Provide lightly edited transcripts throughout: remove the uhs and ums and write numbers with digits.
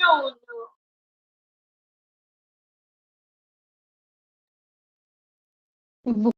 No, no.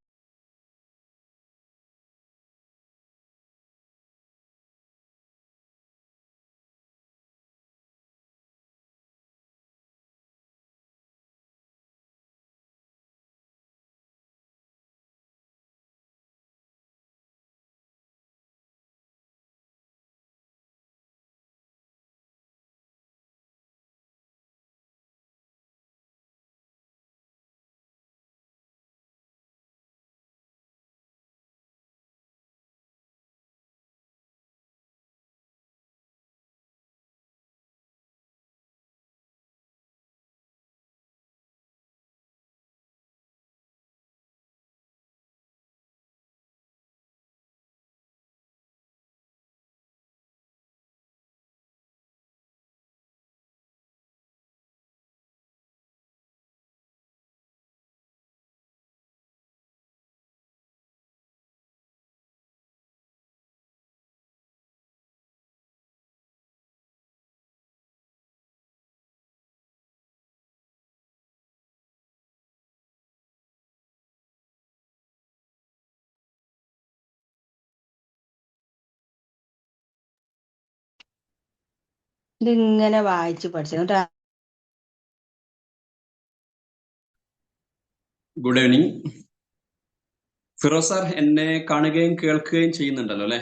ഇതിങ്ങനെ വായിച്ചു പഠിച്ചു കേട്ടോ. Good evening. ഫിറോസ് സാർ എന്നെ കാണുകയും കേൾക്കുകയും ചെയ്യുന്നുണ്ടല്ലോ അല്ലെ?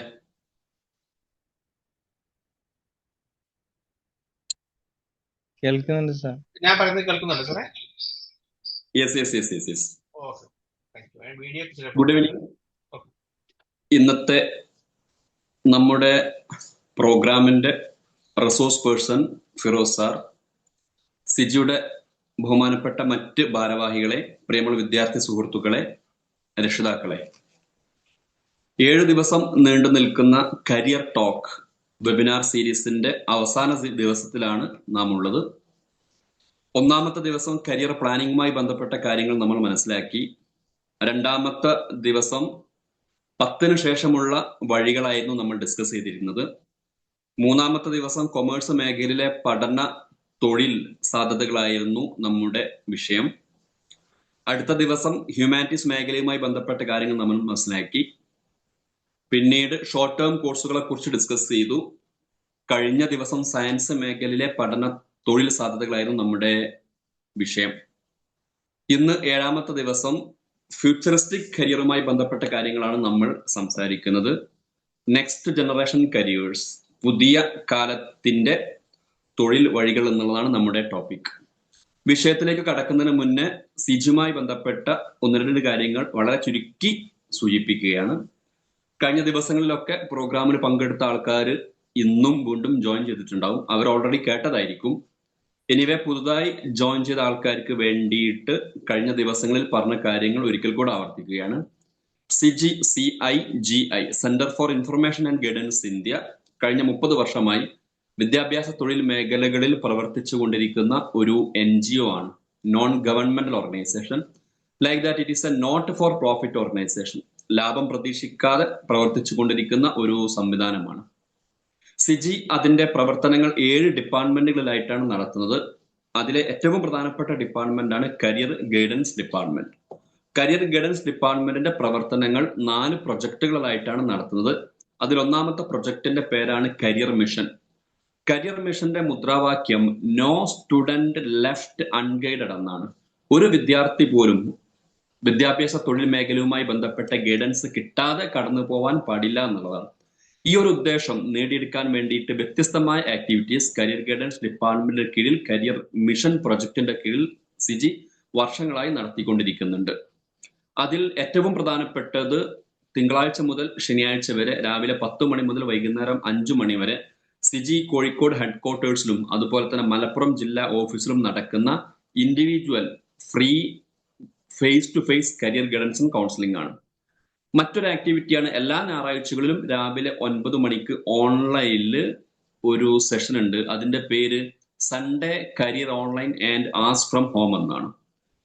കേൾക്കുന്നുണ്ട് സാർ. ഞാൻ പറയുന്നത് കേൾക്കുന്നുണ്ട് സാറേ? Yes yes yes yes yes. Video good evening. ഇന്നത്തെ നമ്മുടെ പ്രോഗ്രാമിന്റെ റിസോഴ്സ് പേഴ്സൺ ഫിറോസ് സാർ, സിജിയുടെ ബഹുമാനപ്പെട്ട മറ്റ് ഭാരവാഹികളെ, പ്രിയമുള്ള വിദ്യാർത്ഥി സുഹൃത്തുക്കളെ, രക്ഷിതാക്കളെ, 7 ദിവസം നീണ്ടു നിൽക്കുന്ന കരിയർ ടോക്ക് വെബിനാർ സീരീസിന്റെ അവസാന ദിവസത്തിലാണ് നാം ഉള്ളത്. ഒന്നാമത്തെ ദിവസം കരിയർ പ്ലാനിങ്ങുമായി ബന്ധപ്പെട്ട കാര്യങ്ങൾ നമ്മൾ മനസ്സിലാക്കി. രണ്ടാമത്തെ ദിവസം 10-ന് ശേഷമുള്ള വഴികളായിരുന്നു നമ്മൾ ഡിസ്കസ് ചെയ്തിരുന്നത്. മൂന്നാമത്തെ ദിവസം കൊമേഴ്സ് മേഖലയിലെ പഠന തൊഴിൽ സാധ്യതകളായിരുന്നു നമ്മുടെ വിഷയം. അടുത്ത ദിവസം ഹ്യൂമാനിറ്റീസ് മേഖലയുമായി ബന്ധപ്പെട്ട കാര്യങ്ങൾ നമ്മൾ മനസ്സിലാക്കി. പിന്നീട് ഷോർട്ട് ടേം കോഴ്സുകളെ കുറിച്ച് ഡിസ്കസ് ചെയ്തു. കഴിഞ്ഞ ദിവസം സയൻസ് മേഖലയിലെ പഠന തൊഴിൽ സാധ്യതകളായിരുന്നു നമ്മുടെ വിഷയം. ഇന്ന് 7ാമത്തെ ദിവസം ഫ്യൂച്ചറിസ്റ്റിക് കരിയറുമായി ബന്ധപ്പെട്ട കാര്യങ്ങളാണ് നമ്മൾ സംസാരിക്കുന്നത്. നെക്സ്റ്റ് ജനറേഷൻ കരിയേഴ്സ്, പുതിയ കാലത്തിന്റെ തൊഴിൽ വഴികൾ എന്നുള്ളതാണ് നമ്മുടെ ടോപ്പിക്. വിഷയത്തിലേക്ക് കടക്കുന്നതിന് മുന്നേ സിജുമായി ബന്ധപ്പെട്ട 1-2 കാര്യങ്ങൾ വളരെ ചുരുക്കി സൂചിപ്പിക്കുകയാണ്. കഴിഞ്ഞ ദിവസങ്ങളിലൊക്കെ പ്രോഗ്രാമിൽ പങ്കെടുത്ത ആൾക്കാർ ഇന്നും വീണ്ടും ജോയിൻ ചെയ്തിട്ടുണ്ടാവും. അവർ ഓൾറെഡി കേട്ടതായിരിക്കും. എനിവേ പുതുതായി ജോയിൻ ചെയ്ത ആൾക്കാർക്ക് വേണ്ടിയിട്ട് കഴിഞ്ഞ ദിവസങ്ങളിൽ പറഞ്ഞ കാര്യങ്ങൾ ഒരിക്കൽ കൂടെ ആവർത്തിക്കുകയാണ്. CGI centre for information and guidance India കഴിഞ്ഞ 30 വർഷമായി വിദ്യാഭ്യാസ തൊഴിൽ മേഖലകളിൽ പ്രവർത്തിച്ചു കൊണ്ടിരിക്കുന്ന ഒരു NGO ആണ്. Non governmental organisation. Like that it is a not for profit organisation. ലാഭം പ്രതീക്ഷിക്കാതെ പ്രവർത്തിച്ചു കൊണ്ടിരിക്കുന്ന ഒരു സംവിധാനമാണ്. സിജി അതിന്റെ പ്രവർത്തനങ്ങൾ 7 ഡിപ്പാർട്ട്മെന്റുകളിലായിട്ടാണ് നടത്തുന്നത്. അതിലെ ഏറ്റവും പ്രധാനപ്പെട്ട ഡിപ്പാർട്ട്മെന്റ് ആണ് career guidance department. Career guidance ഡിപ്പാർട്ട്മെന്റിന്റെ പ്രവർത്തനങ്ങൾ 4 പ്രൊജക്ടുകളായിട്ടാണ് നടത്തുന്നത്. അതിൽ ഒന്നാമത്തെ പ്രൊജക്ടിന്റെ പേരാണ് കരിയർ മിഷൻ. കരിയർ മിഷന്റെ മുദ്രാവാക്യം നോ സ്റ്റുഡന്റ് ലെഫ്റ്റ് അൺഗൈഡഡ് എന്നാണ്. ഒരു വിദ്യാർത്ഥി പോലും വിദ്യാഭ്യാസ തൊഴിൽ മേഖലയുമായി ബന്ധപ്പെട്ട ഗൈഡൻസ് കിട്ടാതെ കടന്നു പോവാൻ പാടില്ല എന്നുള്ളതാണ്. ഈ ഒരു ഉദ്ദേശം നേടിയെടുക്കാൻ വേണ്ടിയിട്ട് വ്യത്യസ്തമായ ആക്ടിവിറ്റീസ് കരിയർ ഗൈഡൻസ് ഡിപ്പാർട്ട്മെന്റിന്റെ കീഴിൽ കരിയർ മിഷൻ പ്രൊജക്ടിന്റെ കീഴിൽ സിജി വർഷങ്ങളായി നടത്തിക്കൊണ്ടിരിക്കുന്നുണ്ട്. അതിൽ ഏറ്റവും പ്രധാനപ്പെട്ടത് തിങ്കളാഴ്ച മുതൽ ശനിയാഴ്ച വരെ രാവിലെ 10 മണി മുതൽ വൈകുന്നേരം 5 മണി വരെ സിജി കോഴിക്കോട് ഹെഡ്ക്വാർട്ടേഴ്സിലും അതുപോലെ തന്നെ മലപ്പുറം ജില്ലാ ഓഫീസിലും നടക്കുന്ന individual free face to face career ഗൈഡൻസും കൗൺസിലിംഗ് ആണ്. മറ്റൊരു ആക്ടിവിറ്റിയാണ് എല്ലാ ഞായറാഴ്ചകളിലും രാവിലെ 9 മണിക്ക് ഓൺലൈനിൽ ഒരു സെഷൻ ഉണ്ട്. അതിന്റെ പേര് Sunday career online and ask from home എന്നാണ്.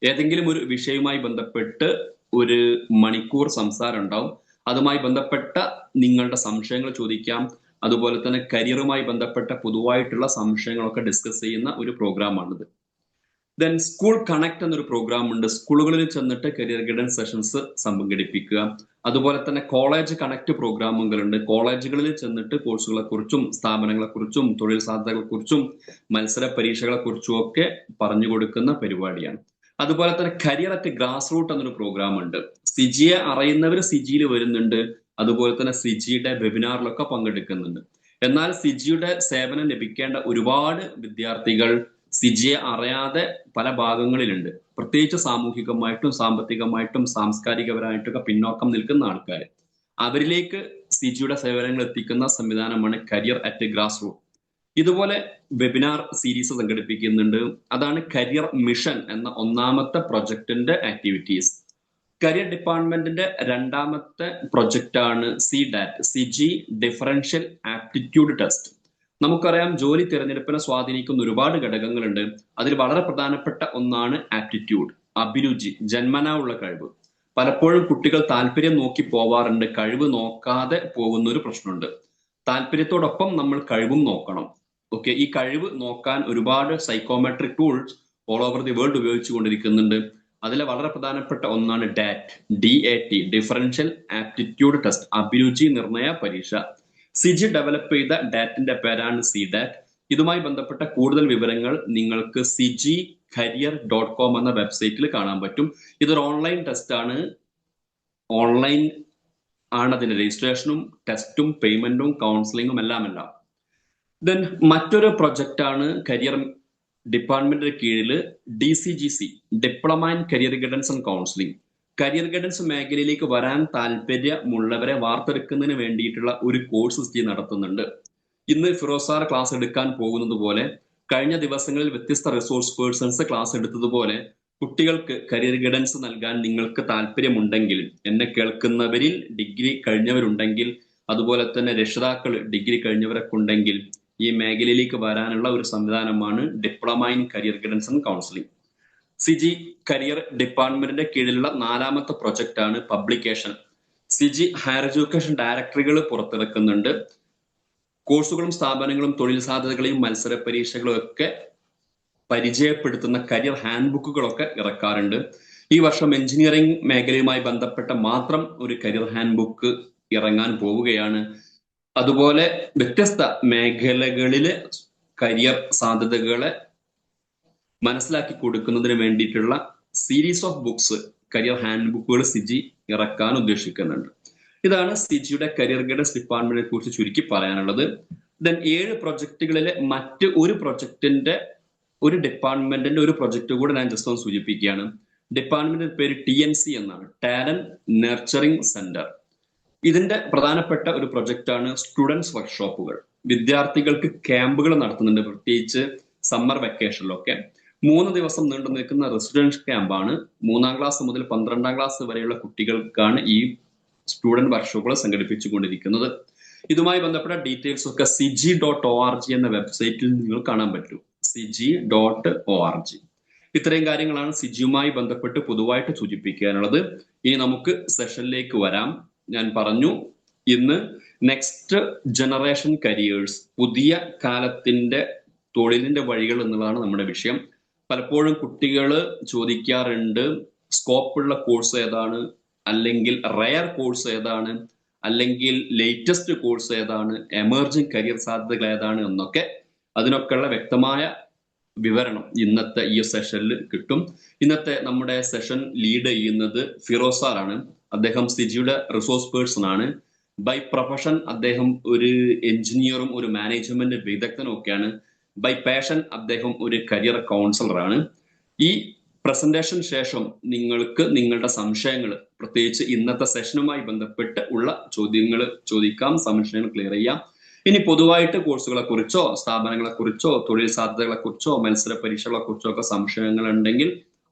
ഏതെങ്കിലും ഒരു വിഷയവുമായി ബന്ധപ്പെട്ട് 1 മണിക്കൂർ സംസാരം ഉണ്ടാവും. അതുമായി ബന്ധപ്പെട്ട നിങ്ങളുടെ സംശയങ്ങൾ ചോദിക്കാം, അതുപോലെ തന്നെ കരിയറുമായി ബന്ധപ്പെട്ട പൊതുവായിട്ടുള്ള സംശയങ്ങളൊക്കെ ഡിസ്കസ് ചെയ്യുന്ന ഒരു പ്രോഗ്രാമാണിത്. ദെൻ സ്കൂൾ കണക്ട് എന്നൊരു പ്രോഗ്രാം ഉണ്ട്. സ്കൂളുകളിൽ ചെന്നിട്ട് കരിയർ ഗൈഡൻസ് സെഷൻസ് സംഘടിപ്പിക്കുക. അതുപോലെ തന്നെ കോളേജ് കണക്ട് പ്രോഗ്രാമുകളുണ്ട്. കോളേജുകളിൽ ചെന്നിട്ട് കോഴ്സുകളെ കുറിച്ചും സ്ഥാപനങ്ങളെ കുറിച്ചും തൊഴിൽ സാധ്യതകളെ കുറിച്ചും മത്സര പരീക്ഷകളെ കുറിച്ചും ഒക്കെ പറഞ്ഞു കൊടുക്കുന്ന പരിപാടിയാണ്. അതുപോലെ തന്നെ കരിയർ അറ്റ് ഗ്രാസ് റൂട്ട് എന്നൊരു പ്രോഗ്രാം ഉണ്ട്. സിജിയെ അറിയുന്നവർ സിജിയിൽ വരുന്നുണ്ട്. അതുപോലെ തന്നെ സിജിയുടെ വെബിനാറിലൊക്കെ പങ്കെടുക്കുന്നുണ്ട്. എന്നാൽ സിജിയുടെ സേവനം ലഭിക്കേണ്ട ഒരുപാട് വിദ്യാർത്ഥികൾ സിജിയെ അറിയാതെ പല ഭാഗങ്ങളിലുണ്ട്. പ്രത്യേകിച്ച് സാമൂഹികമായിട്ടും സാമ്പത്തികമായിട്ടും സാംസ്കാരികപരമായിട്ടൊക്കെ പിന്നോക്കം നിൽക്കുന്ന ആൾക്കാർ. അവരിലേക്ക് സിജിയുടെ സേവനങ്ങൾ എത്തിക്കുന്ന സംവിധാനമാണ് കരിയർ അറ്റ് ഗ്രാസ് റൂട്ട്. ഇതുപോലെ വെബിനാർ സീരീസ് സംഘടിപ്പിക്കുന്നുണ്ട്. അതാണ് കരിയർ മിഷൻ എന്ന ഒന്നാമത്തെ പ്രൊജക്ടിന്റെ ആക്ടിവിറ്റീസ്. കരിയർ ഡിപ്പാർട്ട്മെന്റിന്റെ രണ്ടാമത്തെ പ്രൊജക്റ്റ് ആണ് സിഡാറ്റ്, സിജി ഡിഫറൻഷ്യൽ ആപ്റ്റിറ്റ്യൂഡ് ടെസ്റ്റ്. നമുക്കറിയാം ജോലി തിരഞ്ഞെടുപ്പിനെ സ്വാധീനിക്കുന്ന ഒരുപാട് ഘടകങ്ങളുണ്ട്. അതിൽ വളരെ പ്രധാനപ്പെട്ട ഒന്നാണ് ആപ്റ്റിറ്റ്യൂഡ്, അഭിരുചി, ജന്മനാ ഉള്ള കഴിവ്. പലപ്പോഴും കുട്ടികൾ താല്പര്യം നോക്കി പോവാറുണ്ട്, കഴിവ് നോക്കാതെ പോകുന്ന ഒരു പ്രശ്നമുണ്ട്. താല്പര്യത്തോടൊപ്പം നമ്മൾ കഴിവും നോക്കണം. ഓക്കെ, ഈ കഴിവ് നോക്കാൻ ഒരുപാട് psychometric tools all over the world ഉപയോഗിച്ചുകൊണ്ടിരിക്കുന്നുണ്ട്. അതിലെ വളരെ പ്രധാനപ്പെട്ട ഒന്നാണ് DAT, DAT, differential aptitude test, അഭിരുചി നിർണയ പരീക്ഷ. സിജി ഡെവലപ്പ് ചെയ്ത ഡാറ്റിന്റെ പേരാണ് സിഡാറ്റ്. ഇതുമായി ബന്ധപ്പെട്ട കൂടുതൽ വിവരങ്ങൾ നിങ്ങൾക്ക് CGCareer.com എന്ന വെബ്സൈറ്റിൽ കാണാൻ പറ്റും. ഇതൊരു ഓൺലൈൻ ടെസ്റ്റ് ആണ്. ഓൺലൈൻ ആണ് അതിന്റെ രജിസ്ട്രേഷനും ടെസ്റ്റും പേയ്മെന്റും കൗൺസിലിങ്ങും എല്ലാം. ദെൻ മറ്റൊരു പ്രൊജക്റ്റ് ആണ് കരിയർ ഡിപ്പാർട്ട്മെന്റിന്റെ കീഴിൽ DCGC, diploma in career guidance and counselling. Career guidance മേഖലയിലേക്ക് വരാൻ താല്പര്യമുള്ളവരെ വാർത്തെടുക്കുന്നതിന് വേണ്ടിയിട്ടുള്ള ഒരു കോഴ്സ് സിജി നടത്തുന്നുണ്ട്. ഇന്ന് ഫിറോസ് സാർ ക്ലാസ് എടുക്കാൻ പോകുന്നത് പോലെ, കഴിഞ്ഞ ദിവസങ്ങളിൽ വ്യത്യസ്ത റിസോഴ്സ് പേഴ്സൺസ് ക്ലാസ് എടുത്തതുപോലെ കുട്ടികൾക്ക് കരിയർ ഗൈഡൻസ് നൽകാൻ നിങ്ങൾക്ക് താല്പര്യമുണ്ടെങ്കിൽ, എന്നെ കേൾക്കുന്നവരിൽ ഡിഗ്രി കഴിഞ്ഞവരുണ്ടെങ്കിൽ, അതുപോലെ തന്നെ രക്ഷിതാക്കൾ ഡിഗ്രി കഴിഞ്ഞവരൊക്കെ ഉണ്ടെങ്കിൽ ഈ മേഖലയിലേക്ക് വരാനുള്ള ഒരു സംവിധാനമാണ് diploma in career guidance and counselling. CG career department കീഴിലുള്ള നാലാമത്തെ പ്രൊജക്റ്റ് ആണ് പബ്ലിക്കേഷൻ. സിജി ഹയർ എഡ്യൂക്കേഷൻ ഡയറക്ടറികൾ പുറത്തിറക്കുന്നുണ്ട്. കോഴ്സുകളും സ്ഥാപനങ്ങളും തൊഴിൽ സാധ്യതകളെയും മത്സര പരീക്ഷകളും ഒക്കെ പരിചയപ്പെടുത്തുന്ന കരിയർ ഹാൻഡ് ബുക്കുകളൊക്കെ ഇറക്കാറുണ്ട്. ഈ വർഷം എഞ്ചിനീയറിംഗ് മേഖലയുമായി ബന്ധപ്പെട്ട മാത്രം ഒരു കരിയർ ഹാൻഡ് ബുക്ക് ഇറങ്ങാൻ പോവുകയാണ്. അതുപോലെ വ്യത്യസ്ത മേഖലകളിലെ കരിയർ സാധ്യതകളെ മനസ്സിലാക്കി കൊടുക്കുന്നതിന് വേണ്ടിയിട്ടുള്ള series of books, career hand ബുക്കുകൾ സിജി ഇറക്കാൻ ഉദ്ദേശിക്കുന്നുണ്ട്. ഇതാണ് സിജിയുടെ കരിയർ ഗൈഡൻസ് ഡിപ്പാർട്ട്മെന്റിനെ കുറിച്ച് ചുരുക്കി പറയാനുള്ളത്. ദെൻ 7 പ്രൊജക്ടുകളിലെ മറ്റ് ഒരു പ്രൊജക്ടിന്റെ, ഒരു ഡിപ്പാർട്ട്മെന്റിന്റെ ഒരു പ്രൊജക്ട് കൂടെ ഞാൻ ജസ്റ്റ് ഒന്ന് സൂചിപ്പിക്കുകയാണ്. ഡിപ്പാർട്ട്മെന്റിന്റെ പേര് TNC എന്നാണ്, ടാലന്റ് നർച്ചറിംഗ് സെന്റർ. ഇതിന്റെ പ്രധാനപ്പെട്ട ഒരു പ്രൊജക്റ്റ് ആണ് സ്റ്റുഡൻസ് വർക്ക്ഷോപ്പുകൾ. വിദ്യാർത്ഥികൾക്ക് ക്യാമ്പുകൾ നടത്തുന്നുണ്ട്, പ്രത്യേകിച്ച് സമ്മർ വെക്കേഷനിലൊക്കെ. 3 ദിവസം നീണ്ടു നിൽക്കുന്ന റെസിഡൻഷ്യൽ ക്യാമ്പാണ്. 3ാം ക്ലാസ് മുതൽ 12ാം ക്ലാസ് വരെയുള്ള കുട്ടികൾക്കാണ് ഈ സ്റ്റുഡന്റ് വർക്ക്ഷോപ്പുകൾ സംഘടിപ്പിച്ചുകൊണ്ടിരിക്കുന്നത്. ഇതുമായി ബന്ധപ്പെട്ട ഡീറ്റെയിൽസ് ഒക്കെ CG.org എന്ന വെബ്സൈറ്റിൽ നിങ്ങൾ കാണാൻ പറ്റും. CG.org. ഇത്രയും കാര്യങ്ങളാണ് സിജിയുമായി ബന്ധപ്പെട്ട് പൊതുവായിട്ട് സൂചിപ്പിക്കാനുള്ളത്. ഇനി നമുക്ക് സെഷനിലേക്ക് വരാം. ഞാൻ പറഞ്ഞു, ഇന്ന് നെക്സ്റ്റ് ജനറേഷൻ കരിയേഴ്സ്, പുതിയ കാലത്തിന്റെ തൊഴിലിന്റെ വഴികൾ എന്നുള്ളതാണ് നമ്മുടെ വിഷയം. പലപ്പോഴും കുട്ടികൾ ചോദിക്കാറുണ്ട്, സ്കോപ്പുള്ള കോഴ്സ് ഏതാണ്, അല്ലെങ്കിൽ റയർ കോഴ്സ് ഏതാണ്, അല്ലെങ്കിൽ ലേറ്റസ്റ്റ് കോഴ്സ് ഏതാണ്, എമർജിംഗ് കരിയർ സാധ്യതകൾ ഏതാണ് എന്നൊക്കെ. അതിനൊക്കെയുള്ള വ്യക്തമായ വിവരണം ഇന്നത്തെ ഈ സെഷനിൽ കിട്ടും. ഇന്നത്തെ നമ്മുടെ സെഷൻ ലീഡ് ചെയ്യുന്നത് ഫിറോസ് സാറാണ്. അദ്ദേഹം സിജിയുടെ റിസോഴ്സ് പേഴ്സൺ ആണ്. ബൈ പ്രൊഫഷൻ അദ്ദേഹം ഒരു എഞ്ചിനീയറും ഒരു മാനേജ്മെന്റ് വിദഗ്ധനും ഒക്കെയാണ്. ബൈ പാഷൻ അദ്ദേഹം ഒരു കരിയർ കൗൺസിലറാണ്. ഈ പ്രസന്റേഷൻ ശേഷം നിങ്ങൾക്ക് നിങ്ങളുടെ സംശയങ്ങൾ, പ്രത്യേകിച്ച് ഇന്നത്തെ സെഷനുമായി ബന്ധപ്പെട്ട് ഉള്ള ചോദ്യങ്ങൾ ചോദിക്കാം, സംശയങ്ങൾ ക്ലിയർ ചെയ്യാം. ഇനി പൊതുവായിട്ട് കോഴ്സുകളെ കുറിച്ചോ സ്ഥാപനങ്ങളെ കുറിച്ചോ തൊഴിൽ സാധ്യതകളെ കുറിച്ചോ മത്സര പരീക്ഷകളെ കുറിച്ചോ ഒക്കെ സംശയങ്ങൾ ഉണ്ടെങ്കിൽ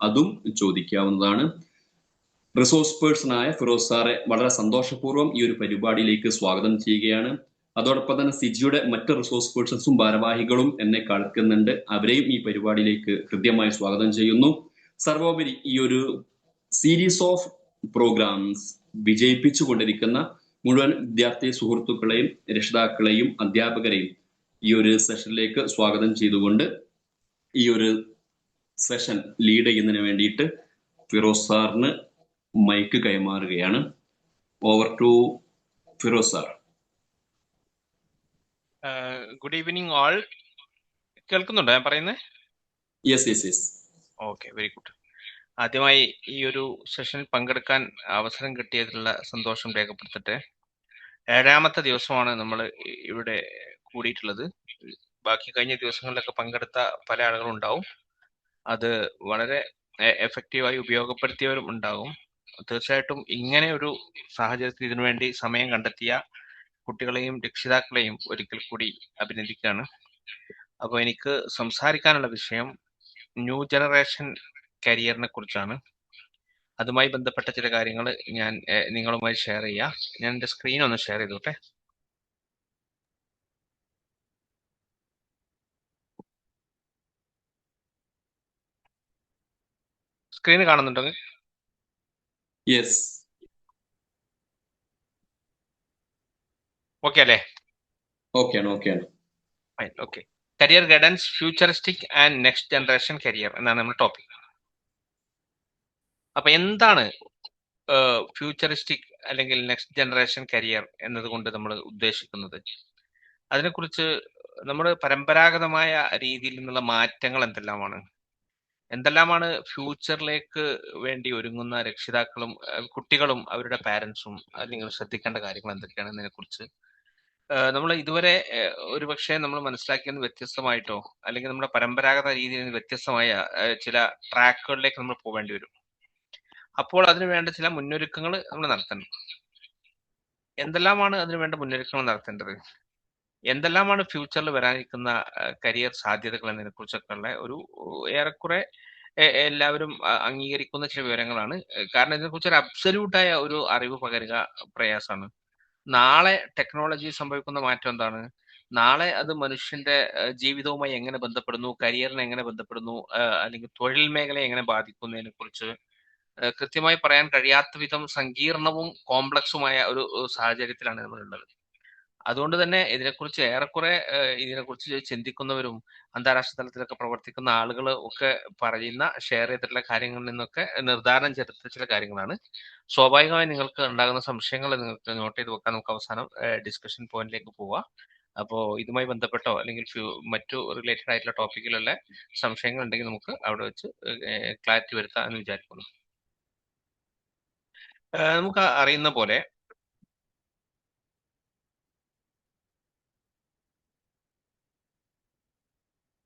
അതും ചോദിക്കാവുന്നതാണ്. റിസോഴ്സ് പേഴ്സണായ ഫിറോസ് സാറെ വളരെ സന്തോഷപൂർവ്വം ഈ ഒരു പരിപാടിയിലേക്ക് സ്വാഗതം ചെയ്യുകയാണ്. അതോടൊപ്പം തന്നെ സിജിയുടെ മറ്റ് റിസോഴ്സ് പേഴ്സൺസും ഭാരവാഹികളും എന്നെ കേൾക്കുന്നുണ്ട്. അവരെയും ഈ പരിപാടിയിലേക്ക് ഹൃദ്യമായി സ്വാഗതം ചെയ്യുന്നു. സർവോപരി ഈ ഒരു സീരീസ് ഓഫ് പ്രോഗ്രാംസ് വിജയിപ്പിച്ചു കൊണ്ടിരിക്കുന്ന മുഴുവൻ വിദ്യാർത്ഥി സുഹൃത്തുക്കളെയും രക്ഷിതാക്കളെയും അധ്യാപകരെയും ഈ ഒരു സെഷനിലേക്ക് സ്വാഗതം ചെയ്തുകൊണ്ട് ഈ ഒരു സെഷൻ ലീഡ് ചെയ്യുന്നതിന് വേണ്ടിയിട്ട് ഫിറോസ് സാറിന് മൈക്ക് കൈമാറുകയാണ്. Over to Firoz sir. Good evening all. കേൾക്കുന്നുണ്ടോ ഞാൻ പറയുന്നത്? Yes yes yes. Okay, very good. ആദ്യമായി ഈ ഒരു സെഷനിൽ പങ്കെടുക്കാൻ അവസരം കിട്ടിയതിലുള്ള സന്തോഷം രേഖപ്പെടുത്തട്ടെ. 7ാമത്തെ ദിവസമാണ് നമ്മൾ ഇവിടെ കൂടിയിട്ടുള്ളത്. ബാക്കി കഴിഞ്ഞ ദിവസങ്ങളിലൊക്കെ പങ്കെടുത്ത പല ആളുകളും ഉണ്ടാവും. അത് വളരെ എഫക്റ്റീവായി ഉപയോഗപ്പെടുത്തിയവരും ഉണ്ടാകും. തീർച്ചയായിട്ടും ഇങ്ങനെ ഒരു സാഹചര്യത്തിൽ ഇതിനുവേണ്ടി സമയം കണ്ടെത്തിയ കുട്ടികളെയും രക്ഷിതാക്കളെയും ഒരിക്കൽ കൂടി അഭിനന്ദിക്കുകയാണ്. അപ്പോൾ എനിക്ക് സംസാരിക്കാനുള്ള വിഷയം ന്യൂ ജനറേഷൻ കരിയറിനെ കുറിച്ചാണ്. അതുമായി ബന്ധപ്പെട്ട ചില കാര്യങ്ങൾ ഞാൻ നിങ്ങളുമായി ഷെയർ ചെയ്യാം. ഞാൻ എൻ്റെ സ്ക്രീൻ ഒന്ന് ഷെയർ ചെയ്തോട്ടെ. സ്ക്രീൻ കാണുന്നുണ്ടോ? യെസ്. ഓക്കെ അല്ലേ? ഓക്കെയാണ് ഓക്കെയാണ്. Okay. Career guidance, futuristic and next generation career എന്നാണ് നമ്മുടെ ടോപ്പിക്. അപ്പൊ എന്താണ് ഫ്യൂച്ചറിസ്റ്റിക് അല്ലെങ്കിൽ നെക്സ്റ്റ് ജനറേഷൻ കരിയർ എന്നതുകൊണ്ട് നമ്മൾ ഉദ്ദേശിക്കുന്നത്? അതിനെക്കുറിച്ച് നമ്മൾ പരമ്പരാഗതമായ രീതിയിൽ നിന്നുള്ള മാറ്റങ്ങൾ എന്തെല്ലാമാണ് ഫ്യൂച്ചറിലേക്ക് വേണ്ടി ഒരുങ്ങുന്ന രക്ഷിതാക്കളും കുട്ടികളും അവരുടെ പാരൻസും അല്ലെങ്കിൽ ശ്രദ്ധിക്കേണ്ട കാര്യങ്ങൾ എന്തൊക്കെയാണ് എന്നതിനെ കുറിച്ച് നമ്മൾ ഇതുവരെ ഒരുപക്ഷെ നമ്മൾ മനസ്സിലാക്കിയത് വ്യത്യസ്തമായിട്ടോ അല്ലെങ്കിൽ നമ്മുടെ പരമ്പരാഗത രീതിയിൽ നിന്ന് വ്യത്യസ്തമായ ചില ട്രാക്കുകളിലേക്ക് നമ്മൾ പോവേണ്ടി വരും. അപ്പോൾ അതിനു വേണ്ട ചില മുന്നൊരുക്കങ്ങൾ നമ്മൾ നടത്തണം. എന്തെല്ലാമാണ് അതിനു വേണ്ട മുന്നൊരുക്കങ്ങൾ നടത്തേണ്ടത്, എന്തെല്ലാമാണ് ഫ്യൂച്ചറിൽ വരാനിരിക്കുന്ന കരിയർ സാധ്യതകൾ എന്നതിനെ കുറിച്ചൊക്കെ ഉള്ള ഒരു ഏറെക്കുറെ എല്ലാവരും അംഗീകരിക്കുന്ന ചില വിവരങ്ങളാണ്. കാരണം ഇതിനെക്കുറിച്ച് ഒരു അബ്സല്യൂട്ടായ ഒരു അറിവ് പകരുക പ്രയാസമാണ്. നാളെ ടെക്നോളജി സംഭവിക്കുന്ന മാറ്റം എന്താണ്, നാളെ അത് മനുഷ്യന്റെ ജീവിതവുമായി എങ്ങനെ ബന്ധപ്പെടുന്നു, കരിയറിനെ എങ്ങനെ ബന്ധപ്പെടുന്നു, അല്ലെങ്കിൽ തൊഴിൽ മേഖലയെ എങ്ങനെ ബാധിക്കുന്നതിനെ കുറിച്ച് കൃത്യമായി പറയാൻ കഴിയാത്ത വിധം സങ്കീർണവും കോംപ്ലക്സുമായ ഒരു സാഹചര്യത്തിലാണ് നമ്മളുള്ളത്. അതുകൊണ്ട് തന്നെ ഇതിനെക്കുറിച്ച് ഇതിനെക്കുറിച്ച് ചിന്തിക്കുന്നവരും അന്താരാഷ്ട്ര തലത്തിലൊക്കെ പ്രവർത്തിക്കുന്ന ആളുകൾ ഒക്കെ പറയുന്ന ഷെയർ ചെയ്തിട്ടുള്ള കാര്യങ്ങളിൽ നിന്നൊക്കെ നിർദ്ധാരണം ചെയ്തിട്ടുള്ള ചില കാര്യങ്ങളാണ്. സ്വാഭാവികമായി നിങ്ങൾക്ക് ഉണ്ടാകുന്ന സംശയങ്ങൾ നിങ്ങൾക്ക് നോട്ട് ചെയ്ത് വെക്കാൻ നമുക്ക് അവസാനം ഡിസ്കഷൻ പോയിന്റിലേക്ക് പോവാം. അപ്പോൾ ഇതുമായി ബന്ധപ്പെട്ടോ അല്ലെങ്കിൽ മറ്റു റിലേറ്റഡ് ആയിട്ടുള്ള ടോപ്പിക്കിലുള്ള സംശയങ്ങൾ ഉണ്ടെങ്കിൽ നമുക്ക് അവിടെ വെച്ച് ക്ലാരിറ്റി വരുത്താം എന്ന് വിചാരിക്കുന്നു. നമുക്ക് അറിയുന്ന പോലെ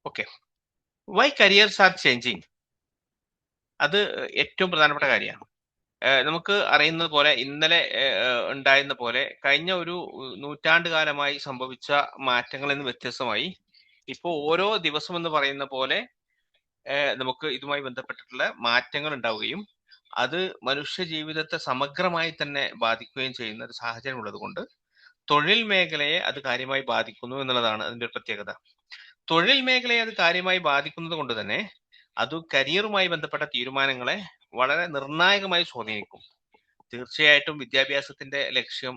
okay, why careers are changing, അത് ഏറ്റവും പ്രധാനപ്പെട്ട കാര്യമാണ്. നമുക്ക് അറിയുന്നത് പോലെ ഇന്നലെ ഉണ്ടായിരുന്ന പോലെ കഴിഞ്ഞ ഒരു നൂറ്റാണ്ട് കാലമായി സംഭവിച്ച മാറ്റങ്ങളിൽ നിന്ന് വ്യത്യസ്തമായി ഇപ്പോൾ ഓരോ ദിവസം എന്ന് പറയുന്ന പോലെ നമുക്ക് ഇതുമായി ബന്ധപ്പെട്ടിട്ടുള്ള മാറ്റങ്ങൾ ഉണ്ടാവുകയും അത് മനുഷ്യ ജീവിതത്തെ സമഗ്രമായി തന്നെ ബാധിക്കുകയും ചെയ്യുന്ന ഒരു സാഹചര്യം ഉള്ളത് കൊണ്ട് തൊഴിൽ മേഖലയെ അത് കാര്യമായി ബാധിക്കുന്നു എന്നുള്ളതാണ് അതിന്റെ ഒരു പ്രത്യേകത. തൊഴിൽ മേഖലയെ അത് കാര്യമായി ബാധിക്കുന്നത് കൊണ്ട് തന്നെ അത് കരിയറുമായി ബന്ധപ്പെട്ട തീരുമാനങ്ങളെ വളരെ നിർണായകമായി സ്വാധീനിക്കും. തീർച്ചയായിട്ടും വിദ്യാഭ്യാസത്തിന്റെ ലക്ഷ്യം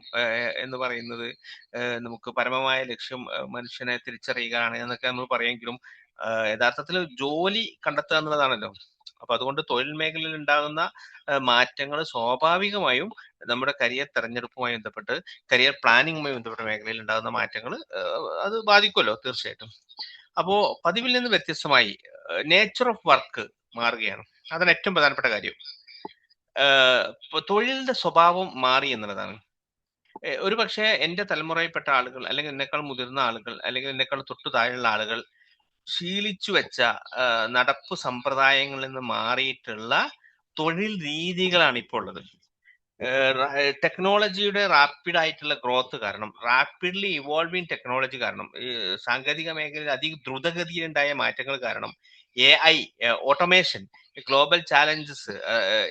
എന്ന് പറയുന്നത് നമുക്ക് പരമമായ ലക്ഷ്യം മനുഷ്യനെ തിരിച്ചറിയുകയാണ് എന്നൊക്കെ നമ്മൾ പറയുമെങ്കിലും യഥാർത്ഥത്തിൽ ജോലി കണ്ടെത്തുക എന്നുള്ളതാണല്ലോ. അപ്പൊ അതുകൊണ്ട് തൊഴിൽ മേഖലയിൽ ഉണ്ടാകുന്ന മാറ്റങ്ങൾ സ്വാഭാവികമായും നമ്മുടെ കരിയർ തെരഞ്ഞെടുപ്പുമായി ബന്ധപ്പെട്ട് കരിയർ പ്ലാനിങ്ങുമായി ബന്ധപ്പെട്ട മേഖലയിൽ ഉണ്ടാകുന്ന മാറ്റങ്ങൾ അത് ബാധിക്കുമല്ലോ തീർച്ചയായിട്ടും. അപ്പോ പതിവിൽ നിന്ന് വ്യത്യസ്തമായി നേച്ചർ ഓഫ് വർക്ക് മാറുകയാണ്. അതാണ് ഏറ്റവും പ്രധാനപ്പെട്ട കാര്യം. തൊഴിലിന്റെ സ്വഭാവം മാറി എന്നുള്ളതാണ്. ഒരു പക്ഷേ എന്റെ തലമുറയിൽപ്പെട്ട ആളുകൾ അല്ലെങ്കിൽ എന്നെക്കാൾ മുതിർന്ന ആളുകൾ അല്ലെങ്കിൽ എന്നെക്കാൾ തൊട്ടു താഴെയുള്ള ആളുകൾ ശീലിച്ചു വെച്ച നടപ്പ് സമ്പ്രദായങ്ങളിൽ നിന്ന് മാറിയിട്ടുള്ള തൊഴിൽ രീതികളാണ് ഇപ്പോൾ ഉള്ളത്. ടെക്നോളജിയുടെ റാപ്പിഡ് ആയിട്ടുള്ള ഗ്രോത്ത് കാരണം, റാപ്പിഡ്ലി ഇവോൾവിങ് ടെക്നോളജി കാരണം, സാങ്കേതിക മേഖലയിൽ ദ്രുതഗതിയിലുണ്ടായ മാറ്റങ്ങൾ കാരണം, AI, ഓട്ടോമേഷൻ, ഗ്ലോബൽ ചാലഞ്ചസ്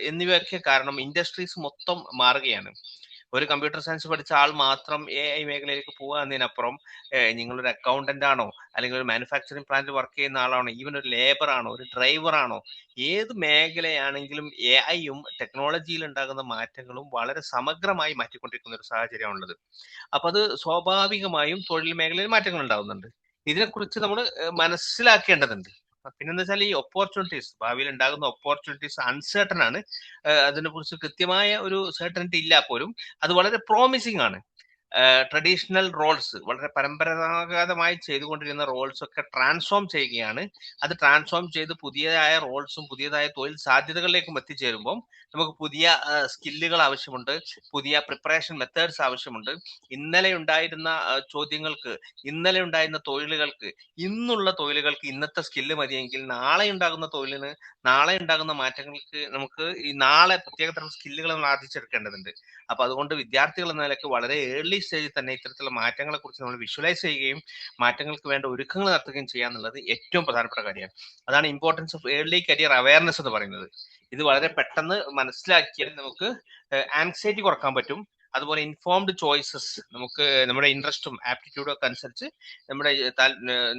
എന്നിവയൊക്കെ കാരണം ഇൻഡസ്ട്രീസ് മൊത്തം മാറുകയാണ്. ഒരു കമ്പ്യൂട്ടർ സയൻസ് പഠിച്ച ആൾ മാത്രം AI മേഖലയിലേക്ക് പോകുക എന്നതിനപ്പുറം നിങ്ങളൊരു അക്കൗണ്ടന്റ് ആണോ, അല്ലെങ്കിൽ ഒരു മാനുഫാക്ചറിംഗ് പ്ലാന്റിൽ വർക്ക് ചെയ്യുന്ന ആളാണോ, ഈവൻ ഒരു ലേബർ ആണോ, ഒരു ഡ്രൈവർ ആണോ, ഏത് മേഖലയാണെങ്കിലും AI-യും ടെക്നോളജിയിൽ ഉണ്ടാകുന്ന മാറ്റങ്ങളും വളരെ സമഗ്രമായി മാറ്റിക്കൊണ്ടിരിക്കുന്ന ഒരു സാഹചര്യമാണുള്ളത്. അപ്പൊ അത് സ്വാഭാവികമായും തൊഴിൽ മേഖലയിൽ മാറ്റങ്ങൾ ഉണ്ടാകുന്നുണ്ട്. ഇതിനെക്കുറിച്ച് നമ്മൾ മനസ്സിലാക്കേണ്ടതുണ്ട്. പിന്നെന്താ വെച്ചാൽ ഈ ഓപ്പർച്യൂണിറ്റീസ്, ഭാവിയിൽ ഉണ്ടാകുന്ന ഓപ്പർച്യൂണിറ്റീസ് അൺസർട്ടൺ ആണ്. അതിനെ കുറിച്ച് കൃത്യമായ ഒരു സർട്ടനിറ്റി ഇല്ല പോലും അത് വളരെ പ്രോമിസിംഗ് ആണ്. ട്രഡീഷണൽ റോൾസ്, വളരെ പരമ്പരാഗതമായി ചെയ്തുകൊണ്ടിരുന്ന റോൾസ് ഒക്കെ ട്രാൻസ്ഫോം ചെയ്യുകയാണ്. അത് ട്രാൻസ്ഫോം ചെയ്ത് പുതിയതായ റോൾസും പുതിയതായ തൊഴിൽ സാധ്യതകളിലേക്കും എത്തിച്ചേരുമ്പോൾ നമുക്ക് പുതിയ സ്കില്ലുകൾ ആവശ്യമുണ്ട്, പുതിയ പ്രിപ്പറേഷൻ മെത്തേഡ്സ് ആവശ്യമുണ്ട്. ഇന്നലെ ഉണ്ടായിരുന്ന ചോദ്യങ്ങൾക്ക്, ഇന്നലെ ഉണ്ടായിരുന്ന തൊഴിലുകൾക്ക്, ഇന്നുള്ള തൊഴിലുകൾക്ക് ഇന്നത്തെ സ്കില്ല് മതിയെങ്കിൽ നാളെ ഉണ്ടാകുന്ന തൊഴിലിന്, നാളെ ഉണ്ടാകുന്ന മാറ്റങ്ങൾക്ക് നമുക്ക് ഈ നാളെ പ്രത്യേകതരം സ്കില്ലുകൾ നമ്മൾ ആർജിച്ചെടുക്കേണ്ടതുണ്ട്. അപ്പൊ അതുകൊണ്ട് വിദ്യാർത്ഥികൾ എന്ന നിലയ്ക്ക് വളരെ ഏർലി സ്റ്റേജിൽ തന്നെ ഇത്തരത്തിലുള്ള മാറ്റങ്ങളെ കുറിച്ച് നമ്മൾ വിഷ്വലൈസ് ചെയ്യുകയും മാറ്റങ്ങൾക്ക് വേണ്ട ഒരുക്കങ്ങൾ നടത്തുകയും ചെയ്യാന്നുള്ളത് ഏറ്റവും പ്രധാനപ്പെട്ട കാര്യമാണ്. അതാണ് importance of early career awareness എന്ന് പറയുന്നത്. ഇത് വളരെ പെട്ടെന്ന് മനസ്സിലാക്കിയാൽ നമുക്ക് ആൻസൈറ്റി കുറക്കാൻ പറ്റും. അതുപോലെ ഇൻഫോംഡ് ചോയ്സസ്, നമുക്ക് നമ്മുടെ ഇൻട്രസ്റ്റും ആപ്റ്റിറ്റ്യൂഡും ഒക്കെ അനുസരിച്ച് നമ്മുടെ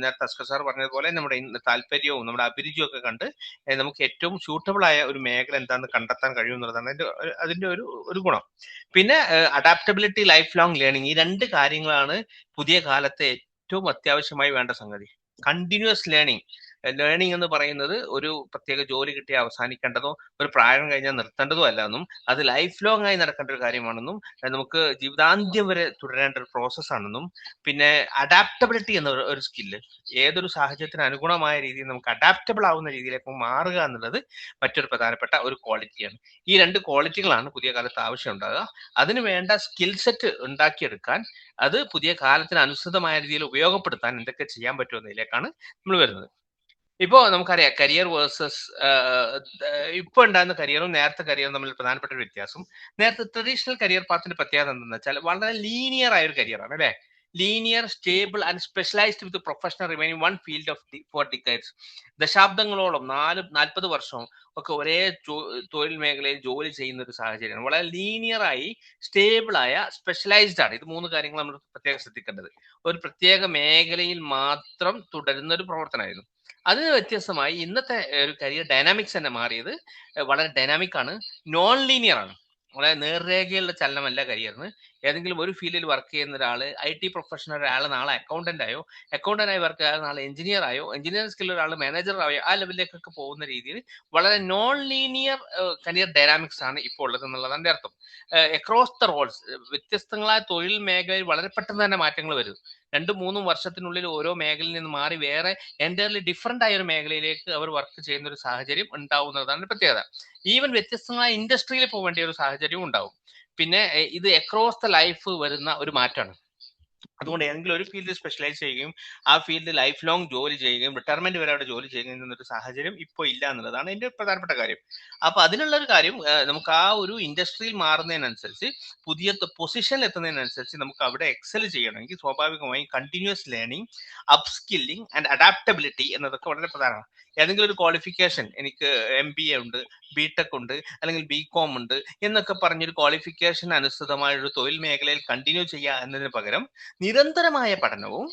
നേരത്തെ അസ്കർ സാർ പറഞ്ഞതുപോലെ നമ്മുടെ താല്പര്യവും നമ്മുടെ അഭിരുചിയും ഒക്കെ കണ്ട് നമുക്ക് ഏറ്റവും സ്യൂട്ടബിൾ ആയ ഒരു മേഖല എന്താണെന്ന് കണ്ടെത്താൻ കഴിയും എന്നുള്ളതാണ് അതിന്റെ ഒരു ഗുണം. പിന്നെ അഡാപ്റ്റബിലിറ്റി, ലൈഫ് ലോങ് ലേണിംഗ്, ഈ രണ്ട് കാര്യങ്ങളാണ് പുതിയ കാലത്തെ ഏറ്റവും അത്യാവശ്യമായി വേണ്ട സംഗതി. കണ്ടിന്യൂസ് ലേണിംഗ് എന്ന് പറയുന്നത് ഒരു പ്രത്യേക ജോലി കിട്ടി അവസാനിക്കേണ്ടതോ ഒരു പ്രായം കഴിഞ്ഞാൽ നിർത്തേണ്ടതോ അല്ല എന്നും അത് ലൈഫ് ലോങ് ആയി നടക്കേണ്ട ഒരു കാര്യമാണെന്നും നമുക്ക് ജീവിതാന്ത്യം വരെ തുടരേണ്ട ഒരു പ്രോസസ്സാണെന്നും പിന്നെ അഡാപ്റ്റബിലിറ്റി എന്ന ഒരു സ്കില്ല്, ഏതൊരു സാഹചര്യത്തിന് അനുഗുണമായ രീതിയിൽ നമുക്ക് അഡാപ്റ്റബിൾ ആവുന്ന രീതിയിലേക്ക് മാറുക എന്നുള്ളത് മറ്റൊരു പ്രധാനപ്പെട്ട ഒരു ക്വാളിറ്റിയാണ്. ഈ രണ്ട് ക്വാളിറ്റികളാണ് പുതിയ കാലത്ത് ആവശ്യമുണ്ടാകുക. അതിന് വേണ്ട സ്കിൽ സെറ്റ് ഉണ്ടാക്കിയെടുക്കാൻ, അത് പുതിയ കാലത്തിന് അനുസൃതമായ രീതിയിൽ ഉപയോഗപ്പെടുത്താൻ എന്തൊക്കെ ചെയ്യാൻ പറ്റുമെന്നതിലേക്കാണ് നമ്മൾ വരുന്നത്. ഇപ്പോ നമുക്കറിയാം കരിയർ വേഴ്സസ് ഇപ്പൊ ഉണ്ടാകുന്ന കരിയറും നേരത്തെ കരിയറും തമ്മിൽ പ്രധാനപ്പെട്ട ഒരു വ്യത്യാസം. നേരത്തെ ട്രഡീഷണൽ കരിയർ പാത്തിന്റെ പ്രത്യേകത എന്താണെന്ന് വെച്ചാൽ വളരെ ലീനിയർ ആയ ഒരു കരിയറാണ് അല്ലെ. Linear, stable and specialised with professional remaining one field of four decades. ദശാബ്ദങ്ങളോളം 40 വർഷവും ഒക്കെ ഒരേ തൊഴിൽ മേഖലയിൽ ജോലി ചെയ്യുന്ന ഒരു സാഹചര്യമാണ്. വളരെ ലീനിയർ ആയി, സ്റ്റേബിൾ ആയ, സ്പെഷ്യലൈസ്ഡ് ആണ്. ഇത് മൂന്ന് കാര്യങ്ങൾ നമ്മൾ പ്രത്യേകം ശ്രദ്ധിക്കേണ്ടത്. ഒരു പ്രത്യേക മേഖലയിൽ മാത്രം തുടരുന്ന ഒരു പ്രവർത്തനമായിരുന്നു. അതിന് വ്യത്യസ്തമായി ഇന്നത്തെ ഒരു കരിയർ ഡൈനാമിക്സ് തന്നെ മാറിയത് വളരെ ഡൈനാമിക് ആണ്, നോൺ ലീനിയർ ആണ്. വളരെ നേർരേഖയുള്ള ചലനമല്ല കരിയറിന്. ഏതെങ്കിലും ഒരു ഫീൽഡിൽ വർക്ക് ചെയ്യുന്ന ഒരാൾ, IT പ്രൊഫഷണൽ ഒരാൾ നാളെ അക്കൗണ്ടന്റ് ആയി വർക്ക് ചെയ്യാൻ നാളെ എഞ്ചിനീയർ ആയോ, എഞ്ചിനീയറിംഗ് സ്കിൽ ഒരാൾ മാനേജർ ആയോ, ആ ലെവലിലേക്കൊക്കെ പോകുന്ന രീതിയിൽ വളരെ നോൺ ലീനിയർ കരിയർ ഡൈനാമിക്സ് ആണ് ഇപ്പോൾ ഉള്ളത് എന്നുള്ളതാണ് എൻ്റെ അർത്ഥം. അക്രോസ് ദ റോൾസ്, വ്യത്യസ്തങ്ങളായ തൊഴിൽ മേഖലയിൽ വളരെ പെട്ടെന്ന് തന്നെ മാറ്റങ്ങൾ വരും. 2-3 വർഷത്തിനുള്ളിൽ ഓരോ മേഖലയിൽ നിന്ന് മാറി വേറെ എൻറ്റയർലി ഡിഫറെന്റ് ആയ ഒരു മേഖലയിലേക്ക് അവർ വർക്ക് ചെയ്യുന്ന ഒരു സാഹചര്യം ഉണ്ടാവുന്നതാണ് പ്രത്യേകത. ഈവൻ വ്യത്യസ്തമായ ഇൻഡസ്ട്രിയിൽ പോകേണ്ട ഒരു സാഹചര്യവും ഉണ്ടാവും. പിന്നെ ഇത് അക്രോസ് ദ ലൈഫ് വരുന്ന ഒരു മാറ്റമാണ്. അതുകൊണ്ട് ഏതെങ്കിലും ഒരു ഫീൽഡിൽ സ്പെഷ്യലൈസ് ചെയ്യുകയും ആ ഫീൽഡിൽ ലൈഫ് ലോങ് ജോലി ചെയ്യുകയും റിട്ടയർമെന്റ് വരെ അവിടെ ജോലി ചെയ്യുകയും എന്നൊരു സാഹചര്യം ഇപ്പോൾ ഇല്ല എന്നുള്ളതാണ് എൻ്റെ പ്രധാനപ്പെട്ട കാര്യം. അപ്പൊ അതിനുള്ള ഒരു കാര്യം, നമുക്ക് ആ ഒരു ഇൻഡസ്ട്രിയിൽ മാറുന്നതിനനുസരിച്ച്, പുതിയ പൊസിഷനിൽ എത്തുന്നതിനനുസരിച്ച് നമുക്ക് അവിടെ എക്സൽ ചെയ്യണമെങ്കിൽ സ്വാഭാവികമായും continuous learning, up skilling and adaptability എന്നതൊക്കെ വളരെ പ്രധാനമാണ്. ഏതെങ്കിലും ഒരു ക്വാളിഫിക്കേഷൻ, എനിക്ക് MBA ഉണ്ട്, BTech ഉണ്ട്, അല്ലെങ്കിൽ BCom ഉണ്ട് എന്നൊക്കെ പറഞ്ഞൊരു ക്വാളിഫിക്കേഷൻ അനുസൃതമായ ഒരു തൊഴിൽ മേഖലയിൽ കണ്ടിന്യൂ ചെയ്യുക എന്നതിന് പകരം നിരന്തരമായ പഠനവും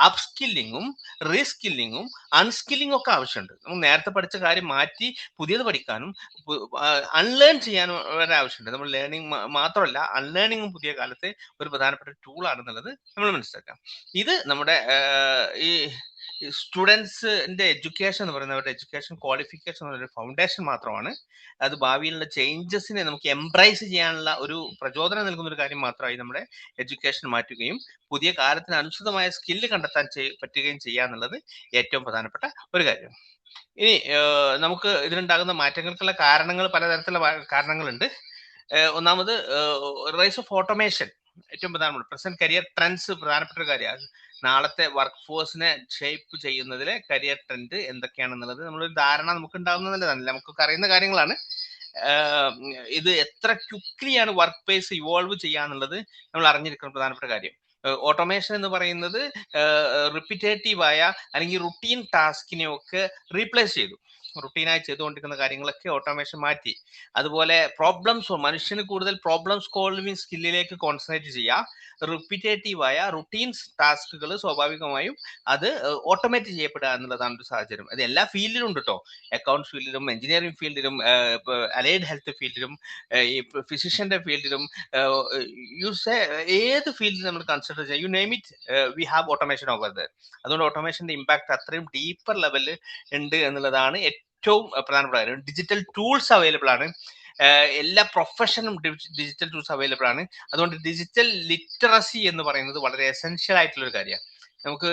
അപ്സ്കില്ലിങ്ങും റീസ്കില്ലിങ്ങും അൺസ്കില്ലിങ്ങും ഒക്കെ ആവശ്യമുണ്ട്. നമുക്ക് നേരത്തെ പഠിച്ച കാര്യം മാറ്റി പുതിയത് പഠിക്കാനും അൺലേൺ ചെയ്യാനും വരെ ആവശ്യമുണ്ട്. നമ്മൾ ലേണിംഗ് മാത്രമല്ല, അൺലേണിങ്ങും പുതിയ കാലത്തെ ഒരു പ്രധാനപ്പെട്ട ടൂൾ ആണെന്നുള്ളത് നമ്മൾ മനസ്സിലാക്കാം. ഇത് നമ്മുടെ ഈ സ്റ്റുഡൻസിന്റെ എഡ്യൂക്കേഷൻ എന്ന് പറയുന്നത്, അവരുടെ എഡ്യൂക്കേഷൻ ക്വാളിഫിക്കേഷൻ എന്നൊരു ഫൗണ്ടേഷൻ മാത്രമാണ്. അത് ഭാവിയിലുള്ള ചേഞ്ചസിനെ നമുക്ക് എംബ്രൈസ് ചെയ്യാനുള്ള ഒരു പ്രചോദനം നൽകുന്ന ഒരു കാര്യം മാത്രമായി നമ്മുടെ എഡ്യൂക്കേഷൻ മാറ്റുകയും പുതിയ കാലത്തിന് അനുസൃതമായ സ്കില്ല് കണ്ടെത്താൻ പറ്റുകയും ചെയ്യുക എന്നുള്ളത് ഏറ്റവും പ്രധാനപ്പെട്ട ഒരു കാര്യം. ഇനി നമുക്ക് ഇതിനുണ്ടാകുന്ന മാറ്റങ്ങൾക്കുള്ള കാരണങ്ങൾ, പലതരത്തിലുള്ള കാരണങ്ങളുണ്ട്. ഒന്നാമത് റൈസ് ഓഫ് ഓട്ടോമേഷൻ ഏറ്റവും പ്രധാനപ്പെട്ട. പ്രസന്റ് കരിയർ ട്രെൻഡ്സ് പ്രധാനപ്പെട്ട ഒരു കാര്യമാണ്. നാളത്തെ വർക്ക് ഫോഴ്സിനെ ഷേപ്പ് ചെയ്യുന്നതിലെ കരിയർ ട്രെൻഡ് എന്തൊക്കെയാണെന്നുള്ളത് നമ്മളൊരു ധാരണ നമുക്ക് ഉണ്ടാകുന്നതല്ല, നമുക്കൊക്കെ അറിയുന്ന കാര്യങ്ങളാണ്. ഇത് എത്ര ക്വിക്ലിയാണ് വർക്ക് പ്ലേസ് ഇവോൾവ് ചെയ്യാന്നുള്ളത് നമ്മൾ അറിഞ്ഞിരിക്കുന്ന പ്രധാനപ്പെട്ട കാര്യം. ഓട്ടോമേഷൻ എന്ന് പറയുന്നത് റിപ്പീറ്റേറ്റീവായ അല്ലെങ്കിൽ റുട്ടീൻ ടാസ്കിനെ ഒക്കെ റീപ്ലേസ് ചെയ്തു. റുട്ടീനായി ചെയ്തുകൊണ്ടിരിക്കുന്ന കാര്യങ്ങളൊക്കെ ഓട്ടോമേഷൻ മാറ്റി. അതുപോലെ പ്രോബ്ലംസ്, മനുഷ്യന് കൂടുതൽ പ്രോബ്ലം സോൾവിങ് സ്കില്ലിലേക്ക് കോൺസെൻട്രേറ്റ് ചെയ്യുക. റിപ്പീറ്റേറ്റീവായ റുട്ടീൻസ് ടാസ്കുകൾ സ്വാഭാവികമായും അത് ഓട്ടോമേറ്റ് ചെയ്യപ്പെടുക എന്നുള്ളതാണ് ഒരു സാഹചര്യം. അത് എല്ലാ ഫീൽഡിലും ഉണ്ട് കേട്ടോ. അക്കൗണ്ട്സ് ഫീൽഡിലും എഞ്ചിനീയറിംഗ് ഫീൽഡിലും അലൈഡ് ഹെൽത്ത് ഫീൽഡിലും ഈ ഫിസിഷ്യന്റെ ഫീൽഡിലും ഏത് ഫീൽഡിൽ നമ്മൾ കൺസിഡർ ചെയ്യാം, you name it, we have automation over there. അതുകൊണ്ട് ഓട്ടോമേഷന്റെ ഇമ്പാക്ട് അത്രയും ഡീപ്പർ ലെവലിൽ ഉണ്ട് എന്നുള്ളതാണ് ഏറ്റവും പ്രധാനപ്പെട്ട കാര്യം. ഡിജിറ്റൽ ടൂൾസ് അവൈലബിൾ ആണ്, എല്ലാ പ്രൊഫഷനും ഡിജിറ്റൽ ടൂൾസ് അവൈലബിൾ ആണ്. അതുകൊണ്ട് ഡിജിറ്റൽ ലിറ്ററസി എന്ന് പറയുന്നത് വളരെ എസെൻഷ്യൽ ആയിട്ടുള്ള ഒരു കാര്യമാണ്. നമുക്ക്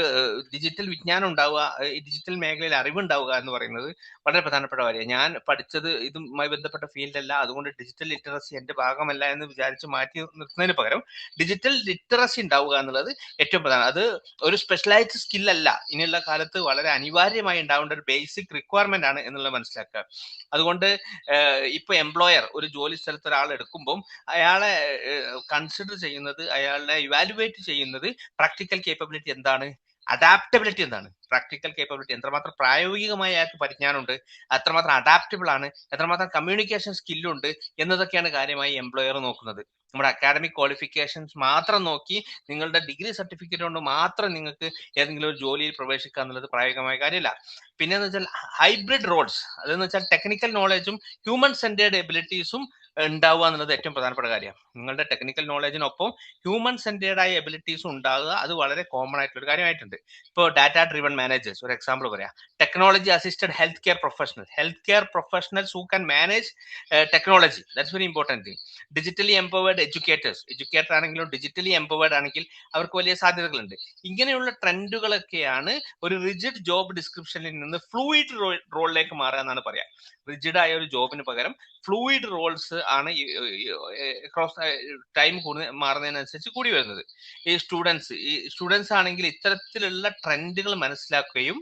ഡിജിറ്റൽ വിജ്ഞാനം ഉണ്ടാവുക, ഈ ഡിജിറ്റൽ മേഖലയിൽ അറിവുണ്ടാവുക എന്ന് പറയുന്നത് വളരെ പ്രധാനപ്പെട്ട കാര്യമാണ്. ഞാൻ പഠിച്ചത് ഇതുമായി ബന്ധപ്പെട്ട ഫീൽഡല്ല, അതുകൊണ്ട് ഡിജിറ്റൽ ലിറ്ററസി എന്റെ ഭാഗമല്ല എന്ന് വിചാരിച്ച് മാറ്റി നിർത്തുന്നതിന് പകരം ഡിജിറ്റൽ ലിറ്ററസി ഉണ്ടാവുക എന്നുള്ളത് ഏറ്റവും പ്രധാനം. അത് ഒരു സ്പെഷ്യലൈസ്ഡ് സ്കില്ലല്ല, ഇനിയുള്ള കാലത്ത് വളരെ അനിവാര്യമായി ഉണ്ടാവേണ്ട ഒരു ബേസിക് റിക്വയർമെന്റ് ആണ് എന്നുള്ളത് മനസ്സിലാക്കുക. അതുകൊണ്ട് ഇപ്പൊ എംപ്ലോയർ ഒരു ജോലി സ്ഥലത്ത് ഒരാൾ എടുക്കുമ്പോൾ അയാളെ കൺസിഡർ ചെയ്യുന്നത്, അയാളെ ഇവാലുവേറ്റ് ചെയ്യുന്നത് പ്രാക്ടിക്കൽ കേപ്പബിലിറ്റി എന്താണ്, അഡാപ്റ്റബിലിറ്റി എന്താണ്. പ്രാക്ടിക്കൽ കേപ്പബിലിറ്റി എത്രമാത്രം പ്രായോഗികമായ അയാൾക്ക് പരിജ്ഞാനമുണ്ട്, എത്രമാത്രം അഡാപ്റ്റബിൾ ആണ്, എത്രമാത്രം കമ്മ്യൂണിക്കേഷൻ സ്കില്ലുണ്ട് എന്നതൊക്കെയാണ് കാര്യമായി എംപ്ലോയർ നോക്കുന്നത്. നമ്മുടെ അക്കാഡമിക് ക്വാളിഫിക്കേഷൻസ് മാത്രം നോക്കി നിങ്ങളുടെ ഡിഗ്രി സർട്ടിഫിക്കറ്റ് കൊണ്ട് മാത്രം നിങ്ങൾക്ക് ഏതെങ്കിലും ഒരു ജോലിയിൽ പ്രവേശിക്കുക എന്നുള്ളത് പ്രായോഗികമായ കാര്യമല്ല. പിന്നെന്ന് വെച്ചാൽ ഹൈബ്രിഡ് റോൾസ്, അതെന്ന് വെച്ചാൽ ടെക്നിക്കൽ നോളജും ഹ്യൂമൻ സെന്റേർഡ് എബിലിറ്റീസും ഉണ്ടാവുക എന്നുള്ളത് ഏറ്റവും പ്രധാനപ്പെട്ട കാര്യമാണ്. നിങ്ങളുടെ ടെക്നിക്കൽ നോളജിനൊപ്പം ഹ്യൂമൻ സെന്റേർഡ് ആയ എബിലിറ്റീസും ഉണ്ടാകുക, അത് വളരെ കോമൺ ആയിട്ടുള്ള ഒരു കാര്യമായിട്ടുണ്ട്. ഇപ്പോൾ ഡാറ്റ ഡ്രിവൺ മാനേജേഴ്സ്, ഒരു എക്സാമ്പിൾ പറയാം. Technology assisted health care professionals who can manage technology, that's very important thing. Digitally empowered educator ആണെങ്കിലും ഡിജിറ്റലി എംപവേർഡ് ആണെങ്കിൽ അവർക്ക് വലിയ സാധ്യതകളുണ്ട്. ഇങ്ങനെയുള്ള ട്രെൻഡുകളൊക്കെയാണ് ഒരു റിജിഡ് ജോബ് ഡിസ്ക്രിപ്ഷനിൽ നിന്ന് ഫ്ലൂയിഡ് റോളിലേക്ക് മാറുക എന്നാണ് പറയാം. റിജിഡ് ആയ ഒരു ജോബിന് പകരം ഫ്ലൂയിഡ് റോൾസ് ആണ് ക്രോസ് ടൈം മാറുന്നതിനനുസരിച്ച് കൂടി വരുന്നത്. ഈ സ്റ്റുഡൻസ് ആണെങ്കിൽ ഇത്തരത്തിലുള്ള ട്രെൻഡുകൾ മനസ്സിലാക്കുകയും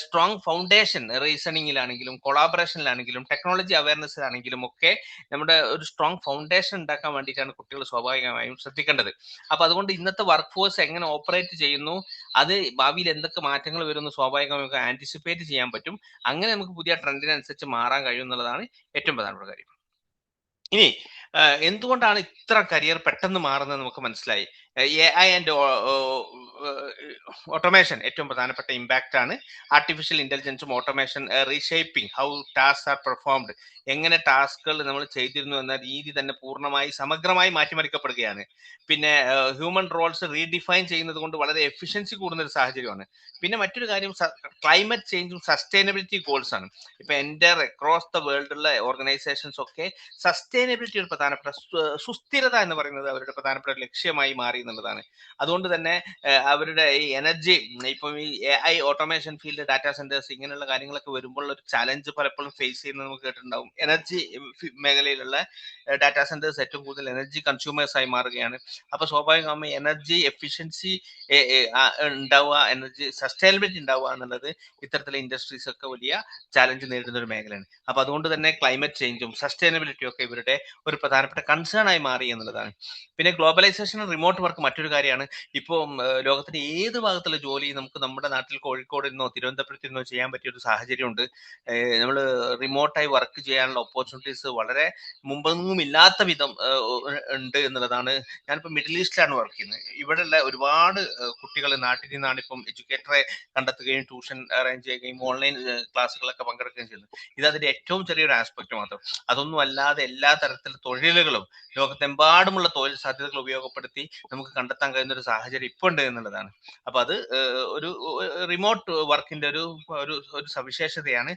സ്ട്രോങ് ഫൗണ്ടേഷൻ റീസണിങ്ങിലാണെങ്കിലും കൊളാബറേഷനിലാണെങ്കിലും ടെക്നോളജി അവയർനെസ്സിലാണെങ്കിലും ഒക്കെ നമ്മുടെ ഒരു സ്ട്രോങ് ഫൗണ്ടേഷൻ ഉണ്ടാക്കാൻ വേണ്ടിയിട്ടാണ് കുട്ടികൾ സ്വാഭാവികമായും ശ്രദ്ധിക്കേണ്ടത്. അപ്പൊ അതുകൊണ്ട് ഇന്നത്തെ വർക്ക് ഫോഴ്സ് എങ്ങനെ ഓപ്പറേറ്റ് ചെയ്യുന്നു, അത് ഭാവിയിൽ എന്തൊക്കെ മാറ്റങ്ങൾ വരുമെന്ന് സ്വാഭാവികമായും ആന്റിസിപ്പേറ്റ് ചെയ്യാൻ പറ്റും. അങ്ങനെ നമുക്ക് പുതിയ ട്രെൻഡിനനുസരിച്ച് മാറാൻ കഴിയും എന്നുള്ളതാണ് ഏറ്റവും പ്രധാനപ്പെട്ട കാര്യം. ഇനി എന്തുകൊണ്ടാണ് ഇത്ര കരിയർ പെട്ടെന്ന് മാറുന്നത് നമുക്ക് മനസ്സിലായി. AI ആൻഡ് ഓട്ടോമേഷൻ ഏറ്റവും പ്രധാനപ്പെട്ട ഇമ്പാക്റ്റ് ആണ്. ആർട്ടിഫിഷ്യൽ ഇന്റലിജൻസും automation reshaping how task are performed, എങ്ങനെ ടാസ്കുകൾ നമ്മൾ ചെയ്തിരുന്നു എന്ന രീതി തന്നെ പൂർണ്ണമായി സമഗ്രമായി മാറ്റിമറിക്കപ്പെടുകയാണ്. പിന്നെ ഹ്യൂമൻ റോൾസ് റീഡിഫൈൻ ചെയ്യുന്നത് കൊണ്ട് വളരെ എഫിഷ്യൻസി കൂടുന്ന ഒരു സാഹചര്യമാണ്. പിന്നെ മറ്റൊരു കാര്യം ക്ലൈമറ്റ് ചേഞ്ചും സസ്റ്റൈനബിലിറ്റി ഗോൾസ് ആണ്. ഇപ്പൊ അക്രോസ് ദ വേൾഡുള്ള ഓർഗനൈസേഷൻസ് ഒക്കെ സസ്റ്റൈനബിലിറ്റി ഒരു പ്രധാനപ്പെട്ട സുസ്ഥിരത എന്ന് പറയുന്നത് അവരുടെ പ്രധാനപ്പെട്ട ലക്ഷ്യമായി മാറി എന്നുള്ളതാണ്. അതുകൊണ്ട് തന്നെ അവരുടെ ഈ എനർജി, ഇപ്പം ഈ AI automation field, data centres ഇങ്ങനെയുള്ള കാര്യങ്ങളൊക്കെ വരുമ്പോൾ ഒരു ചലഞ്ച് പലപ്പോഴും ഫേസ് ചെയ്യുന്നത് നമുക്ക് കേട്ടിട്ടുണ്ടാവും. എനർജി മേഖലയിലുള്ള ഡാറ്റാ സെന്റേഴ്സ് ഏറ്റവും കൂടുതൽ എനർജി കൺസ്യൂമേഴ്സ് ആയി മാറുകയാണ്. അപ്പൊ സ്വാഭാവികമായും എനർജി എഫിഷ്യൻസി ഉണ്ടാവുക, എനർജി സസ്റ്റൈനബിലിറ്റി ഉണ്ടാവുക എന്നുള്ളത് ഇത്തരത്തിലുള്ള ഇൻഡസ്ട്രീസ് ഒക്കെ വലിയ ചാലഞ്ച് നേരിടുന്ന ഒരു മേഖലയാണ്. അപ്പൊ അതുകൊണ്ട് തന്നെ ക്ലൈമറ്റ് ചേഞ്ചും സസ്റ്റൈനബിലിറ്റിയും ഒക്കെ ഇവരുടെ ഒരു പ്രധാനപ്പെട്ട കൺസേൺ ആയി മാറി എന്നുള്ളതാണ്. പിന്നെ ഗ്ലോബലൈസേഷൻ, റിമോട്ട് വർക്ക് മറ്റൊരു കാര്യമാണ്. ഇപ്പം ലോകത്തിന്റെ ഏത് ഭാഗത്തുള്ള ജോലി നമുക്ക് നമ്മുടെ നാട്ടിൽ കോഴിക്കോട് നിന്നോ തിരുവനന്തപുരത്ത് നിന്നോ ചെയ്യാൻ പറ്റിയ ഒരു സാഹചര്യമുണ്ട്. നമ്മൾ റിമോട്ടായി വർക്ക് ചെയ്യാനുള്ള ഓപ്പർച്യൂണിറ്റീസ് വളരെ മുമ്പൊന്നും ഇല്ലാത്ത വിധം ഉണ്ട് എന്നുള്ളതാണ്. ഞാനിപ്പോൾ മിഡിൽ ഈസ്റ്റിലാണ് വർക്ക് ചെയ്യുന്നത്. ഇവിടെയുള്ള ഒരുപാട് കുട്ടികൾ നാട്ടിൽ നിന്നാണ് ഇപ്പം എഡ്യൂക്കേറ്ററെ കണ്ടെത്തുകയും ട്യൂഷൻ അറേഞ്ച് ചെയ്യുകയും ഓൺലൈൻ ക്ലാസ്സുകളൊക്കെ പങ്കെടുക്കുകയും ചെയ്യുന്നത്. ഇത് അതിന്റെ ഏറ്റവും ചെറിയൊരു ആസ്പെക്ട് മാത്രം. അതൊന്നും അല്ലാതെ എല്ലാ തരത്തിലുള്ള തൊഴിലുകളും ലോകത്തെമ്പാടുമുള്ള തൊഴിൽ സാധ്യതകൾ ഉപയോഗപ്പെടുത്തി നമുക്ക് കണ്ടെത്താൻ കഴിയുന്ന ഒരു സാഹചര്യം ഇപ്പോൾ ഉണ്ട് എന്നുള്ളതാണ്. അപ്പൊ അത് ഒരു റിമോട്ട് വർക്കിന്റെ ഒരു സവിശേഷതയാണ്,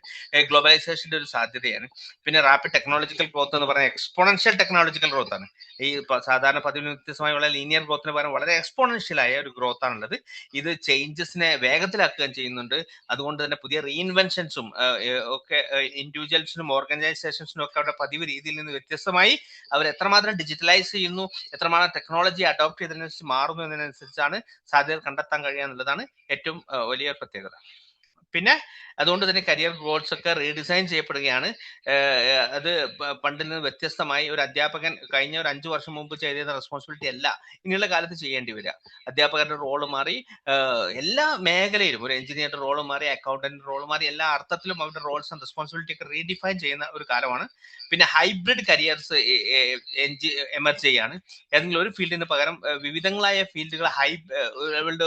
ഗ്ലോബലൈസേഷന്റെ ഒരു സാധ്യതയാണ്. പിന്നെ റാപ്പിഡ് ടെക്നോളജിക്കൽ ഗ്രോത്ത് എന്ന് പറയുന്നത് എക്സ്പോണൻഷ്യൽ ടെക്നോളജിക്കൽ ഗ്രോത്ത് ആണ്. ഈ സാധാരണ പതിവിന് വ്യത്യസ്തമായുള്ള ലീനിയർ ഗ്രോത്തിന് പകരം വളരെ എക്സ്പോണൻഷ്യലായ ഒരു ഗ്രോത്ത് ആണുള്ളത്. ഇത് ചേഞ്ചസിനെ വേഗത്തിലാക്കുകയും ചെയ്യുന്നുണ്ട്. അതുകൊണ്ട് തന്നെ പുതിയ റീഇൻവെൻഷൻസും ഒക്കെ ഇൻഡിവിജ്വൽസിനും ഓർഗനൈസേഷൻസിനും ഒക്കെ അവരുടെ പതിവ് രീതിയിൽ നിന്ന് വ്യത്യസ്തമായി അവർ എത്രമാത്രം ഡിജിറ്റലൈസ് ചെയ്യുന്നു, എത്രമാത്രം ടെക്നോളജി അഡോപ്റ്റ് ചെയ്തതിനനുസരിച്ച് മാറുന്നു എന്നതിനനുസരിച്ചാണ് സാധ്യത കണ്ടെത്താൻ കഴിയുക എന്നുള്ളതാണ് ഏറ്റവും വലിയ പ്രത്യേകത. പിന്നെ അതുകൊണ്ട് തന്നെ കരിയർ ഗോൾസ് ഒക്കെ റീഡിസൈൻ ചെയ്യപ്പെടുകയാണ്. അത് പണ്ടിൽ നിന്ന് വ്യത്യസ്തമായി ഒരു അധ്യാപകൻ കഴിഞ്ഞ ഒരു 5 വർഷം മുമ്പ് ചെയ്തിരുന്ന റെസ്പോൺസിബിലിറ്റി അല്ല ഇനിയുള്ള കാലത്ത് ചെയ്യേണ്ടി വരിക. അധ്യാപകരുടെ റോള് മാറി, എല്ലാ മേഖലയിലും ഒരു എഞ്ചിനീയറുടെ റോള് മാറി, അക്കൗണ്ടന്റ് റോള് മാറി, എല്ലാ അർത്ഥത്തിലും അവരുടെ റോൾസ് ആൻഡ് റെസ്പോൺസിബിലിറ്റി ഒക്കെ റീഡിഫൈൻ ചെയ്യുന്ന ഒരു കാലമാണ്. പിന്നെ ഹൈബ്രിഡ് കരിയേഴ്സ് എമർജ് ചെയ്യാണ്. ഏതെങ്കിലും ഒരു ഫീൽഡിന് പകരം വിവിധങ്ങളായ ഫീൽഡുകൾ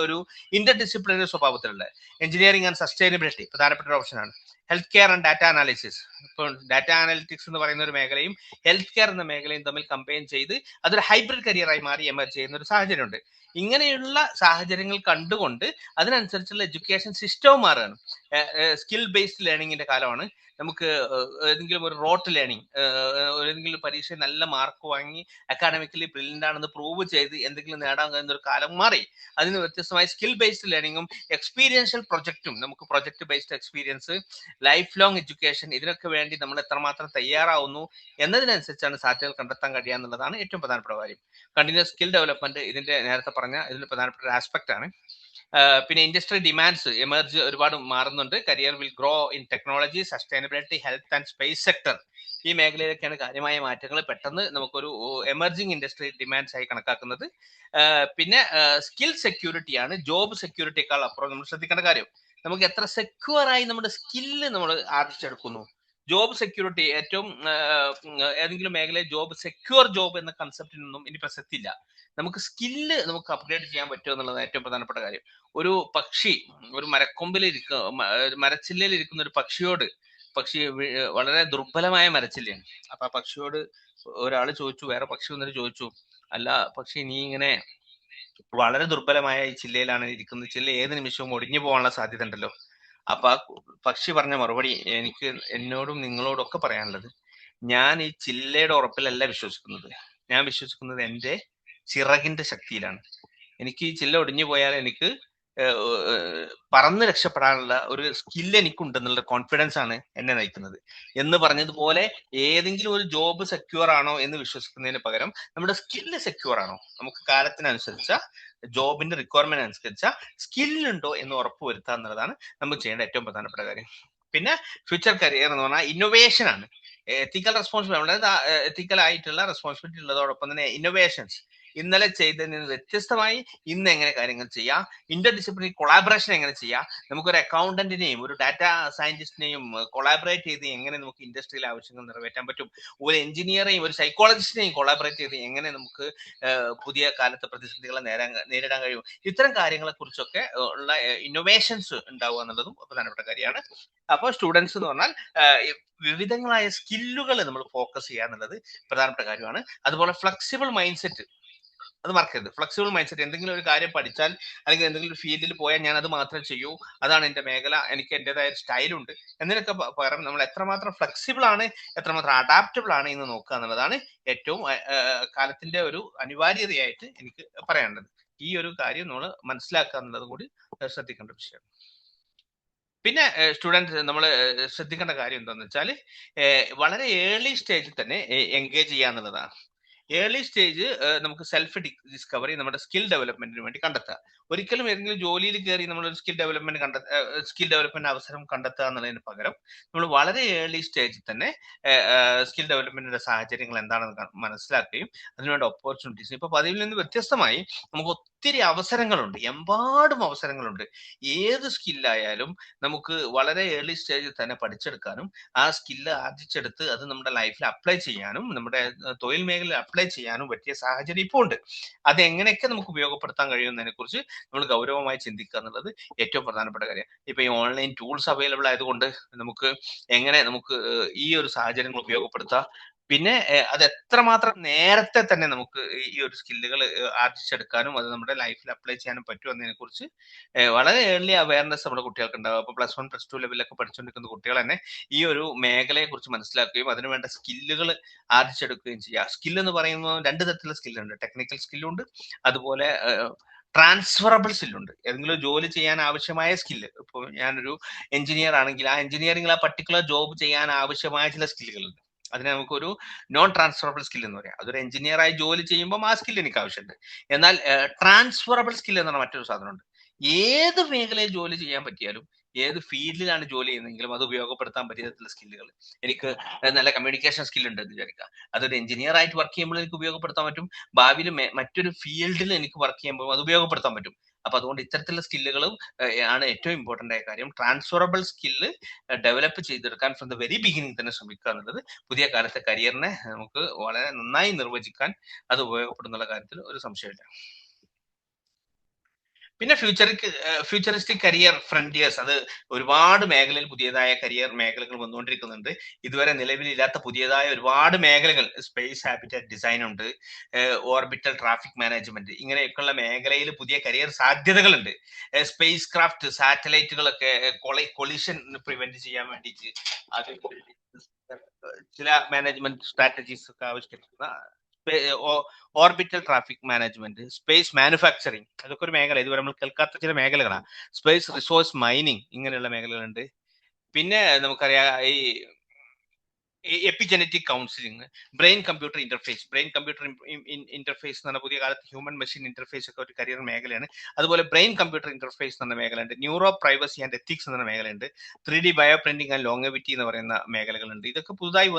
ഒരു ഇന്റർ ഡിസിപ്ലിനറി സ്വഭാവത്തിലുള്ള എഞ്ചിനീയറിംഗ് ആൻഡ് സസ്റ്റൈനബിലിറ്റി പ്രധാനപ്പെട്ട ഒരു ഓപ്ഷനാണ്. Health care and data analysis, ഇപ്പോൾ ഡാറ്റ അനാലിറ്റിക്സ് എന്ന് പറയുന്ന ഒരു മേഖലയും ഹെൽത്ത് കെയർ എന്ന മേഖലയും തമ്മിൽ കമ്പൈൻ ചെയ്ത് അതൊരു ഹൈബ്രിഡ് കരിയറായി മാറി എമർജ് ചെയ്യുന്ന ഒരു സാഹചര്യമുണ്ട്. ഇങ്ങനെയുള്ള സാഹചര്യങ്ങൾ കണ്ടുകൊണ്ട് അതിനനുസരിച്ചുള്ള എഡ്യൂക്കേഷൻ സിസ്റ്റവും മാറുകയാണ്. സ്കിൽ ബേസ്ഡ് ലേണിംഗിന്റെ കാലമാണ്. നമുക്ക് ഏതെങ്കിലും ഒരു റോട്ട് ലേണിംഗ്, ഏതെങ്കിലും പരീക്ഷ നല്ല മാർക്ക് വാങ്ങി അക്കാഡമിക്കലി ബ്രില്യൻ്റ് ആണെന്ന് പ്രൂവ് ചെയ്ത് എന്തെങ്കിലും നേടാൻ കഴിയുന്ന ഒരു കാലം മാറി. അതിന് വ്യത്യസ്തമായി സ്കിൽ ബേസ്ഡ് ലേണിംഗും എക്സ്പീരിയൻഷ്യൽ പ്രൊജക്റ്റും, നമുക്ക് project based experience, life long education, ഇതിനൊക്കെ വേണ്ടി നമ്മൾ എത്രമാത്രം തയ്യാറാവുന്നു എന്നതിനനുസരിച്ചാണ് സാധ്യതകൾ കണ്ടെത്താൻ കഴിയുക എന്നുള്ളതാണ് ഏറ്റവും പ്രധാനപ്പെട്ട കാര്യം. കണ്ടിന്യൂസ് സ്കിൽ ഡെവലപ്മെന്റ് ഇതിന്റെ നേരത്തെ പറഞ്ഞ ഇതിൽ പ്രധാനപ്പെട്ട ഒരു ആസ്പെക്ട് ആണ്. പിന്നെ ഇൻഡസ്ട്രി ഡിമാൻഡ്സ് എമർജ് ഒരുപാട് മാറുന്നുണ്ട്. Career will grow in technology, sustainability, health and space sector. ഈ മേഖലയിലൊക്കെയാണ് കാര്യമായ മാറ്റങ്ങൾ പെട്ടെന്ന് നമുക്കൊരു എമർജിങ് ഇൻഡസ്ട്രി ഡിമാൻഡ്സ് ആയി കണക്കാക്കുന്നത്. പിന്നെ സ്കിൽ സെക്യൂരിറ്റി ആണ് ജോബ് സെക്യൂരിറ്റിയേക്കാൾ അപ്പുറം നമ്മൾ ശ്രദ്ധിക്കേണ്ട കാര്യം. നമുക്ക് എത്ര സെക്യൂർ ആയി നമ്മുടെ സ്കില്ല് നമ്മൾ ആർജിച്ചെടുക്കുന്നു. ജോബ് സെക്യൂരിറ്റി ഏറ്റവും ഏതെങ്കിലും മേഖലയിൽ സെക്യൂർ ജോബ് എന്ന കൺസെപ്റ്റിനൊന്നും ഇനി പ്രസക്തിയില്ല. നമുക്ക് സ്കില്ല് നമുക്ക് അപ്ഗ്രേഡ് ചെയ്യാൻ പറ്റുമോ എന്നുള്ളത് ഏറ്റവും പ്രധാനപ്പെട്ട കാര്യം. ഒരു പക്ഷി ഒരു മരക്കൊമ്പിൽ മരച്ചില്ലയിൽ ഇരിക്കുന്ന ഒരു പക്ഷി വളരെ ദുർബലമായ മരച്ചില്ലയാണ്. അപ്പൊ ആ പക്ഷിയോട് ഒരാൾ ചോദിച്ചു, വേറെ പക്ഷി വന്നിട്ട് ചോദിച്ചു, അല്ല പക്ഷി, നീ ഇങ്ങനെ വളരെ ദുർബലമായ ഈ ചില്ലയിലാണ് ഇരിക്കുന്നത്, ചില്ല ഏത് നിമിഷവും ഒടിഞ്ഞു പോകാനുള്ള സാധ്യത ഉണ്ടല്ലോ. അപ്പൊ ആ പക്ഷി പറഞ്ഞ മറുപടി എനിക്ക് എന്നോടും നിങ്ങളോടും ഒക്കെ പറയാനുള്ളത്, ഞാൻ ഈ ചില്ലയുടെ ഉറപ്പിലല്ല വിശ്വസിക്കുന്നത്, ഞാൻ വിശ്വസിക്കുന്നത് എൻ്റെ ചിറകിന്റെ ശക്തിയിലാണ്. എനിക്ക് ഈ ചില്ല ഒടിഞ്ഞു പോയാൽ എനിക്ക് പറന്ന് രക്ഷപ്പെടാനുള്ള ഒരു സ്കില്ല് എനിക്കുണ്ടെന്നുള്ള കോൺഫിഡൻസ് ആണ് എന്നെ നയിക്കുന്നത് എന്ന് പറഞ്ഞതുപോലെ, ഏതെങ്കിലും ഒരു ജോബ് സെക്യൂർ ആണോ എന്ന് വിശ്വസിക്കുന്നതിന് പകരം നമ്മുടെ സ്കില്ല് സെക്യൂർ ആണോ, നമുക്ക് കാലത്തിനനുസരിച്ച ജോബിന്റെ റിക്വയർമെന്റ് അനുസരിച്ച സ്കില്ലുണ്ടോ എന്ന് ഉറപ്പുവരുത്തുക എന്നുള്ളതാണ് നമ്മൾ ചെയ്യേണ്ട ഏറ്റവും പ്രധാനപ്പെട്ട കാര്യം. പിന്നെ ഫ്യൂച്ചർ കരിയർ എന്ന് പറഞ്ഞാൽ ഇന്നോവേഷൻ ആണ്. എത്തിക്കൽ റെസ്പോൺസിബിലിറ്റി, അതായത് എത്തിക്കൽ ആയിട്ടുള്ള റെസ്പോൺസിബിലിറ്റി ഉള്ളതോടൊപ്പം തന്നെ ഇന്നോവേഷൻസ്, ഇന്നലെ ചെയ്തതിൽ നിന്ന് വ്യത്യസ്തമായി ഇന്ന് എങ്ങനെ കാര്യങ്ങൾ ചെയ്യാം, ഇന്റർ ഡിസിപ്ലിനറി കൊളാബറേഷൻ എങ്ങനെ ചെയ്യാം, നമുക്കൊരു അക്കൗണ്ടന്റിനെയും ഒരു ഡാറ്റ സയന്റിസ്റ്റിനെയും കൊളാബറേറ്റ് ചെയ്ത് എങ്ങനെ നമുക്ക് ഇൻഡസ്ട്രിയിലെ ആവശ്യങ്ങൾ നിറവേറ്റാൻ പറ്റും, ഒരു എഞ്ചിനീയറെയും ഒരു സൈക്കോളജിസ്റ്റിനെയും കൊളാബറേറ്റ് ചെയ്ത് എങ്ങനെ നമുക്ക് പുതിയ കാലത്തെ പ്രതിസന്ധികളെ നേരിടാൻ കഴിയും. ഇത്തരം കാര്യങ്ങളെ കുറിച്ചൊക്കെ ഉള്ള ഇന്നോവേഷൻസ് ഉണ്ടാവുക എന്നുള്ളതും പ്രധാനപ്പെട്ട കാര്യമാണ്. അപ്പോൾ സ്റ്റുഡൻസ് എന്ന് പറഞ്ഞാൽ വിവിധങ്ങളായ സ്കില്ലുകൾ നമ്മൾ ഫോക്കസ് ചെയ്യുക എന്നുള്ളത് പ്രധാനപ്പെട്ട കാര്യമാണ്. അതുപോലെ ഫ്ലെക്സിബിൾ മൈൻഡ് സെറ്റ്, അത് മറക്കരുത്. ഫ്ലെക്സിബിൾ മൈൻഡ് സെറ്റ്, എന്തെങ്കിലും ഒരു കാര്യം പഠിച്ചാൽ അല്ലെങ്കിൽ എന്തെങ്കിലും ഒരു ഫീൽഡിൽ പോയാൽ ഞാൻ അത് മാത്രമേ ചെയ്യൂ, അതാണ് എൻ്റെ മേഖല, എനിക്ക് എൻ്റെതായ സ്റ്റൈലുണ്ട് എന്നതിനൊക്കെ പകരം നമ്മൾ എത്രമാത്രം ഫ്ലെക്സിബിൾ ആണ്, എത്രമാത്രം അഡാപ്റ്റബിൾ ആണ് എന്ന് നോക്കുക എന്നുള്ളതാണ് ഏറ്റവും കാലത്തിന്റെ ഒരു അനിവാര്യതയായിട്ട് എനിക്ക് പറയാനുള്ളത്. ഈ ഒരു കാര്യം നമ്മൾ മനസ്സിലാക്കുക എന്നുള്ളതും കൂടി ശ്രദ്ധിക്കേണ്ട വിഷയമാണ്. പിന്നെ സ്റ്റുഡൻസ് നമ്മൾ ശ്രദ്ധിക്കേണ്ട കാര്യം എന്താണെന്ന് വെച്ചാൽ വളരെ ഏർലി സ്റ്റേജിൽ തന്നെ എൻഗേജ് ചെയ്യുക എന്നുള്ളതാണ്. ഏർലി സ്റ്റേജ് നമുക്ക് സെൽഫ് ഡിസ്കവറി, നമ്മുടെ സ്കിൽ ഡെവലപ്മെന്റിന് വേണ്ടി കണ്ടെത്തുക. ഒരിക്കലും ഏതെങ്കിലും ജോലിയിൽ കയറി നമ്മളൊരു സ്കിൽ ഡെവലപ്മെന്റ് അവസരം കണ്ടെത്തുക എന്നുള്ളതിന് പകരം നമ്മൾ വളരെ ഏർലി സ്റ്റേജിൽ തന്നെ സ്കിൽ ഡെവലപ്മെന്റിന്റെ സാഹചര്യങ്ങൾ എന്താണെന്ന് മനസ്സിലാക്കുകയും അതിനുവേണ്ട ഓപ്പർച്യൂണിറ്റീസ്, ഇപ്പൊ പതിവിൽ നിന്ന് വ്യത്യസ്തമായി നമുക്ക് ഒത്തിരി അവസരങ്ങളുണ്ട്, എമ്പാടും അവസരങ്ങളുണ്ട്. ഏത് സ്കില്ലായാലും നമുക്ക് വളരെ ഏർലി സ്റ്റേജിൽ തന്നെ പഠിച്ചെടുക്കാനും ആ സ്കില്ല് ആർജിച്ചെടുത്ത് അത് നമ്മുടെ ലൈഫിൽ അപ്ലൈ ചെയ്യാനും നമ്മുടെ തൊഴിൽ മേഖലയിൽ അപ്ലൈ ചെയ്യാനും പറ്റിയ സാഹചര്യം ഇപ്പോൾ ഉണ്ട്. അത് എങ്ങനെയൊക്കെ നമുക്ക് ഉപയോഗപ്പെടുത്താൻ കഴിയുന്നതിനെ കുറിച്ച് നമ്മൾ ഗൗരവമായി ചിന്തിക്കുക എന്നുള്ളത് ഏറ്റവും പ്രധാനപ്പെട്ട കാര്യം. ഇപ്പൊ ഈ ഓൺലൈൻ ടൂൾസ് അവൈലബിൾ ആയതുകൊണ്ട് നമുക്ക് എങ്ങനെ നമുക്ക് ഈ ഒരു സാഹചര്യങ്ങൾ ഉപയോഗപ്പെടുത്താം, പിന്നെ അത് എത്രമാത്രം നേരത്തെ തന്നെ നമുക്ക് ഈ ഒരു സ്കില്ലുകൾ ആർജിച്ചെടുക്കാനും അത് നമ്മുടെ ലൈഫിൽ അപ്ലൈ ചെയ്യാനും പറ്റും എന്നതിനെ കുറിച്ച് വളരെ ഏർലി അവയർനെസ് നമ്മുടെ കുട്ടികൾക്ക് ഉണ്ടാകും. അപ്പൊ +1 +2 ലെവലിലൊക്കെ പഠിച്ചുകൊണ്ടിരിക്കുന്ന കുട്ടികൾ തന്നെ ഈ ഒരു മേഖലയെ കുറിച്ച് മനസ്സിലാക്കുകയും അതിനുവേണ്ട സ്കില്ലുകൾ ആർജിച്ചെടുക്കുകയും ചെയ്യുക. സ്കിൽ എന്ന് പറയുമ്പോൾ 2 തരത്തിലുള്ള സ്കില്ലുണ്ട്, ടെക്നിക്കൽ സ്കില്ലുണ്ട്, അതുപോലെ ട്രാൻസ്ഫറബിൾ സ്കില്ലുണ്ട്. ഏതെങ്കിലും ജോലി ചെയ്യാൻ ആവശ്യമായ സ്കില്ല്, ഇപ്പോൾ ഞാനൊരു എഞ്ചിനീയർ ആണെങ്കിൽ ആ എഞ്ചിനീയറിംഗിൽ ആ പർട്ടിക്കുലർ ജോബ് ചെയ്യാൻ ആവശ്യമായ ചില സ്കില്ലുകളുണ്ട്. അതിനെ നമുക്കൊരു നോൺ ട്രാൻസ്ഫറബിൾ സ്കിൽ എന്ന് പറയാം. അതൊരു എഞ്ചിനീയറായി ജോലി ചെയ്യുമ്പോൾ ആ സ്കിൽ എനിക്ക് ആവശ്യമുണ്ട്. എന്നാൽ ട്രാൻസ്ഫറബിൾ സ്കിൽ എന്ന് പറഞ്ഞാൽ മറ്റൊരു സാധനമുണ്ട്. ഏത് മേഖലയിൽ ജോലി ചെയ്യാൻ പറ്റിയാലും ഏത് ഫീൽഡിലാണ് ജോലി ചെയ്യുന്നതെങ്കിലും അത് ഉപയോഗപ്പെടുത്താൻ പറ്റിയ തരത്തിലുള്ള സ്കില്ലുകൾ. എനിക്ക് നല്ല കമ്മ്യൂണിക്കേഷൻ സ്കിൽ ഉണ്ട് എന്ന് വിചാരിക്കുക, അതൊരു എഞ്ചിനീയർ ആയിട്ട് വർക്ക് ചെയ്യുമ്പോൾ എനിക്ക് ഉപയോഗപ്പെടുത്താൻ പറ്റും, ഭാവിയിൽ മറ്റൊരു ഫീൽഡിൽ എനിക്ക് വർക്ക് ചെയ്യുമ്പോൾ അത് ഉപയോഗപ്പെടുത്താൻ പറ്റും. അപ്പൊ അതുകൊണ്ട് ഇത്തരത്തിലുള്ള സ്കില്ലുകളും ആണ് ഏറ്റവും ഇമ്പോർട്ടന്റ് ആയ കാര്യം. ട്രാൻസ്ഫറബിൾ സ്കില്ല് ഡെവലപ്പ് ചെയ്തെടുക്കാൻ ഫ്രം ദ വെരി ബിഗിനിങ് തന്നെ ശ്രമിക്കുക എന്നുള്ളത് പുതിയ കാലത്തെ കരിയറിനെ നമുക്ക് വളരെ നന്നായി നിർവചിക്കാൻ അത് ഉപയോഗപ്പെടുന്നുള്ള കാര്യത്തിൽ ഒരു സംശയമില്ല. പിന്നെ ഫ്യൂച്ചറിസ്റ്റിക് കരിയർ ഫ്രണ്ടിയേഴ്സ്, അത് ഒരുപാട് മേഖലയിൽ പുതിയതായ കരിയർ മേഖലകൾ വന്നുകൊണ്ടിരിക്കുന്നുണ്ട്. ഇതുവരെ നിലവിലില്ലാത്ത പുതിയതായ ഒരുപാട് മേഖലകൾ, സ്പേസ് ഹാബിറ്റാറ്റ് ഡിസൈൻ ഉണ്ട്, ഓർബിറ്റൽ ട്രാഫിക് മാനേജ്മെന്റ്, ഇങ്ങനെയൊക്കെയുള്ള മേഖലയിൽ പുതിയ കരിയർ സാധ്യതകളുണ്ട്. സ്പേസ് ക്രാഫ്റ്റ്, സാറ്റലൈറ്റുകളൊക്കെ കൊളിഷൻ പ്രിവെന്റ് ചെയ്യാൻ വേണ്ടിയിട്ട് അത് ചില മാനേജ്മെന്റ് സ്ട്രാറ്റജീസ് ഒക്കെ ആവിഷ്കരിക്കുന്ന orbital traffic management, space manufacturing, അതൊക്കെ ഒരു മേഖല, ഇതുവരെ നമ്മൾ കേൾക്കാത്ത ചില മേഖലകളാണ്. സ്പേസ് റിസോഴ്സ് മൈനിങ്, ഇങ്ങനെയുള്ള മേഖലകളുണ്ട്. പിന്നെ നമുക്കറിയാം ഈ epigenetic counselling, brain computer interface എന്ന് പറഞ്ഞ പുതിയ കാലത്ത് ഹ്യൂമൻ മെഷീൻ ഇന്റർഫേസ് ഒക്കെ ഒരു കരിയർ മേഖലയാണ്. അതുപോലെ ബ്രെയിൻ കമ്പ്യൂട്ടർ ഇന്റർഫേസ് എന്ന മേഖലയുണ്ട്. ന്യൂറോ പ്രൈവസി ആൻഡ് എത്തിക്സ് എന്ന മേഖലയുണ്ട്. 3D ബയോ പ്രിന്റിംഗ് ആൻഡ് ലോങ്ങവിറ്റി എന്ന് പറയുന്ന മേഖലകളുണ്ട്. ഇതൊക്കെ പുതുതായി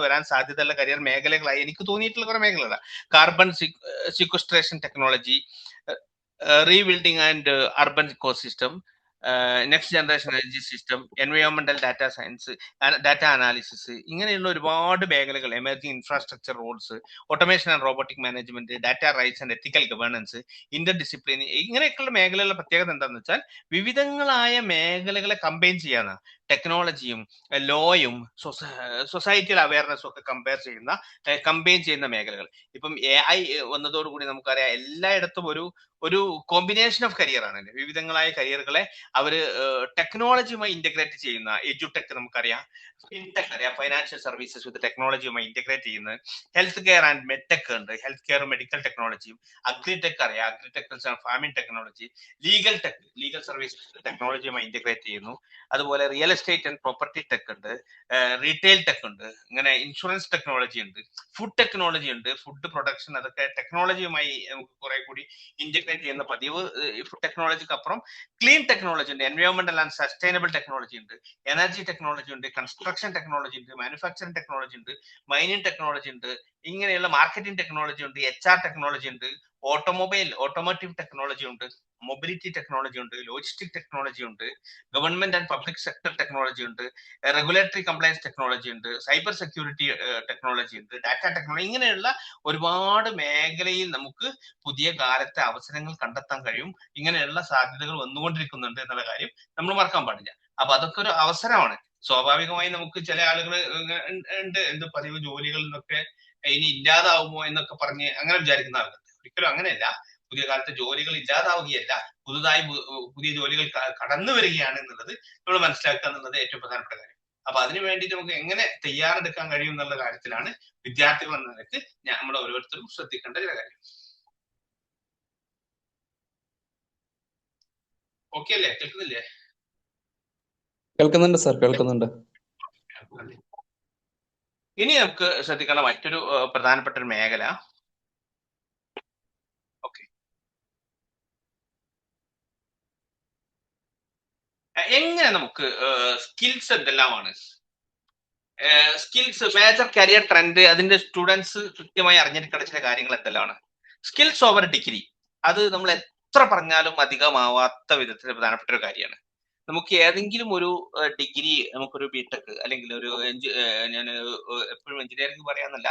വരാൻ സാധ്യതയുള്ള കരിയർ മേഖലകളായി എനിക്ക് തോന്നിയിട്ടുള്ള കുറെ മേഖലകളാണ്. Carbon sequestration technology, rebuilding and urban ecosystem, next generation energy system, എൻവയോൺമെന്റൽ ഡാറ്റ സയൻസ്, ഡാറ്റ അനാലിസിസ്, ഇങ്ങനെയുള്ള ഒരുപാട് മേഖലകൾ, emerging infrastructure roles, automation and robotic management, data rights and ethical governance, inter discipline, ഇങ്ങനെയൊക്കെയുള്ള മേഖലകളുടെ പ്രത്യേകത എന്താണെന്ന് വെച്ചാൽ വിവിധങ്ങളായ മേഖലകളെ കമ്പൈൻ ചെയ്യാന്ന, ടെക്നോളജിയും ലോയും സൊസൈറ്റിയൽ അവയർനെസ്സും ഒക്കെ കമ്പൈൻ ചെയ്യുന്ന മേഖലകൾ. ഇപ്പം AI വന്നതോടുകൂടി നമുക്കറിയാം എല്ലായിടത്തും ഒരു കോമ്പിനേഷൻ ഓഫ് കരിയർ ആണ്. വിവിധങ്ങളായ കരിയറുകളെ അവര് ടെക്നോളജിയുമായി ഇന്റഗ്രേറ്റ് ചെയ്യുന്ന, എഡ്യൂടെക് നമുക്കറിയാം, ഫിൻടെക് അറിയാം, ഫൈനാൻഷ്യൽ സർവീസസ് വിത്ത് ടെക്നോളജിയുമായി ഇന്റഗ്രേറ്റ് ചെയ്യുന്നത്, ഹെൽത്ത് കെയർ ആൻഡ് മെഡ്ടെക് ഉണ്ട്, ഹെൽത്ത് കെയർ മെഡിക്കൽ ടെക്നോളജിയും, അഗ്രിടെക് അറിയാം, agritech farming technology, legal service ടെക്നോളജിയുമായി ഇന്റഗ്രേറ്റ് ചെയ്യുന്നു. അതുപോലെ real estate and property tech ഉണ്ട്, റീറ്റെയിൽ ടെക് ഉണ്ട്, ഇങ്ങനെ ഇൻഷുറൻസ് ടെക്നോളജി ഉണ്ട്, ഫുഡ് ടെക്നോളജി ഉണ്ട്, ഫുഡ് പ്രൊഡക്ഷൻ, അതൊക്കെ ടെക്നോളജിയുമായി നമുക്ക് കുറെ കൂടി ഇന്റഗ്രേറ്റ് ചെയ്യുന്ന പതിവ്. ഫുഡ് ടെക്നോളജിക്ക് അപ്പുറം ക്ലീൻ ടെക്നോളജി ഉണ്ട്, എൻവയോൺമെന്റൽ ആൻഡ് സസ്റ്റൈനബിൾ ടെക്നോളജി ഉണ്ട്, എനർജി ടെക്നോളജി ഉണ്ട്, കൺസ്ട്രക്ഷൻ ടെക്നോളജി ഉണ്ട്, മാനുഫാക്ചറിംഗ് ടെക്നോളജി ഉണ്ട്, മൈനിങ് ടെക്നോളജി ഉണ്ട്, ഇങ്ങനെയുള്ള മാർക്കറ്റിംഗ് ടെക്നോളജി ഉണ്ട്, HR ടെക്നോളജി ഉണ്ട്, ഓട്ടോമോട്ടീവ് ടെക്നോളജി ഉണ്ട്, മൊബിലിറ്റി ടെക്നോളജി ഉണ്ട്, ലോജിസ്റ്റിക് ടെക്നോളജി ഉണ്ട്, government and public sector technology ഉണ്ട്, റെഗുലേറ്ററി കംപ്ലയൻസ് ടെക്നോളജി ഉണ്ട്, സൈബർ സെക്യൂരിറ്റി ടെക്നോളജി ഉണ്ട്, ഡാറ്റ ടെക്നോളജി, ഇങ്ങനെയുള്ള ഒരുപാട് മേഖലയിൽ നമുക്ക് പുതിയ കാലത്തെ അവസരങ്ങൾ കണ്ടെത്താൻ കഴിയും. ഇങ്ങനെയുള്ള സാധ്യതകൾ വന്നുകൊണ്ടിരിക്കുന്നുണ്ട് എന്നുള്ള കാര്യം നമ്മൾ മറക്കാൻ പാടില്ല. അപ്പൊ അതൊക്കെ ഒരു അവസരമാണ്. സ്വാഭാവികമായി നമുക്ക് ചില ആളുകൾ ഉണ്ട്, എന്ത് പതിവ് ജോലികൾ എന്നൊക്കെ ഇനി ഇല്ലാതാവുമോ എന്നൊക്കെ പറഞ്ഞ് അങ്ങനെ വിചാരിക്കുന്ന ആളുകൾ. ഒരിക്കലും അങ്ങനെയല്ല. പുതിയ കാലത്ത് ജോലികൾ ഇല്ലാതാവുകയല്ല, പുതിയ ജോലികൾ കടന്നു വരികയാണ് എന്നുള്ളത് നമ്മൾ മനസ്സിലാക്കുക എന്നുള്ളത് ഏറ്റവും പ്രധാനപ്പെട്ട കാര്യം. അപ്പൊ അതിനു വേണ്ടിയിട്ട് നമുക്ക് എങ്ങനെ തയ്യാറെടുക്കാൻ കഴിയും എന്നുള്ള കാര്യത്തിലാണ് വിദ്യാർത്ഥികൾ എന്ന നിലയ്ക്ക് നമ്മൾ ഓരോരുത്തരും ശ്രദ്ധിക്കേണ്ട ചില കാര്യം. ഓക്കെ അല്ലേ? കേൾക്കുന്നില്ലേ? കേൾക്കുന്നുണ്ട് സാർ, കേൾക്കുന്നുണ്ട്. ഇനി നമുക്ക് ശ്രദ്ധിക്കേണ്ട മറ്റൊരു പ്രധാനപ്പെട്ട ഒരു മേഖല, എങ്ങനെ നമുക്ക് സ്കിൽസ് എന്തെല്ലാമാണ്, സ്കിൽസ് മേജർ കരിയർ ട്രെൻഡ്, അതിന്റെ സ്റ്റുഡൻസ് കൃത്യമായി അറിഞ്ഞിരിക്കേണ്ട ചില കാര്യങ്ങൾ എന്തെല്ലാമാണ്. സ്കിൽസ് ഓവർ ഡിഗ്രി, അത് നമ്മൾ എത്ര പറഞ്ഞാലും അധികമാവാത്ത വിധത്തിൽ പ്രധാനപ്പെട്ട ഒരു കാര്യമാണ്. നമുക്ക് ഏതെങ്കിലും ഒരു ഡിഗ്രി, നമുക്കൊരു ബിടെക് അല്ലെങ്കിൽ ഒരു ഞാൻ എപ്പോഴും എഞ്ചിനീയറിംഗ് പറയാന്നല്ല,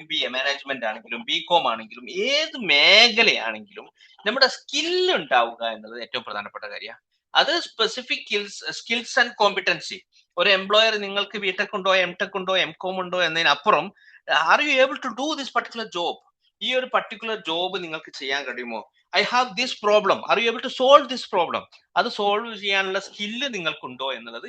MBA മാനേജ്മെന്റ് ആണെങ്കിലും BCom ആണെങ്കിലും ഏത് മേഖലയാണെങ്കിലും നമ്മുടെ സ്കില്ല് ഉണ്ടാവുക എന്നത് ഏറ്റവും പ്രധാനപ്പെട്ട കാര്യമാണ്. അത് സ്പെസിഫിക് സ്കിൽസ് ആൻഡ് കോമ്പിറ്റൻസി. ഒരു എംപ്ലോയർ നിങ്ങൾക്ക് ബിടെക് ഉണ്ടോ, MTech ഉണ്ടോ, MCom ഉണ്ടോ എന്നതിനപ്പുറം, are you able to do this particular job, ഈ ഒരു പർട്ടിക്കുലർ ജോബ് നിങ്ങൾക്ക് ചെയ്യാൻ കഴിയുമോ, I have this problem, are you able to solve this problem, അത് സോൾവ് ചെയ്യാനുള്ള സ്കില്ല് നിങ്ങൾക്കുണ്ടോ എന്നുള്ളത്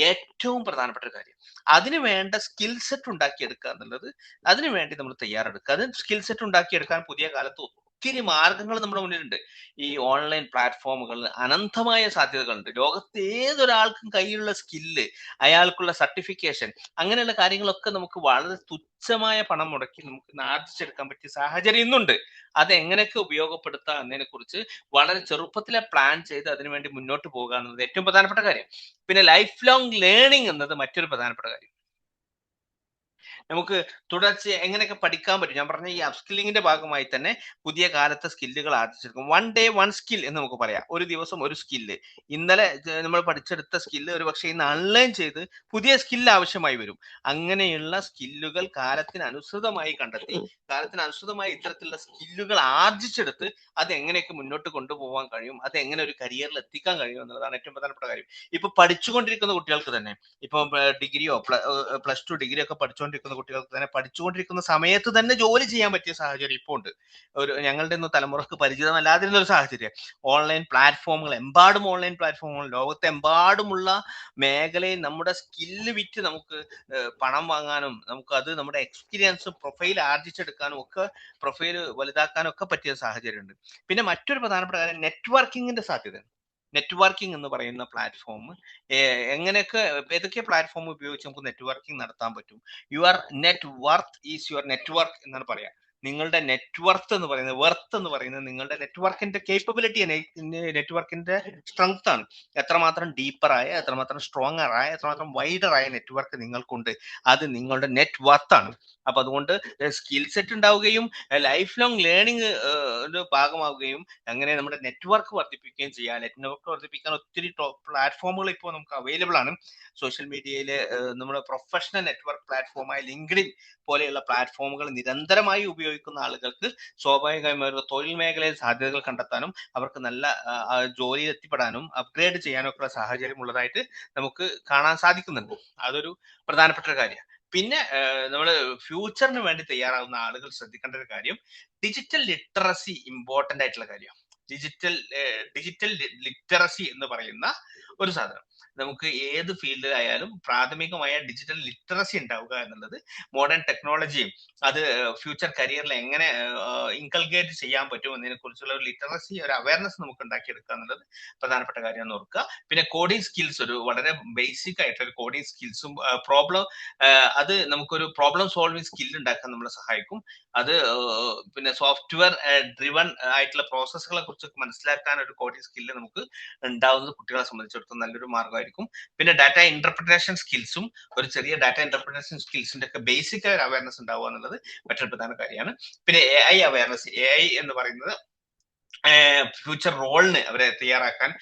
ഏറ്റവും പ്രധാനപ്പെട്ട കാര്യം. അതിന് വേണ്ട സ്കിൽ സെറ്റ് ഉണ്ടാക്കിയെടുക്കുക എന്നുള്ളത്, അതിനു വേണ്ടി നമ്മൾ തയ്യാറെടുക്കുക. അത് സ്കിൽ സെറ്റ് ഉണ്ടാക്കിയെടുക്കാൻ പുതിയ കാലത്ത് ഒത്തിരി മാർഗങ്ങൾ നമ്മുടെ മുന്നിലുണ്ട്. ഈ ഓൺലൈൻ പ്ലാറ്റ്ഫോമുകൾ അനന്തമായ സാധ്യതകളുണ്ട്. ലോകത്ത് ഏതൊരാൾക്കും കയ്യിലുള്ള സ്കില്ല്, അയാൾക്കുള്ള സർട്ടിഫിക്കേഷൻ, അങ്ങനെയുള്ള കാര്യങ്ങളൊക്കെ നമുക്ക് വളരെ തുച്ഛമായ പണം മുടക്കി നമുക്ക് ആർജിച്ചെടുക്കാൻ പറ്റിയ സാഹചര്യം ഇന്നുണ്ട്. അത് എങ്ങനെയൊക്കെ ഉപയോഗപ്പെടുത്താം എന്നതിനെ കുറിച്ച് വളരെ ചെറുപ്പത്തിലെ പ്ലാൻ ചെയ്ത് അതിനുവേണ്ടി മുന്നോട്ട് പോകുക എന്നത് ഏറ്റവും പ്രധാനപ്പെട്ട കാര്യം. പിന്നെ ലൈഫ് ലോങ് ലേണിംഗ് എന്നത് മറ്റൊരു പ്രധാനപ്പെട്ട കാര്യം. നമുക്ക് തുടർച്ച എങ്ങനെയൊക്കെ പഠിക്കാൻ പറ്റും. ഞാൻ പറഞ്ഞ ഈ അപ്സ്കില്ലിങ്ങിന്റെ ഭാഗമായി തന്നെ പുതിയ കാലത്തെ സ്കില്ലുകൾ ആർജിച്ചെടുക്കും. വൺ ഡേ വൺ സ്കിൽ എന്ന് നമുക്ക് പറയാം. ഒരു ദിവസം ഒരു സ്കില്ല്. ഇന്നലെ നമ്മൾ പഠിച്ചെടുത്ത സ്കില്ല് ഒരു പക്ഷേ ഇന്ന് അൺലൈൻ ചെയ്ത് പുതിയ സ്കില്ല് ആവശ്യമായി വരും. അങ്ങനെയുള്ള സ്കില്ലുകൾ കാലത്തിനനുസൃതമായി കണ്ടെത്തി, കാലത്തിനനുസൃതമായി ഇത്തരത്തിലുള്ള സ്കില്ലുകൾ ആർജിച്ചെടുത്ത് അത് എങ്ങനെയൊക്കെ മുന്നോട്ട് കൊണ്ടുപോകാൻ കഴിയും, അത് എങ്ങനെ ഒരു കരിയറിൽ എത്തിക്കാൻ കഴിയും എന്നുള്ളതാണ് ഏറ്റവും പ്രധാനപ്പെട്ട കാര്യം. ഇപ്പൊ പഠിച്ചുകൊണ്ടിരിക്കുന്ന കുട്ടികൾക്ക് തന്നെ, ഇപ്പൊ ഡിഗ്രിയോ പ്ലസ് ടു ഡിഗ്രി ഒക്കെ പഠിച്ചുകൊണ്ടിരിക്കുന്ന കുട്ടികൾക്ക് തന്നെ പഠിച്ചുകൊണ്ടിരിക്കുന്ന സമയത്ത് തന്നെ ജോലി ചെയ്യാൻ പറ്റിയ സാഹചര്യം ഇപ്പോൾ ഉണ്ട്. ഞങ്ങളുടെ ഒന്നും തലമുറക്ക് പരിചിതമല്ലാതിരുന്ന ഒരു സാഹചര്യം. ഓൺലൈൻ പ്ലാറ്റ്ഫോമുകൾ, എമ്പാടും ഓൺലൈൻ പ്ലാറ്റ്ഫോമുകൾ, ലോകത്തെമ്പാടുമുള്ള മേഖലയിൽ നമ്മുടെ സ്കില്ല് വിറ്റ് നമുക്ക് പണം വാങ്ങാനും നമുക്ക് അത് നമ്മുടെ എക്സ്പീരിയൻസും പ്രൊഫൈൽ ആർജിച്ചെടുക്കാനും ഒക്കെ, പ്രൊഫൈൽ വലുതാക്കാനും ഒക്കെ പറ്റിയ സാഹചര്യമുണ്ട്. പിന്നെ മറ്റൊരു പ്രധാനപ്പെട്ട കാര്യം നെറ്റ്വർക്കിങ്ങിന്റെ സാധ്യത. നെറ്റ്വർക്കിംഗ് എന്ന് പറയുന്ന പ്ലാറ്റ്ഫോം എങ്ങനെയൊക്കെ, ഏതൊക്കെ പ്ലാറ്റ്ഫോം ഉപയോഗിച്ച് നമുക്ക് നെറ്റ്വർക്കിംഗ് നടത്താൻ പറ്റും. Your net worth is your network എന്നാണ് പറയാ. നിങ്ങളുടെ നെറ്റ്വർത്ത് എന്ന് പറയുന്നത്, വെർത്ത് എന്ന് പറയുന്നത് നിങ്ങളുടെ നെറ്റ്വർക്കിന്റെ കേപ്പബിലിറ്റി, നെറ്റ്വർക്കിന്റെ സ്ട്രെങ്ത് ആണ്. എത്രമാത്രം ഡീപ്പറായ, എത്രമാത്രം സ്ട്രോങ്ങർ ആയ, എത്രമാത്രം വൈഡർ ആയ നെറ്റ്വർക്ക് നിങ്ങൾക്കുണ്ട്, അത് നിങ്ങളുടെ നെറ്റ് വർത്ത് ആണ്. അപ്പൊ അതുകൊണ്ട് സ്കിൽ സെറ്റ് ഉണ്ടാവുകയും ലൈഫ് ലോങ് ലേണിംഗ് ഭാഗമാവുകയും അങ്ങനെ നമ്മുടെ നെറ്റ്വർക്ക് വർദ്ധിപ്പിക്കുകയും ചെയ്യാം. നെറ്റ്വർക്ക് വർദ്ധിപ്പിക്കാൻ ഒത്തിരി പ്ലാറ്റ്ഫോമുകൾ ഇപ്പോൾ നമുക്ക് അവൈലബിൾ ആണ്. സോഷ്യൽ മീഡിയയിൽ നമ്മുടെ പ്രൊഫഷണൽ നെറ്റ്വർക്ക് പ്ലാറ്റ്ഫോമായ ലിങ്ക്ഡിൻ പോലെയുള്ള പ്ലാറ്റ്ഫോമുകൾ നിരന്തരമായി ഉപയോഗിക്കുന്ന ആളുകൾക്ക് സ്വാഭാവികമായും അവരുടെ തൊഴിൽ മേഖലയിൽ സാധ്യതകൾ കണ്ടെത്താനും അവർക്ക് നല്ല ജോലിയിൽ എത്തിപ്പെടാനും അപ്ഗ്രേഡ് ചെയ്യാനും ഒക്കെ സാഹചര്യം ഉള്ളതായിട്ട് നമുക്ക് കാണാൻ സാധിക്കുന്നുണ്ട്. അതൊരു പ്രധാനപ്പെട്ട ഒരു കാര്യമാണ്. പിന്നെ നമ്മൾ ഫ്യൂച്ചറിന് വേണ്ടി തയ്യാറാവുന്ന ആളുകൾ ശ്രദ്ധിക്കേണ്ട ഒരു കാര്യം, ഡിജിറ്റൽ ലിറ്ററസി ഇമ്പോർട്ടന്റ് ആയിട്ടുള്ള കാര്യമാണ്. ഡിജിറ്റൽ ലിറ്ററസി എന്ന് പറയുന്ന ഒരു സാധനം നമുക്ക് ഏത് ഫീൽഡിലായാലും പ്രാഥമികമായ ഡിജിറ്റൽ ലിറ്ററസി ഉണ്ടാവുക എന്നുള്ളത് മോഡേൺ ടെക്നോളജിയും അത് ഫ്യൂച്ചർ കരിയറിൽ എങ്ങനെ ഇൻകൾഗേറ്റ് ചെയ്യാൻ പറ്റും എന്നതിനെ കുറിച്ചുള്ള ഒരു ലിറ്ററസി, ഒരു അവയർനെസ് നമുക്ക് ഉണ്ടാക്കിയെടുക്കുക എന്നുള്ളത് പ്രധാനപ്പെട്ട കാര്യമെന്ന് ഓർക്കുക. പിന്നെ കോഡിംഗ് സ്കിൽസ്, ഒരു വളരെ ബേസിക് ആയിട്ടൊരു കോഡിംഗ് സ്കിൽസും അത് നമുക്കൊരു പ്രോബ്ലം സോൾവിങ് സ്കിൽ ഉണ്ടാക്കാൻ നമ്മളെ സഹായിക്കും. അത് പിന്നെ സോഫ്റ്റ്വെയർ ഡ്രിവൺ ആയിട്ടുള്ള പ്രോസസ്സുകളെ കുറിച്ച് മനസ്സിലാക്കാൻ ഒരു കോഡിംഗ് സ്കില്ല് നമുക്ക് ഉണ്ടാവുന്നത് കുട്ടികളെ സംബന്ധിച്ചിടത്തോളം നല്ലൊരു മാർഗമായിരിക്കും. പിന്നെ ഡാറ്റ ഇന്റർപ്രിട്ടേഷൻ സ്കിൽസും, ഒരു ചെറിയ ഡാറ്റ ഇന്റർപ്രിട്ടേഷൻ സ്കിൽസിന്റെ ഒക്കെ ബേസിക് ആയ അവയർനെസ് ഉണ്ടാവുക എന്നുള്ളത് മറ്റൊരു പ്രധാന കാര്യമാണ്. പിന്നെ AI അവയർനെസ്, AI എന്ന് പറയുന്നത് ഫ്യൂച്ചർ റോളിന് അവരെ തയ്യാറാക്കാൻ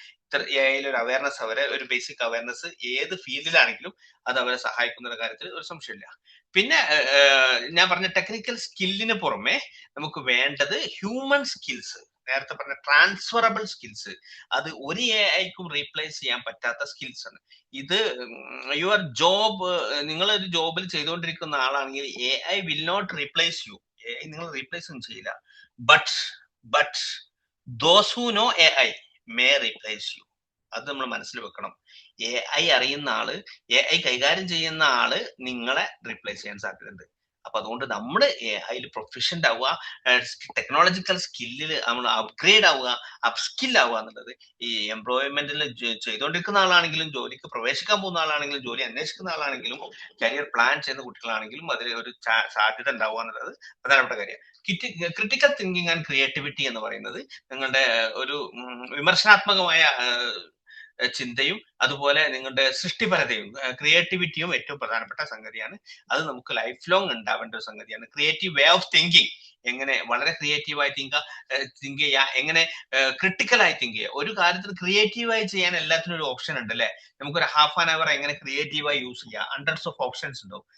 AI ഒരു അവയർനെസ്, അവരെ ഒരു ബേസിക് അവയർനെസ് ഏത് ഫീൽഡിലാണെങ്കിലും അത് അവരെ സഹായിക്കുന്ന ഒരു കാര്യത്തിൽ ഒരു സംശയമില്ല. പിന്നെ ഞാൻ പറഞ്ഞ ടെക്നിക്കൽ സ്കില്ലിന് പുറമെ നമുക്ക് വേണ്ടത് ഹ്യൂമൻ സ്കിൽസ്, നേരത്തെ പറഞ്ഞ ട്രാൻസ്ഫറബിൾ സ്കിൽസ്, അത് ഒരു AIക്കും റീപ്ലേസ് ചെയ്യാൻ പറ്റാത്ത സ്കിൽസ് ആണ്. ഇത് യുവർ ജോബ്, നിങ്ങൾ ഒരു ജോബിൽ ചെയ്തുകൊണ്ടിരിക്കുന്ന ആളാണെങ്കിൽ AI will not replace you. AI നിങ്ങൾ റീപ്ലേസ് ഒന്നും ചെയ്യില്ല. But those who know AI may replace you. അത് നമ്മൾ മനസ്സിൽ വെക്കണം. AI അറിയുന്ന ആള്, AI കൈകാര്യം ചെയ്യുന്ന ആള് നിങ്ങളെ റീപ്ലേസ് ചെയ്യാൻ സാധ്യതയുണ്ട്. അപ്പൊ അതുകൊണ്ട് നമ്മൾ അതിൽ പ്രൊഫഷൻ്റ് ആവുക, ടെക്നോളജിക്കൽ സ്കില്ലിൽ നമ്മൾ അപ്ഗ്രേഡ് ആവുക, അപ്സ്കിൽ ആവുക എന്നുള്ളത് ഈ എംപ്ലോയ്മെന്റിൽ ചെയ്തുകൊണ്ടിരിക്കുന്ന ആളാണെങ്കിലും, ജോലിക്ക് പ്രവേശിക്കാൻ പോകുന്ന ആളാണെങ്കിലും, ജോലി അന്വേഷിക്കുന്ന ആളാണെങ്കിലും, കരിയർ പ്ലാൻ ചെയ്യുന്ന കുട്ടികളാണെങ്കിലും അതിൽ ഒരു സാധ്യത ഉണ്ടാവുക എന്നുള്ളത് പ്രധാനപ്പെട്ട കാര്യമാണ്. ക്രിട്ടിക്കൽ തിങ്കിങ് ആൻഡ് ക്രിയേറ്റിവിറ്റി എന്ന് പറയുന്നത് നിങ്ങളുടെ ഒരു വിമർശനാത്മകമായ ചിന്തയും അതുപോലെ നിങ്ങളുടെ സൃഷ്ടിപരതയും ക്രിയേറ്റിവിറ്റിയും ഏറ്റവും പ്രധാനപ്പെട്ട സംഗതിയാണ്. അത് നമുക്ക് ലൈഫ് ലോങ് ഉണ്ടാവേണ്ട ഒരു സംഗതിയാണ്. ക്രിയേറ്റീവ് വേ ഓഫ് തിങ്കിങ്, എങ്ങനെ വളരെ ക്രിയേറ്റീവായി തിങ്ക് ചെയ്യുക, എങ്ങനെ ക്രിട്ടിക്കലായി തിങ്ക് ചെയ്യുക. ഒരു കാര്യത്തിൽ ക്രിയേറ്റീവായി ചെയ്യാൻ എല്ലാത്തിനും ഒരു ഓപ്ഷൻ ഉണ്ട് അല്ലെ. നമുക്കൊരു ഹാഫ് ആൻ അവർ എങ്ങനെ ക്രിയേറ്റീവായി യൂസ് ചെയ്യുക, ഹൺഡ്രഡ്സ് ഓഫ് ഓപ്ഷൻസ് ഉണ്ടാവും.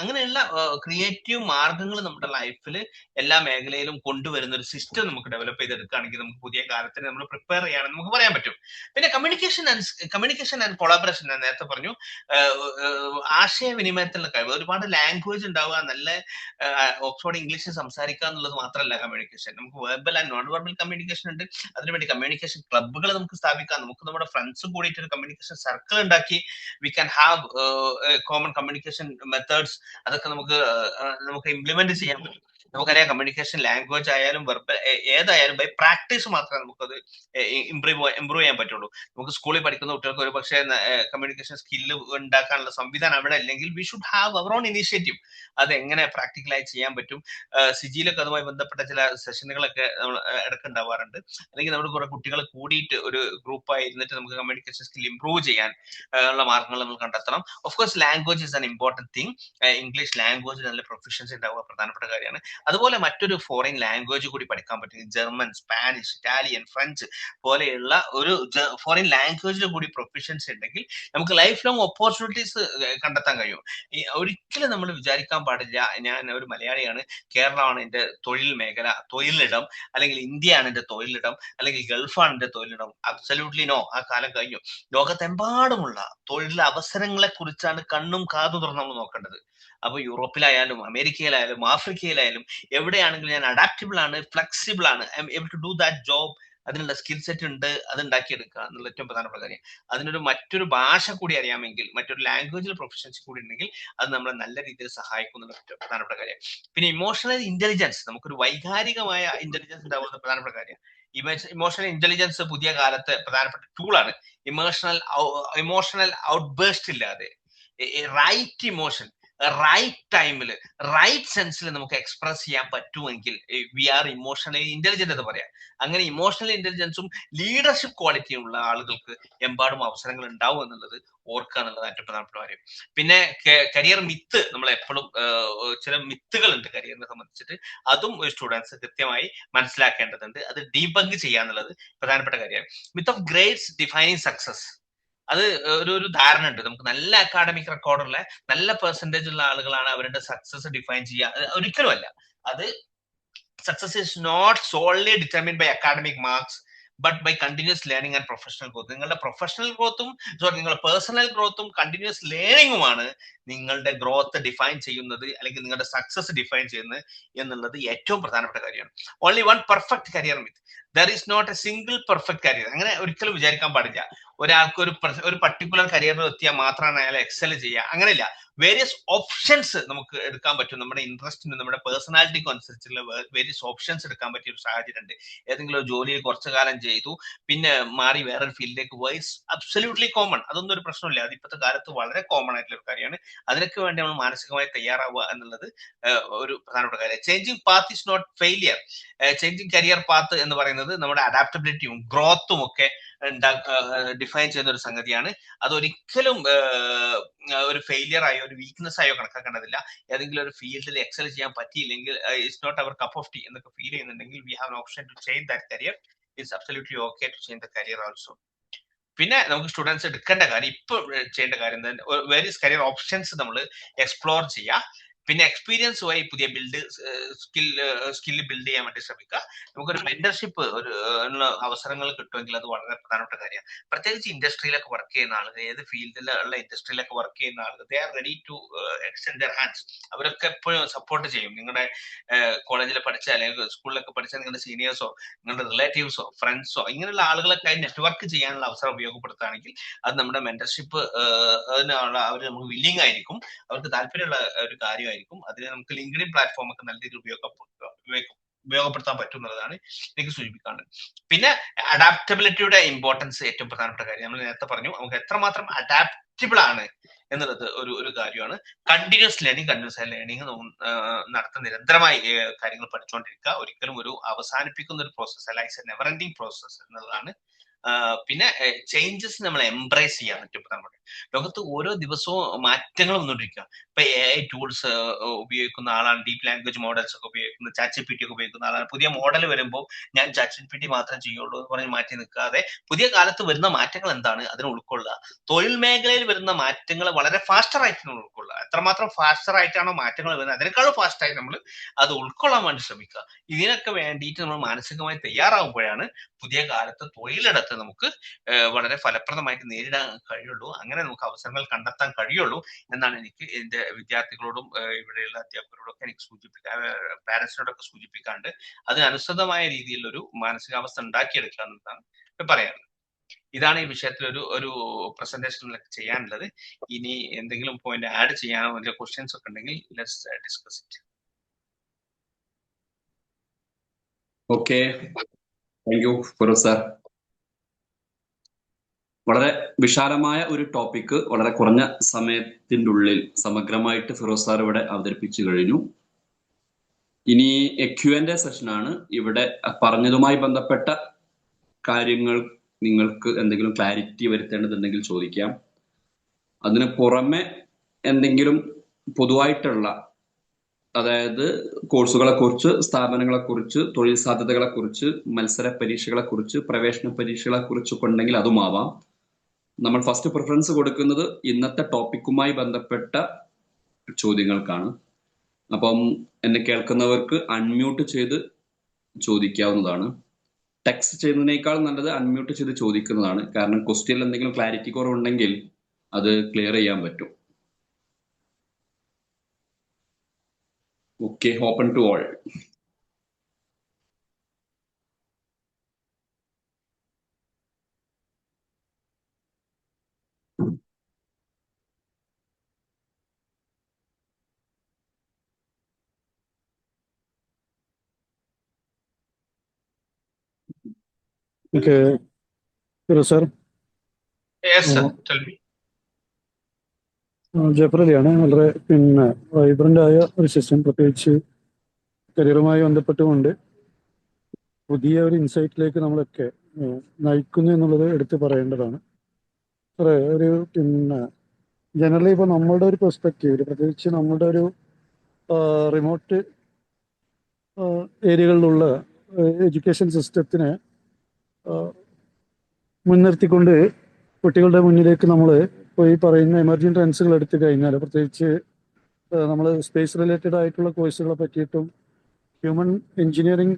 അങ്ങനെയുള്ള ക്രിയേറ്റീവ് മാർഗങ്ങൾ നമ്മുടെ ലൈഫിൽ എല്ലാ മേഖലയിലും കൊണ്ടുവരുന്ന ഒരു സിസ്റ്റം നമുക്ക് ഡെവലപ്പ് ചെയ്തെടുക്കുകയാണെങ്കിൽ നമുക്ക് പുതിയ കാലത്തിന് നമ്മൾ പ്രിപ്പയർ ചെയ്യാണെന്ന് നമുക്ക് പറയാൻ പറ്റും. പിന്നെ കമ്മ്യൂണിക്കേഷൻ ആൻഡ് കൊളാബറേഷൻ, ഞാൻ നേരത്തെ പറഞ്ഞു, ആശയവിനിമയത്തിലുള്ള കഴിവ്. ഒരുപാട് ലാംഗ്വേജ് ഉണ്ടാവുക, നല്ല ഓക്സ്ഫോർഡ് ഇംഗ്ലീഷ് സംസാരിക്കുക എന്നുള്ളത് മാത്രമല്ല കമ്മ്യൂണിക്കേഷൻ. നമുക്ക് verbal and non verbal communication ഉണ്ട്. അതിനുവേണ്ടി കമ്മ്യൂണിക്കേഷൻ ക്ലബ്ബുകൾ നമുക്ക് സ്ഥാപിക്കാം. നമുക്ക് നമ്മുടെ ഫ്രണ്ട്സ് കൂടിയിട്ട് ഒരു കമ്മ്യൂണിക്കേഷൻ സർക്കിൾ ഉണ്ടാക്കി we can have common communication methods, അതൊക്കെ നമുക്ക് ഇംപ്ലിമെന്റ് ചെയ്യാൻ പറ്റും. നമുക്കറിയാം കമ്മ്യൂണിക്കേഷൻ ലാംഗ്വേജ് ആയാലും വെർബൽ ഏതായാലും ബൈ പ്രാക്ടീസ് മാത്രമേ നമുക്കത് ഇമ്പ്രൂവ് ചെയ്യാൻ പറ്റുള്ളൂ. നമുക്ക് സ്കൂളിൽ പഠിക്കുന്ന കുട്ടികൾക്ക് ഒരു പക്ഷേ കമ്മ്യൂണിക്കേഷൻ സ്കില്ല് ഉണ്ടാക്കാനുള്ള സംവിധാനം അവിടെ അല്ലെങ്കിൽ we should have our own initiative. അത് എങ്ങനെ പ്രാക്ടിക്കലായി ചെയ്യാൻ പറ്റും. സിജിയിലൊക്കെ അതുമായി ബന്ധപ്പെട്ട ചില സെഷനുകളൊക്കെ നമ്മൾ ഇടയ്ക്ക് ഉണ്ടാവാറുണ്ട്. അല്ലെങ്കിൽ നമ്മുടെ കുറെ കുട്ടികൾ കൂടിയിട്ട് ഒരു ഗ്രൂപ്പായി ഇരുന്നിട്ട് നമുക്ക് കമ്മ്യൂണിക്കേഷൻ സ്കിൽ ഇമ്പ്രൂവ് ചെയ്യാൻ ഉള്ള മാർഗങ്ങൾ നമ്മൾ കണ്ടെത്തണം. Of course language is an important thing. English language നല്ല പ്രൊഫഷൻസി ഉണ്ടാവുക പ്രധാനപ്പെട്ട കാര്യമാണ്. അതുപോലെ മറ്റൊരു ഫോറിൻ ലാംഗ്വേജ് കൂടി പഠിക്കാൻ പറ്റും. ജർമ്മൻ, സ്പാനിഷ്, ഇറ്റാലിയൻ, ഫ്രഞ്ച് പോലെയുള്ള ഒരു ഫോറിൻ ലാംഗ്വേജിൽ കൂടി പ്രൊഫഷൻസി ഉണ്ടെങ്കിൽ നമുക്ക് ലൈഫ് ലോങ് ഓപ്പർച്യൂണിറ്റീസ് കണ്ടെത്താൻ കഴിയും. ഒരിക്കലും നമ്മൾ വിചാരിക്കാൻ പാടില്ല ഞാൻ ഒരു മലയാളിയാണ്, കേരളമാണ് എൻ്റെ തൊഴിൽ മേഖല, തൊഴിലിടം, അല്ലെങ്കിൽ ഇന്ത്യയാണ് എൻ്റെ തൊഴിലിടം, അല്ലെങ്കിൽ ഗൾഫാണ് എൻ്റെ തൊഴിലിടം. Absolutely no. ആ കാലം കഴിഞ്ഞു. ലോകത്തെമ്പാടുമുള്ള തൊഴിൽ അവസരങ്ങളെ കുറിച്ചാണ് കണ്ണും കാതും തുറന്ന് നമ്മൾ നോക്കേണ്ടത്. അപ്പൊ യൂറോപ്പിലായാലും അമേരിക്കയിലായാലും ആഫ്രിക്കയിലായാലും എവിടെയാണെങ്കിലും ഞാൻ അഡാപ്റ്റബിൾ ആണ്, ഫ്ലെക്സിബിൾ ആണ്, I am able to do that job. അതിനുള്ള സ്കിൽ സെറ്റ് ഉണ്ട്, അത് ഉണ്ടാക്കിയെടുക്കുക എന്നുള്ള ഏറ്റവും പ്രധാനപ്പെട്ട കാര്യം. അതിനൊരു മറ്റൊരു ഭാഷ കൂടി അറിയാമെങ്കിൽ, മറ്റൊരു ലാംഗ്വേജിൽ പ്രൊഫഷൻസി കൂടി ഉണ്ടെങ്കിൽ അത് നമ്മളെ നല്ല രീതിയിൽ സഹായിക്കും എന്നുള്ള ഏറ്റവും പ്രധാനപ്പെട്ട കാര്യം. പിന്നെ ഇമോഷണൽ ഇന്റലിജൻസ്, നമുക്കൊരു വൈകാരികമായ ഇന്റലിജൻസ് ഉണ്ടാവുന്ന പ്രധാനപ്പെട്ട കാര്യം. ഇമോഷണൽ ഇന്റലിജൻസ് പുതിയ കാലത്തെ പ്രധാനപ്പെട്ട ടൂളാണ്. ഇമോഷണൽ ഔട്ട്ബേസ്റ്റ് ഇല്ലാതെ റൈറ്റ് ഇമോഷൻ റൈറ്റ് ടൈമിൽ റൈറ്റ് സെൻസിൽ നമുക്ക് എക്സ്പ്രസ് ചെയ്യാൻ പറ്റുമെങ്കിൽ വി ആർ ഇമോഷണലി ഇന്റലിജന്റ് എന്ന് പറയാം. അങ്ങനെ ഇമോഷണൽ ഇന്റലിജൻസും ലീഡർഷിപ്പ് ക്വാളിറ്റിയും ഉള്ള ആളുകൾക്ക് എമ്പാടും അവസരങ്ങൾ ഉണ്ടാവും എന്നുള്ളത് ഓർക്കുക എന്നുള്ളത് ഏറ്റവും പ്രധാനപ്പെട്ട കാര്യം. പിന്നെ കരിയർ മിത്ത്, നമ്മൾ എപ്പോഴും ചില മിത്തുകൾ ഉണ്ട് കരിയറിനെ സംബന്ധിച്ചിട്ട്, അതും സ്റ്റുഡൻസ് കൃത്യമായി മനസ്സിലാക്കേണ്ടതുണ്ട്. അത് ഡീബങ്ക് ചെയ്യാന്നുള്ളത് പ്രധാനപ്പെട്ട കാര്യമാണ്. Myth of grades defining success, അത് ഒരു ധാരണ ഉണ്ട്. നമുക്ക് നല്ല അക്കാഡമിക് റെക്കോർഡുള്ള നല്ല പെർസെന്റേജ് ഉള്ള ആളുകളാണ് അവരുടെ സക്സസ് ഡിഫൈൻ ചെയ്യുക. ഒരിക്കലും അല്ല. അത് success is not solely determined by academic marks but by continuous learning and professional growth. നിങ്ങളുടെ പ്രൊഫഷണൽ ഗ്രോത്തും നിങ്ങളുടെ പേഴ്സണൽ ഗ്രോത്തും കണ്ടിന്യൂസ് ലേണിംഗുമാണ് നിങ്ങളുടെ ഗ്രോത്ത് ഡിഫൈൻ ചെയ്യുന്നത്, അല്ലെങ്കിൽ നിങ്ങളുടെ സക്സസ് ഡിഫൈൻ ചെയ്യുന്നത് എന്നുള്ളത് ഏറ്റവും പ്രധാനപ്പെട്ട കാര്യമാണ്. Only one perfect career with there is not a single perfect career. അങ്ങനെ ഒരിക്കലും വിചാരിക്കാൻ പാടില്ല. ഒരാൾക്ക് ഒരു പർട്ടിക്കുലർ കരിയറിൽ എത്തിയാൽ മാത്രമാണ് അയാൾ എക്സൽ ചെയ്യുക. അങ്ങനെയില്ല. വേരിയസ് ഓപ്ഷൻസ് നമുക്ക് എടുക്കാൻ പറ്റും. നമ്മുടെ ഇൻട്രസ്റ്റിനും നമ്മുടെ പേഴ്സണാലിറ്റിക്കും അനുസരിച്ചുള്ള വേരിയസ് ഓപ്ഷൻസ് എടുക്കാൻ പറ്റിയ ഒരു സാഹചര്യം ഉണ്ട്. ഏതെങ്കിലും ഒരു ജോലിയിൽ കുറച്ചു കാലം ചെയ്തു പിന്നെ മാറി വേറൊരു ഫീൽഡിലേക്ക് പോയി, അബ്സല്യൂട്ട്ലി കോമൺ. അതൊന്നും ഒരു പ്രശ്നമില്ല. അത് ഇപ്പോഴത്തെ കാലത്ത് വളരെ കോമൺ ആയിട്ടുള്ള ഒരു കാര്യമാണ്. അതിനൊക്കെ വേണ്ടി നമ്മൾ മാനസികമായി തയ്യാറാവുക എന്നുള്ളത് ഒരു പ്രധാനപ്പെട്ട കാര്യം. Changing path is not failure. Changing career path എന്ന് പറയുന്നത് നമ്മുടെ അഡാപ്റ്റബിലിറ്റിയും ഗ്രോത്തും ഒക്കെ ഡിഫൈൻ ചെയ്യുന്ന ഒരു സംഗതിയാണ്. അതൊരിക്കലും ഒരു ഫെയിലിയർ ആയോ ഒരു വീക്ക്നെസ് ആയോ കണക്കാക്കേണ്ടതില്ല. ഏതെങ്കിലും ഒരു ഫീൽഡിൽ എക്സൽ ചെയ്യാൻ പറ്റിയില്ലെങ്കിൽ it's not our cup of tea എന്നൊക്കെ ഫീൽ ചെയ്യുന്നുണ്ടെങ്കിൽ we have an option to change that career. It's absolutely okay to change the career also. പിന്നെ നമുക്ക് സ്റ്റുഡൻസ് എടുക്കേണ്ട കാര്യം, ഇപ്പൊ ചെയ്യേണ്ട കാര്യം തന്നെ വേരിയസ് കരിയർ ഓപ്ഷൻസ് നമ്മൾ എക്സ്പ്ലോർ ചെയ്യുക. പിന്നെ എക്സ്പീരിയൻസ് വഴി പുതിയ സ്കില്ല് ബിൽഡ് ചെയ്യാൻ വേണ്ടി ശ്രമിക്കുക. നമുക്കൊരു മെന്റർഷിപ്പ് അവസരങ്ങൾ കിട്ടുമെങ്കിൽ അത് വളരെ പ്രധാനപ്പെട്ട കാര്യമാണ്. പ്രത്യേകിച്ച് ഇൻഡസ്ട്രിയിലൊക്കെ വർക്ക് ചെയ്യുന്ന ആളുകൾ, ഏത് ഫീൽഡിലുള്ള ഇൻഡസ്ട്രിയിലൊക്കെ വർക്ക് ചെയ്യുന്ന ആളുകൾ, they are ready to extend their hands. അവരൊക്കെ എപ്പോഴും സപ്പോർട്ട് ചെയ്യും. നിങ്ങളുടെ കോളേജിൽ പഠിച്ച അല്ലെങ്കിൽ സ്കൂളിലൊക്കെ പഠിച്ച നിങ്ങളുടെ സീനിയേഴ്സോ നിങ്ങളുടെ റിലേറ്റീവ്സോ ഫ്രണ്ട്സോ ഇങ്ങനെയുള്ള ആളുകളൊക്കെ നെറ്റ്വർക്ക് ചെയ്യാനുള്ള അവസരം ഉപയോഗപ്പെടുത്തുകയാണെങ്കിൽ അത് നമ്മുടെ മെന്റർഷിപ്പ് അവർ നമുക്ക് വില്ലിങ് ആയിരിക്കും, അവർക്ക് താല്പര്യമുള്ള ഒരു കാര്യമായിരിക്കും. അതിന് നമുക്ക് ലിങ്ക്ഡിൻ പ്ലാറ്റ്ഫോം ഒക്കെ നല്ല രീതിയിൽ ഉപയോഗപ്പെടുത്താൻ പറ്റും എന്നുള്ളതാണ് എനിക്ക് സൂചിപ്പിക്കാനുള്ളത്. പിന്നെ അഡാപ്റ്റബിലിറ്റിയുടെ ഇമ്പോർട്ടൻസ് ഏറ്റവും പ്രധാനപ്പെട്ട കാര്യം. നമ്മൾ നേരത്തെ പറഞ്ഞു, നമുക്ക് എത്രമാത്രം അഡാപ്റ്റബിൾ ആണ് എന്നുള്ളത് ഒരു കാര്യമാണ്. കണ്ടിന്യൂസ് ലേണിംഗ് നടത്തുന്ന നിരന്തരമായി കാര്യങ്ങൾ പഠിച്ചുകൊണ്ടിരിക്കുക. ഒരിക്കലും ഒരു അവസാനിപ്പിക്കുന്ന ഒരു പ്രോസസ് അല്ല, it's A never ending process എന്നുള്ളതാണ്. പിന്നെ ചേഞ്ചസ് നമ്മൾ എംബ്രേസ് ചെയ്യാൻ പറ്റും. നമ്മുടെ ലോകത്ത് ഓരോ ദിവസവും മാറ്റങ്ങൾ വന്നുകൊണ്ടിരിക്കുക. ഇപ്പൊ AI ടൂൾസ് ഉപയോഗിക്കുന്ന ആളാണ്, ഡീപ് ലാംഗ്വേജ് മോഡൽസ് ഒക്കെ ഉപയോഗിക്കുന്ന, ChatGPT ഒക്കെ ഉപയോഗിക്കുന്ന ആളാണ്. പുതിയ മോഡൽ വരുമ്പോൾ ഞാൻ ChatGPT മാത്രം ചെയ്യുള്ളൂ എന്ന് പറഞ്ഞ് മാറ്റി നിൽക്കാതെ പുതിയ കാലത്ത് വരുന്ന മാറ്റങ്ങൾ എന്താണ് അതിനെ ഉൾക്കൊള്ളുക. തൊഴിൽ മേഖലയിൽ വരുന്ന മാറ്റങ്ങൾ വളരെ ഫാസ്റ്റർ ആയിട്ട് നമ്മൾ ഉൾക്കൊള്ളുക. എത്രമാത്രം ഫാസ്റ്റർ ആയിട്ടാണോ മാറ്റങ്ങൾ വരുന്നത് അതിനേക്കാളും ഫാസ്റ്റായി നമ്മൾ അത് ഉൾക്കൊള്ളാൻ വേണ്ടി ശ്രമിക്കുക. ഇതിനൊക്കെ വേണ്ടിയിട്ട് നമ്മൾ മാനസികമായി തയ്യാറാവുമ്പോഴാണ് പുതിയ കാലത്ത് തൊഴിലിടത്ത് നമുക്ക് വളരെ ഫലപ്രദമായിട്ട് നേരിടാൻ കഴിയുള്ളൂ. അങ്ങനെ നമുക്ക് അവസരങ്ങൾ കണ്ടെത്താൻ കഴിയുള്ളൂ എന്നാണ് എനിക്ക് എന്റെ വിദ്യാർത്ഥികളോടും ഇവിടെയുള്ള അധ്യാപകരോടും ഒക്കെ എനിക്ക് പാരന്റ്സിനോടൊക്കെ സൂചിപ്പിക്കാണ്ട് അതിനനുസൃതമായ രീതിയിലൊരു മാനസികാവസ്ഥ ഉണ്ടാക്കിയെടുക്കുക എന്നതാണ് പറയാനുള്ളത്. ഇതാണ് ഈ വിഷയത്തിൽ ഒരു പ്രസന്റേഷനിലൊക്കെ ചെയ്യാനുള്ളത്. ഇനി എന്തെങ്കിലും പോയിന്റ് ആഡ് ചെയ്യാനോ ക്വസ്റ്റ്യൻസ് ഒക്കെ ഉണ്ടെങ്കിൽ let's discuss it. Okay, thank you Firoz sir. വളരെ വിശാലമായ ഒരു ടോപ്പിക്ക് വളരെ കുറഞ്ഞ സമയത്തിൻ്റെ ഉള്ളിൽ സമഗ്രമായിട്ട് ഫിറോസ് സാർ ഇവിടെ അവതരിപ്പിച്ചു കഴിഞ്ഞു. ഇനി Q&A സെഷനാണ്. ഇവിടെ പറഞ്ഞതുമായി ബന്ധപ്പെട്ട കാര്യങ്ങൾ നിങ്ങൾക്ക് എന്തെങ്കിലും ക്ലാരിറ്റി വരുത്തേണ്ടതുണ്ടെങ്കിൽ ചോദിക്കാം. അതിന് പുറമെ എന്തെങ്കിലും പൊതുവായിട്ടുള്ള, അതായത് കോഴ്സുകളെ കുറിച്ച്, സ്ഥാപനങ്ങളെ കുറിച്ച്, തൊഴിൽ സാധ്യതകളെ കുറിച്ച്, മത്സര പരീക്ഷകളെ കുറിച്ച്, പ്രവേശന പരീക്ഷകളെ കുറിച്ചൊക്കെ ഉണ്ടെങ്കിൽ അതുമാവാം. നമ്മൾ ഫസ്റ്റ് പ്രിഫറൻസ് കൊടുക്കുന്നത് ഇന്നത്തെ ടോപ്പിക്കുമായി ബന്ധപ്പെട്ട ചോദ്യങ്ങൾക്കാണ്. അപ്പം എന്നെ കേൾക്കുന്നവർക്ക് അൺമ്യൂട്ട് ചെയ്ത് ചോദിക്കാവുന്നതാണ്. ടെക്സ്റ്റ് ചെയ്യുന്നതിനേക്കാൾ നല്ലത് അൺമ്യൂട്ട് ചെയ്ത് ചോദിക്കുന്നതാണ്. കാരണം ക്വസ്റ്റ്യനിൽ എന്തെങ്കിലും ക്ലാരിറ്റി കുറവുണ്ടെങ്കിൽ അത് ക്ലിയർ ചെയ്യാൻ പറ്റും. Okay, open to all. Okay, Firoz sir. Yes, sir. Tell me. Jafar അലിയാണ്. വളരെ വൈബ്രന്റ് ആയ ഒരു സിസ്റ്റം, പ്രത്യേകിച്ച് കരിയറുമായി ബന്ധപ്പെട്ടുകൊണ്ട് പുതിയ ഒരു ഇൻസൈറ്റിലേക്ക് നമ്മളൊക്കെ നയിക്കുന്നു എന്നുള്ളത് എടുത്തു പറയേണ്ടതാണ്. സാറേ, ഒരു ജനറലി ഇപ്പോൾ നമ്മളുടെ ഒരു പെർസ്പെക്റ്റീവിൽ, പ്രത്യേകിച്ച് നമ്മളുടെ ഒരു റിമോട്ട് ഏരിയകളിലുള്ള എഡ്യൂക്കേഷൻ സിസ്റ്റത്തിനെ മുൻനിർത്തിക്കൊണ്ട് കുട്ടികളുടെ മുന്നിലേക്ക് നമ്മൾ ഇപ്പോൾ ഈ പറയുന്ന എമർജിംഗ് ട്രെൻഡ്സുകൾ എടുത്തു കഴിഞ്ഞാൽ, പ്രത്യേകിച്ച് നമ്മൾ സ്പേസ് റിലേറ്റഡ് ആയിട്ടുള്ള കോഴ്സുകളെ പറ്റിയിട്ടും ഹ്യൂമൻ എഞ്ചിനീയറിംഗ്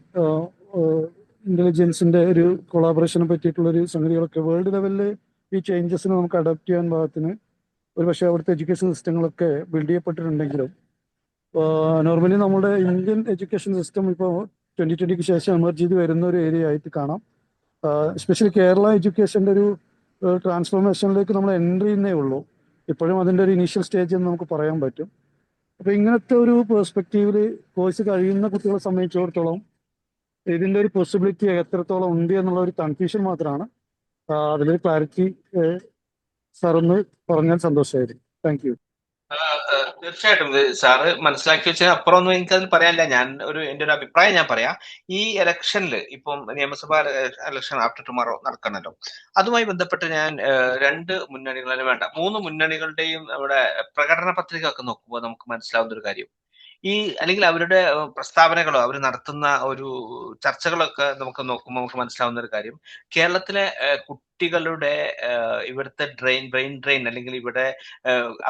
ഇൻ്റലിജൻസിൻ്റെ ഒരു കൊളാബറേഷനെ പറ്റിയിട്ടുള്ളൊരു സംഗതികളൊക്കെ വേൾഡ് ലെവലിൽ ഈ ചേഞ്ചസിന് നമുക്ക് അഡാപ്റ്റ് ചെയ്യാൻ പാകത്തിന് ഒരു പക്ഷേ അവിടുത്തെ എഡ്യൂക്കേഷൻ സിസ്റ്റങ്ങളൊക്കെ ബിൽഡ് ചെയ്യപ്പെട്ടിട്ടുണ്ടെങ്കിലും നോർമലി നമ്മുടെ ഇന്ത്യൻ എഡ്യൂക്കേഷൻ സിസ്റ്റം ഇപ്പോൾ 2020 ശേഷം എമർജ് ചെയ്ത് വരുന്ന ഒരു ഏരിയ ആയിട്ട് കാണാം. എസ്പെഷ്യലി കേരള എഡ്യൂക്കേഷൻ്റെ ഒരു ട്രാൻസ്ഫോർമേഷനിലേക്ക് നമ്മൾ എൻട്രി ചെയ്യുന്നേ ഉള്ളൂ. ഇപ്പോഴും അതിൻ്റെ ഒരു ഇനീഷ്യൽ സ്റ്റേജ് എന്ന് നമുക്ക് പറയാൻ പറ്റും. അപ്പോൾ ഇങ്ങനത്തെ ഒരു പെർസ്പെക്റ്റീവിൽ കോഴ്സ് കഴിയുന്ന കുട്ടികളെ സംബന്ധിച്ചിടത്തോളം ഇതിൻ്റെ ഒരു പോസിബിലിറ്റി എത്രത്തോളം ഉണ്ട് എന്നുള്ള ഒരു കൺഫ്യൂഷൻ മാത്രമാണ്. അതിലൊരു ക്ലാരിറ്റി സാറൊന്ന് പറഞ്ഞാൽ സന്തോഷമായിരിക്കും. Thank you. തീർച്ചയായിട്ടും സാറ് മനസ്സിലാക്കി വെച്ചതിന് അപ്പുറമൊന്നും എനിക്കതിൽ പറയാനില്ല. എൻ്റെ ഒരു അഭിപ്രായം ഞാൻ പറയാം. ഈ ഇലക്ഷനിൽ ഇപ്പം നിയമസഭാ ഇലക്ഷൻ ആഫ്റ്റർ ടുമാറോ നടക്കണല്ലോ, അതുമായി ബന്ധപ്പെട്ട് ഞാൻ രണ്ട് മുന്നണികളും വേണ്ട 3 മുന്നണികളുടെയും നമ്മുടെ പ്രകടന പത്രിക ഒക്കെ നോക്കുമ്പോൾ നമുക്ക് മനസ്സിലാവുന്ന ഒരു കാര്യം, അല്ലെങ്കിൽ അവരുടെ പ്രസ്താവനകളോ അവർ നടത്തുന്ന ഒരു ചർച്ചകളൊക്കെ നമുക്ക് നോക്കുമ്പോൾ നമുക്ക് മനസ്സിലാവുന്ന ഒരു കാര്യം, കേരളത്തിലെ കുട്ടികളുടെ ഇവിടുത്തെ ബ്രെയിൻ ഡ്രെയിൻ അല്ലെങ്കിൽ ഇവിടെ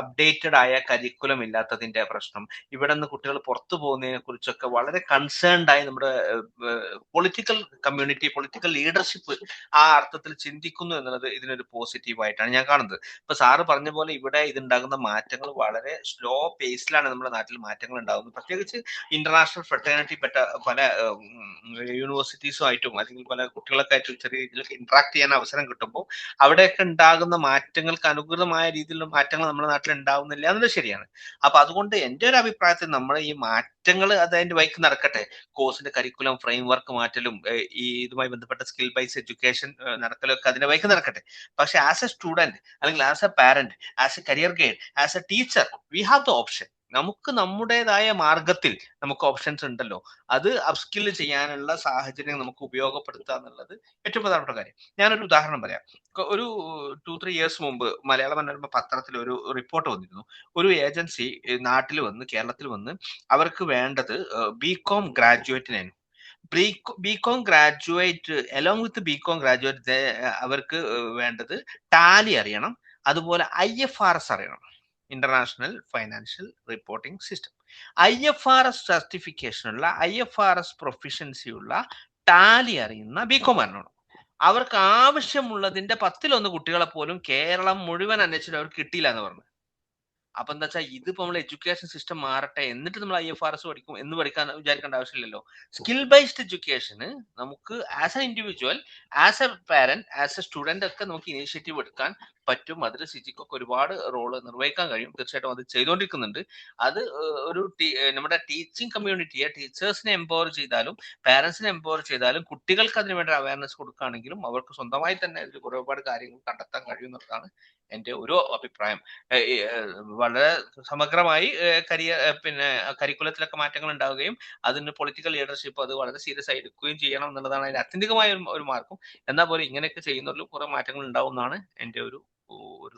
അപ്ഡേറ്റഡ് ആയ കരിക്കുലം ഇല്ലാത്തതിന്റെ പ്രശ്നം, ഇവിടെ നിന്ന് കുട്ടികൾ പുറത്തു പോകുന്നതിനെ കുറിച്ചൊക്കെ വളരെ കൺസേൺഡ് ആയി നമ്മുടെ പൊളിറ്റിക്കൽ കമ്മ്യൂണിറ്റി, പൊളിറ്റിക്കൽ ലീഡർഷിപ്പ് ആ അർത്ഥത്തിൽ ചിന്തിക്കുന്നു എന്നുള്ളത് ഇതിനൊരു പോസിറ്റീവായിട്ടാണ് ഞാൻ കാണുന്നത്. ഇപ്പൊ സാറ് പറഞ്ഞ പോലെ ഇവിടെ ഇതുണ്ടാകുന്ന മാറ്റങ്ങൾ വളരെ സ്ലോ പേസിലാണ് നമ്മുടെ നാട്ടിൽ മാറ്റങ്ങൾ ഉണ്ടാകുന്നത്. പ്രത്യേകിച്ച് ഇന്റർനാഷണൽ ഫ്രട്ടേണിറ്റി പെട്ട പല യൂണിവേഴ്സിറ്റീസുമായിട്ടും അല്ലെങ്കിൽ പല കുട്ടികളൊക്കെ ആയിട്ടും ചെറിയ രീതിയിൽ ഇന്ററാക്ട് ചെയ്യാൻ അവസരം കിട്ടുമ്പോൾ അവിടെയൊക്കെ ഉണ്ടാകുന്ന മാറ്റങ്ങൾക്ക് അനുകൂലമായ രീതിയിലുള്ള മാറ്റങ്ങൾ നമ്മുടെ നാട്ടിൽ ഉണ്ടാവുന്നില്ല എന്നുള്ളത് ശരിയാണ്. അപ്പൊ അതുകൊണ്ട് എൻ്റെ ഒരു അഭിപ്രായത്തിൽ നമ്മൾ ഈ മാറ്റങ്ങൾ അത് അതിന്റെ വഴിക്ക് നടക്കട്ടെ. കോഴ്സിന്റെ കരിക്കുലം ഫ്രെയിം വർക്ക് മാറ്റലും ഈ ഇതുമായി ബന്ധപ്പെട്ട സ്കിൽ ബേസ്ഡ് എഡ്യൂക്കേഷൻ നടക്കലൊക്കെ അതിന്റെ വഴിക്ക് നടക്കട്ടെ. പക്ഷെ ആസ് എ സ്റ്റുഡന്റ് അല്ലെങ്കിൽ as A parent, as A career guide, as A teacher, we have the option. നമുക്ക് നമ്മുടേതായ മാർഗത്തിൽ നമുക്ക് ഓപ്ഷൻസ് ഉണ്ടല്ലോ, അത് അപ്സ്കിൽ ചെയ്യാനുള്ള സാഹചര്യം നമുക്ക് ഉപയോഗപ്പെടുത്തുക എന്നുള്ളത് ഏറ്റവും പ്രധാനപ്പെട്ട കാര്യം. ഞാനൊരു ഉദാഹരണം പറയാം. ഒരു 2-3 ഇയേഴ്സ് മുമ്പ് മലയാള മനോരമ പത്രത്തിൽ ഒരു റിപ്പോർട്ട് വന്നിരുന്നു. ഒരു ഏജൻസി നാട്ടിൽ വന്ന്, കേരളത്തിൽ വന്ന്, അവർക്ക് വേണ്ടത് BCom ഗ്രാജുവേറ്റിനായിരുന്നു. BCom graduate along with BCom graduate അവർക്ക് വേണ്ടത് ടാലി അറിയണം, അതുപോലെ IFRS അറിയണം, international financial reporting system. IFRS സർട്ടിഫിക്കേഷനുള്ള, IFRS proficiency ഉള്ള, ടാലി അറിയുന്ന BCom ആണ്. അവർക്ക് ആവശ്യമുള്ളതിന്റെ 10-1 കുട്ടികളെ പോലും കേരളം മുഴുവൻ അന്വേഷിച്ചിട്ട് അവർക്ക് കിട്ടിയില്ല എന്ന് പറഞ്ഞു. അപ്പൊ എന്താ വെച്ചാൽ ഇതിപ്പോ നമ്മൾ എഡ്യൂക്കേഷൻ സിസ്റ്റം മാറട്ടെ, എന്നിട്ട് നമ്മൾ IFRS പഠിക്കും എന്ന് വിചാരിക്കേണ്ട ആവശ്യമില്ലല്ലോ. സ്കിൽ ബേസ്ഡ് എഡ്യൂക്കേഷന് നമുക്ക് as A individual, as A parent, as A student ഒക്കെ നമുക്ക് ഇനീഷ്യേറ്റീവ് എടുക്കാൻ പറ്റും. അതിൽ സിജിക്കൊക്കെ ഒരുപാട് റോള് നിർവഹിക്കാൻ കഴിയും. തീർച്ചയായിട്ടും അത് ചെയ്തുകൊണ്ടിരിക്കുന്നുണ്ട്. അത് ഒരു നമ്മുടെ ടീച്ചിങ് കമ്മ്യൂണിറ്റിയെ, ടീച്ചേഴ്സിനെ എംപവർ ചെയ്താലും പാരന്റ്സിനെ എംപവർ ചെയ്താലും കുട്ടികൾക്ക് അതിന് വേണ്ട അവയർനെസ് കൊടുക്കുകയാണെങ്കിലും അവർക്ക് സ്വന്തമായി തന്നെ ഇതിൽ ഒരുപാട് കാര്യങ്ങൾ കണ്ടെത്താൻ കഴിയുന്നതാണ് എൻ്റെ ഒരു അഭിപ്രായം. വളരെ സമഗ്രമായി പിന്നെ കരിക്കുലത്തിലൊക്കെ മാറ്റങ്ങൾ ഉണ്ടാവുകയും അതിന് പൊളിറ്റിക്കൽ ലീഡർഷിപ്പ് അത് വളരെ സീരിയസ് ആയി എടുക്കുകയും ചെയ്യണം എന്നുള്ളതാണ് അതിന്റെ ആത്യന്തികമായ ഒരു മാർക്കും. എന്നാൽ പോലും ഇങ്ങനെയൊക്കെ ചെയ്യുന്നതിൽ കുറെ മാറ്റങ്ങൾ ഉണ്ടാവും എന്നാണ് എൻ്റെ ഒരു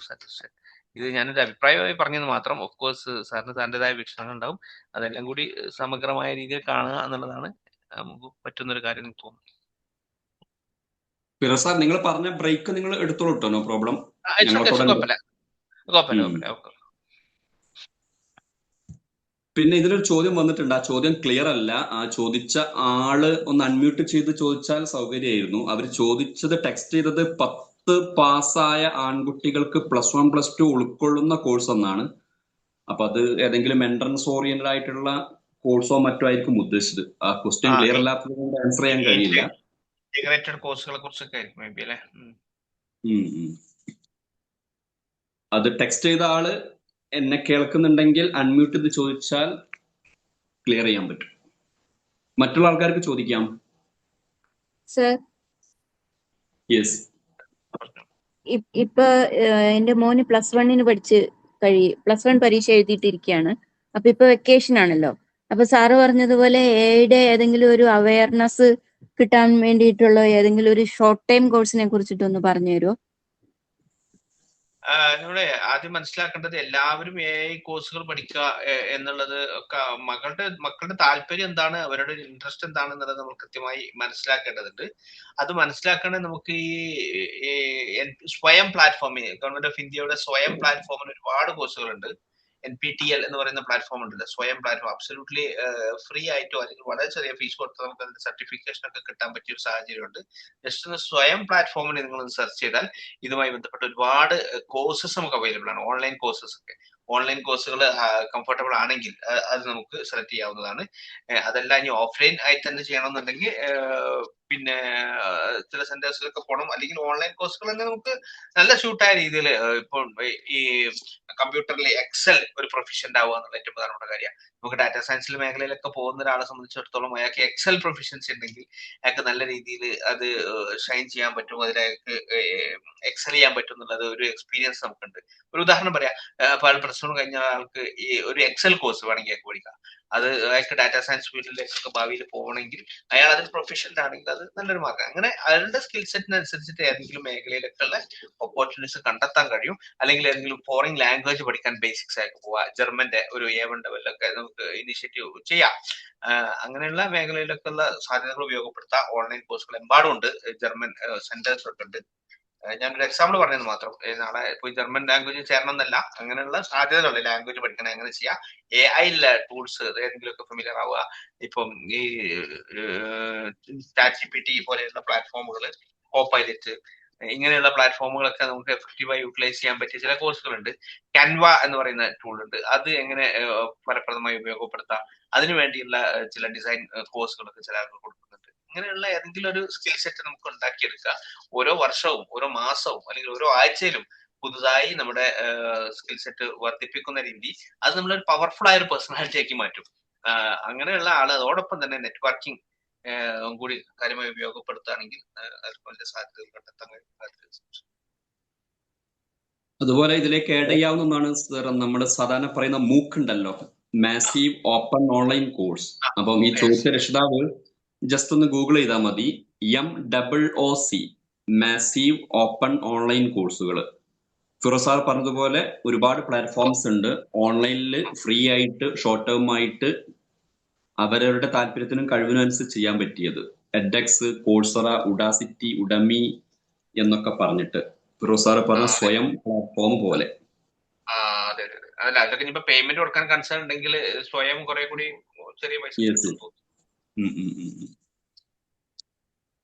സജഷൻ. ഇത് ഞാനൊരു അഭിപ്രായമായി പറഞ്ഞത് മാത്രം. ഓഫ് കോഴ്സ് സാറിന് സാറിൻ്റെതായ വീക്ഷണങ്ങൾ ഉണ്ടാവും. അതെല്ലാം കൂടി സമഗ്രമായ രീതിയിൽ കാണുക എന്നുള്ളതാണ് നമുക്ക് പറ്റുന്നൊരു കാര്യം എനിക്ക് തോന്നുന്നു. ഫിറോസ് സാർ, നിങ്ങൾ പറഞ്ഞ ബ്രേക്ക് നിങ്ങൾ എടുത്തോളൂ കേട്ടോ, നോ പ്രോബ്ലം. കുഴപ്പമില്ല. പിന്നെ ഇതിലൊരു ചോദ്യം വന്നിട്ടുണ്ട്. ആ ചോദ്യം ക്ലിയർ അല്ല. ആ ചോദിച്ച ആള് ഒന്ന് അൺമ്യൂട്ട് ചെയ്ത് ചോദിച്ചാൽ സൗകര്യമായിരുന്നു. അവർ ചോദിച്ചത്, ടെക്സ്റ്റ് ചെയ്തത് 10 പാസ്സായ ആൺകുട്ടികൾക്ക് +1 +2 ഉൾക്കൊള്ളുന്ന കോഴ്സ് എന്നാണ്. അപ്പൊ അത് ഏതെങ്കിലും എൻട്രൻസ് ഓറിയന്റഡ് ആയിട്ടുള്ള കോഴ്സോ മറ്റോ ആയിരിക്കും ഉദ്ദേശിച്ചത്. ആ ക്വസ്റ്റ്യൻ ക്ലിയർ അല്ലാത്തത് കൊണ്ട് ആൻസർ ചെയ്യാൻ കഴിയില്ല. കോഴ്സുകളെ കുറിച്ചൊക്കെ ആയിരിക്കും മേ ബി അല്ലേ. അത് ടെക്സ്റ്റ് ചെയ്ത ആള് എന്നെ കേൾക്കുന്നുണ്ടെങ്കിൽ അൺമ്യൂട്ട് ചെയ്ത് ചോദിച്ചാൽ ക്ലിയർ ചെയ്യാൻ പറ്റും. മറ്റുള്ള ആൾക്കാർക്ക് ചോദിക്കാം. Sir, yes. ഇപ്പൊ എന്റെ മോന് +1 +1 പരീക്ഷ എഴുതിയിട്ടിരിക്കുകയാണ്. അപ്പൊ ഇപ്പൊ വെക്കേഷൻ ആണല്ലോ. അപ്പൊ സാറ് പറഞ്ഞതുപോലെ എയുടെ ഏതെങ്കിലും ഒരു അവയർനെസ് കിട്ടാൻ വേണ്ടിയിട്ടുള്ള ഏതെങ്കിലും ഒരു ഷോർട്ട് ടൈം കോഴ്സിനെ കുറിച്ചിട്ടൊന്ന് പറഞ്ഞു തരുമോ? നമ്മുടെ ആദ്യം മനസ്സിലാക്കേണ്ടത് എല്ലാവരും AI കോഴ്സുകൾ പഠിക്കുക എന്നുള്ളത് ഒക്കെ മക്കളുടെ താല്പര്യം എന്താണ്, അവരുടെ ഇൻട്രസ്റ്റ് എന്താണെന്നുള്ളത് നമ്മൾ കൃത്യമായി മനസ്സിലാക്കേണ്ടതുണ്ട്. അത് മനസ്സിലാക്കേണ്ടത് നമുക്ക് ഈ സ്വയം പ്ലാറ്റ്ഫോമിൽ, ഗവൺമെന്റ് ഓഫ് ഇന്ത്യയുടെ സ്വയം പ്ലാറ്റ്ഫോമിൽ ഒരുപാട് കോഴ്സുകളുണ്ട്. NPTEL എന്ന് പറയുന്ന പ്ലാറ്റ്ഫോം ഉണ്ടല്ലോ, സ്വയം പ്ലാറ്റ്ഫോം. അബ്സല്യൂട്ട്ലി ഫ്രീ ആയിട്ടോ അല്ലെങ്കിൽ വളരെ ചെറിയ ഫീസ് കൊടുത്ത് നമുക്ക് അതിന്റെ സർട്ടിഫിക്കേഷൻ ഒക്കെ കിട്ടാൻ പറ്റിയ ഒരു സാഹചര്യമുണ്ട്. ജസ്റ്റ് ഒന്ന് സ്വയം പ്ലാറ്റ്ഫോമിൽ നിങ്ങൾ സെർച്ച് ചെയ്താൽ ഇതുമായി ബന്ധപ്പെട്ട ഒരുപാട് കോഴ്സസ് നമുക്ക് അവൈലബിൾ ആണ്. ഓൺലൈൻ കോഴ്സസ് ഒക്കെ, ഓൺലൈൻ കോഴ്സുകൾ കംഫർട്ടബിൾ ആണെങ്കിൽ അത് നമുക്ക് സെലക്ട് ചെയ്യാവുന്നതാണ്. അതല്ല ഇനി ഓഫ്ലൈൻ ആയി തന്നെ ചെയ്യണമെന്നുണ്ടെങ്കിൽ പിന്നെ ചില സെന്റേഴ്സിലൊക്കെ പോകണം. അല്ലെങ്കിൽ ഓൺലൈൻ കോഴ്സുകൾ തന്നെ നമുക്ക് നല്ല ഷൂട്ടായ രീതിയിൽ ഇപ്പോൾ ഈ കമ്പ്യൂട്ടറിൽ എക്സൽ ഒരു പ്രൊഫിഷ്യന്റ് ആവുക എന്നുള്ള ഏറ്റവും പ്രധാനപ്പെട്ട കാര്യമാണ്. നമുക്ക് ഡാറ്റാ സയൻസിൽ മേഖലയിലൊക്കെ പോകുന്ന ഒരാളെ സംബന്ധിച്ചിടത്തോളം അയാൾക്ക് എക്സൽ പ്രൊഫിഷ്യൻസി ഉണ്ടെങ്കിൽ അയാൾക്ക് നല്ല രീതിയിൽ അത് ഷൈൻ ചെയ്യാൻ പറ്റും, അതിലേക്ക് എക്സൽ ചെയ്യാൻ പറ്റും എന്നുള്ളത് ഒരു എക്സ്പീരിയൻസ് നമുക്കുണ്ട്. ഒരു ഉദാഹരണം പറയാം. +1 കഴിഞ്ഞ ആൾക്ക് ഈ ഒരു എക്സൽ കോഴ്സ് വേണമെങ്കിൽ അയാൾക്ക് പഠിക്കാം. അത് അയാൾക്ക് ഡാറ്റാ സയൻസ് ഫീൽഡിലേക്കൊക്കെ ഭാവിയിൽ പോകണമെങ്കിൽ അയാൾ അതിൽ പ്രൊഫഷണൽ ആണെങ്കിൽ അത് നല്ലൊരു മാർഗം. അങ്ങനെ അയാളുടെ സ്കിൽ സെറ്റിനനുസരിച്ചിട്ട് ഏതെങ്കിലും മേഖലയിലൊക്കെ ഉള്ള ഓപ്പർച്യൂണിറ്റീസ് കണ്ടെത്താൻ കഴിയും. അല്ലെങ്കിൽ ഏതെങ്കിലും ഫോറിൻ ലാംഗ്വേജ് പഠിക്കാൻ ബേസിക്സ് ആയിട്ട് പോവാ, ജർമ്മന്റെ ഒരു A1 ലെവലിലൊക്കെ നമുക്ക് ഇനിഷ്യേറ്റീവ് ചെയ്യാം. അങ്ങനെയുള്ള മേഖലയിലൊക്കെ ഉള്ള സാധ്യതകൾ ഉപയോഗപ്പെടുത്താം. ഓൺലൈൻ കോഴ്സുകൾ എമ്പാടുണ്ട്, ജർമ്മൻ സെന്റേഴ്സ് ഒക്കെ ഉണ്ട്. ഞാനൊരു എക്സാമ്പിൾ പറഞ്ഞത് മാത്രം. നാളെ ഇപ്പൊ ജർമ്മൻ ലാംഗ്വേജ് ചേരണം എന്നല്ല, അങ്ങനെയുള്ള സാധ്യതകളുണ്ട്. ലാംഗ്വേജ് പഠിക്കണം, എങ്ങനെ ചെയ്യാം, AI ടൂൾസ് ഏതെങ്കിലും ഒക്കെ ഫെമിലിയർ ആവുക. ഇപ്പം ഈ ChatGPT പോലെയുള്ള പ്ലാറ്റ്ഫോമുകൾ, കോപൈലറ്റ്, ഇങ്ങനെയുള്ള പ്ലാറ്റ്ഫോമുകളൊക്കെ നമുക്ക് എഫക്റ്റീവായി യൂട്ടിലൈസ് ചെയ്യാൻ പറ്റിയ ചില കോഴ്സുകളുണ്ട്. ക്യാൻവ എന്ന് പറയുന്ന ടൂൾ ഉണ്ട്, അത് എങ്ങനെ ഫലപ്രദമായി ഉപയോഗപ്പെടുത്താം, അതിനു വേണ്ടിയുള്ള ചില ഡിസൈൻ കോഴ്സുകളൊക്കെ ചില ആളുകൾ കൊടുക്കുന്നുണ്ട്. ഇങ്ങനെയുള്ള ഏതെങ്കിലും ഒരു സ്കിൽ സെറ്റ് നമുക്ക് ഉണ്ടാക്കിയെടുക്കുക. ഓരോ വർഷവും, ഓരോ മാസവും അല്ലെങ്കിൽ ഓരോ ആഴ്ചയിലും പുതുതായി നമ്മുടെ സ്കിൽ സെറ്റ് വർദ്ധിപ്പിക്കുന്ന രീതി, അത് നമ്മളൊരു പവർഫുൾ ആയ ഒരു പേഴ്സണാലിറ്റിയാക്കി മാറ്റും. അങ്ങനെയുള്ള ആള് അതോടൊപ്പം തന്നെ നെറ്റ്വർക്കിംഗ് കൂടി കാര്യമായി ഉപയോഗപ്പെടുത്തുകയാണെങ്കിൽ അതിന്റെ സാധ്യതകൾ കണ്ടെത്താൻ കഴിയും. അതുപോലെ ഇതിലേക്ക് ആഡ് ചെയ്യാവുന്ന ഒന്നാണ് സർ, നമ്മൾ സാധാരണ പറയുന്ന മൂക്ക് ഉണ്ടല്ലോ, മാസീവ് ഓപ്പൺ ഓൺലൈൻ കോഴ്സ്. അപ്പം ഈ ചോദിച്ച രക്ഷിതാവ് ജസ്റ്റ് ഒന്ന് ഗൂഗിൾ ചെയ്താൽ മതി, MOOC, മാസീവ് ഓപ്പൺ ഓൺലൈൻ കോഴ്സുകൾ. ഫിറോസ് സാർ പറഞ്ഞതുപോലെ ഒരുപാട് പ്ലാറ്റ്ഫോംസ് ഉണ്ട് ഓൺലൈനിൽ ഫ്രീ ആയിട്ട് ഷോർട്ട് ടേം ആയിട്ട് അവരവരുടെ താല്പര്യത്തിനും കഴിവിനും അനുസരിച്ച് ചെയ്യാൻ പറ്റിയത്. എഡെക്സ്, കോഴ്സറ, ഉഡാസിറ്റി, ഉഡമി എന്നൊക്കെ പറഞ്ഞിട്ട് ഫിറോസ് സാർ പറഞ്ഞ സ്വയം പ്ലാറ്റ്ഫോം പോലെ. അതെ അതെ, അതല്ല അതൊക്കെ ഇനിയിപ്പോ പേയ്മെന്റ് കൊടുക്കാൻ കൺസേൺ ഉണ്ടെങ്കിൽ സ്വയം കുറെ കൂടി ചെറിയ പൈസ.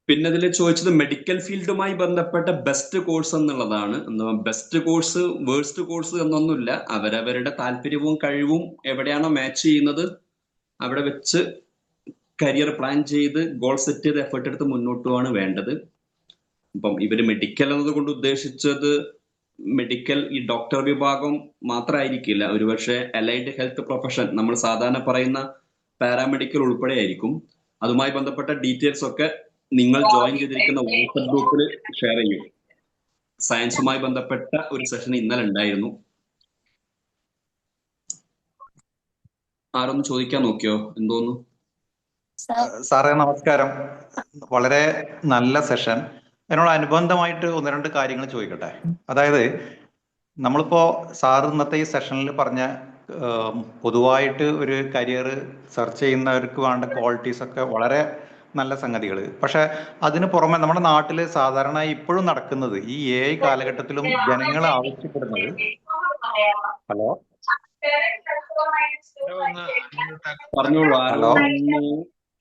പിന്നെ ഇതിൽ ചോദിച്ചത് മെഡിക്കൽ ഫീൽഡുമായി ബന്ധപ്പെട്ട ബെസ്റ്റ് കോഴ്സ് എന്നുള്ളതാണ്. ബെസ്റ്റ് കോഴ്സ്, വേഴ്സ്റ്റ് കോഴ്സ് എന്നൊന്നുമില്ല. അവരവരുടെ താല്പര്യവും കഴിവും എവിടെയാണോ മാച്ച് ചെയ്യുന്നത് അവിടെ വെച്ച് കരിയർ പ്ലാൻ ചെയ്ത് ഗോൾ സെറ്റ് ചെയ്ത് എഫേർട്ട് എടുത്ത് മുന്നോട്ട് പോവാണ് വേണ്ടത്. ഇപ്പം ഇവര് മെഡിക്കൽ എന്നതുകൊണ്ട് ഉദ്ദേശിച്ചത് മെഡിക്കൽ ഈ ഡോക്ടർ വിഭാഗം മാത്രമായിരിക്കില്ല, ഒരുപക്ഷെ അലൈഡ് ഹെൽത്ത് പ്രൊഫഷൻ നമ്മൾ സാധാരണ പറയുന്ന പാരാമെഡിക്കൽ ഉൾപ്പെടെ ആയിരിക്കും. അതുമായി ബന്ധപ്പെട്ട ഡീറ്റെയിൽസ് ഒക്കെ നിങ്ങൾ ജോയിൻ ചെയ്തിരിക്കുന്ന വാട്സ്ആപ്പ് ഗ്രൂപ്പിൽ ഷെയർ ചെയ്യും. സയൻസുമായി ബന്ധപ്പെട്ട ഒരു സെഷൻ ഇന്നലെ ഉണ്ടായിരുന്നു. ആരൊന്ന് ചോദിക്കാൻ നോക്കിയോ? എന്തോന്നു? സാറേ നമസ്കാരം. വളരെ നല്ല സെഷൻ. അതിനോട് അനുബന്ധമായിട്ട് 1-2 കാര്യങ്ങൾ ചോദിക്കട്ടെ. അതായത് നമ്മളിപ്പോ സാർ ഇന്നത്തെ ഈ സെഷനിൽ പറഞ്ഞ പൊതുവായിട്ട് ഒരു കരിയർ സെർച്ച് ചെയ്യുന്നവർക്ക് വേണ്ട ക്വാളിറ്റീസ് ഒക്കെ വളരെ നല്ല സംഗതികൾ. പക്ഷെ അതിന് പുറമെ നമ്മുടെ നാട്ടിൽ സാധാരണ ഇപ്പോഴും നടക്കുന്നത് ഈ AI കാലഘട്ടത്തിലും ജനങ്ങൾ ആവശ്യപ്പെടുന്നത് ഹലോ പറഞ്ഞോളൂ. ഹലോ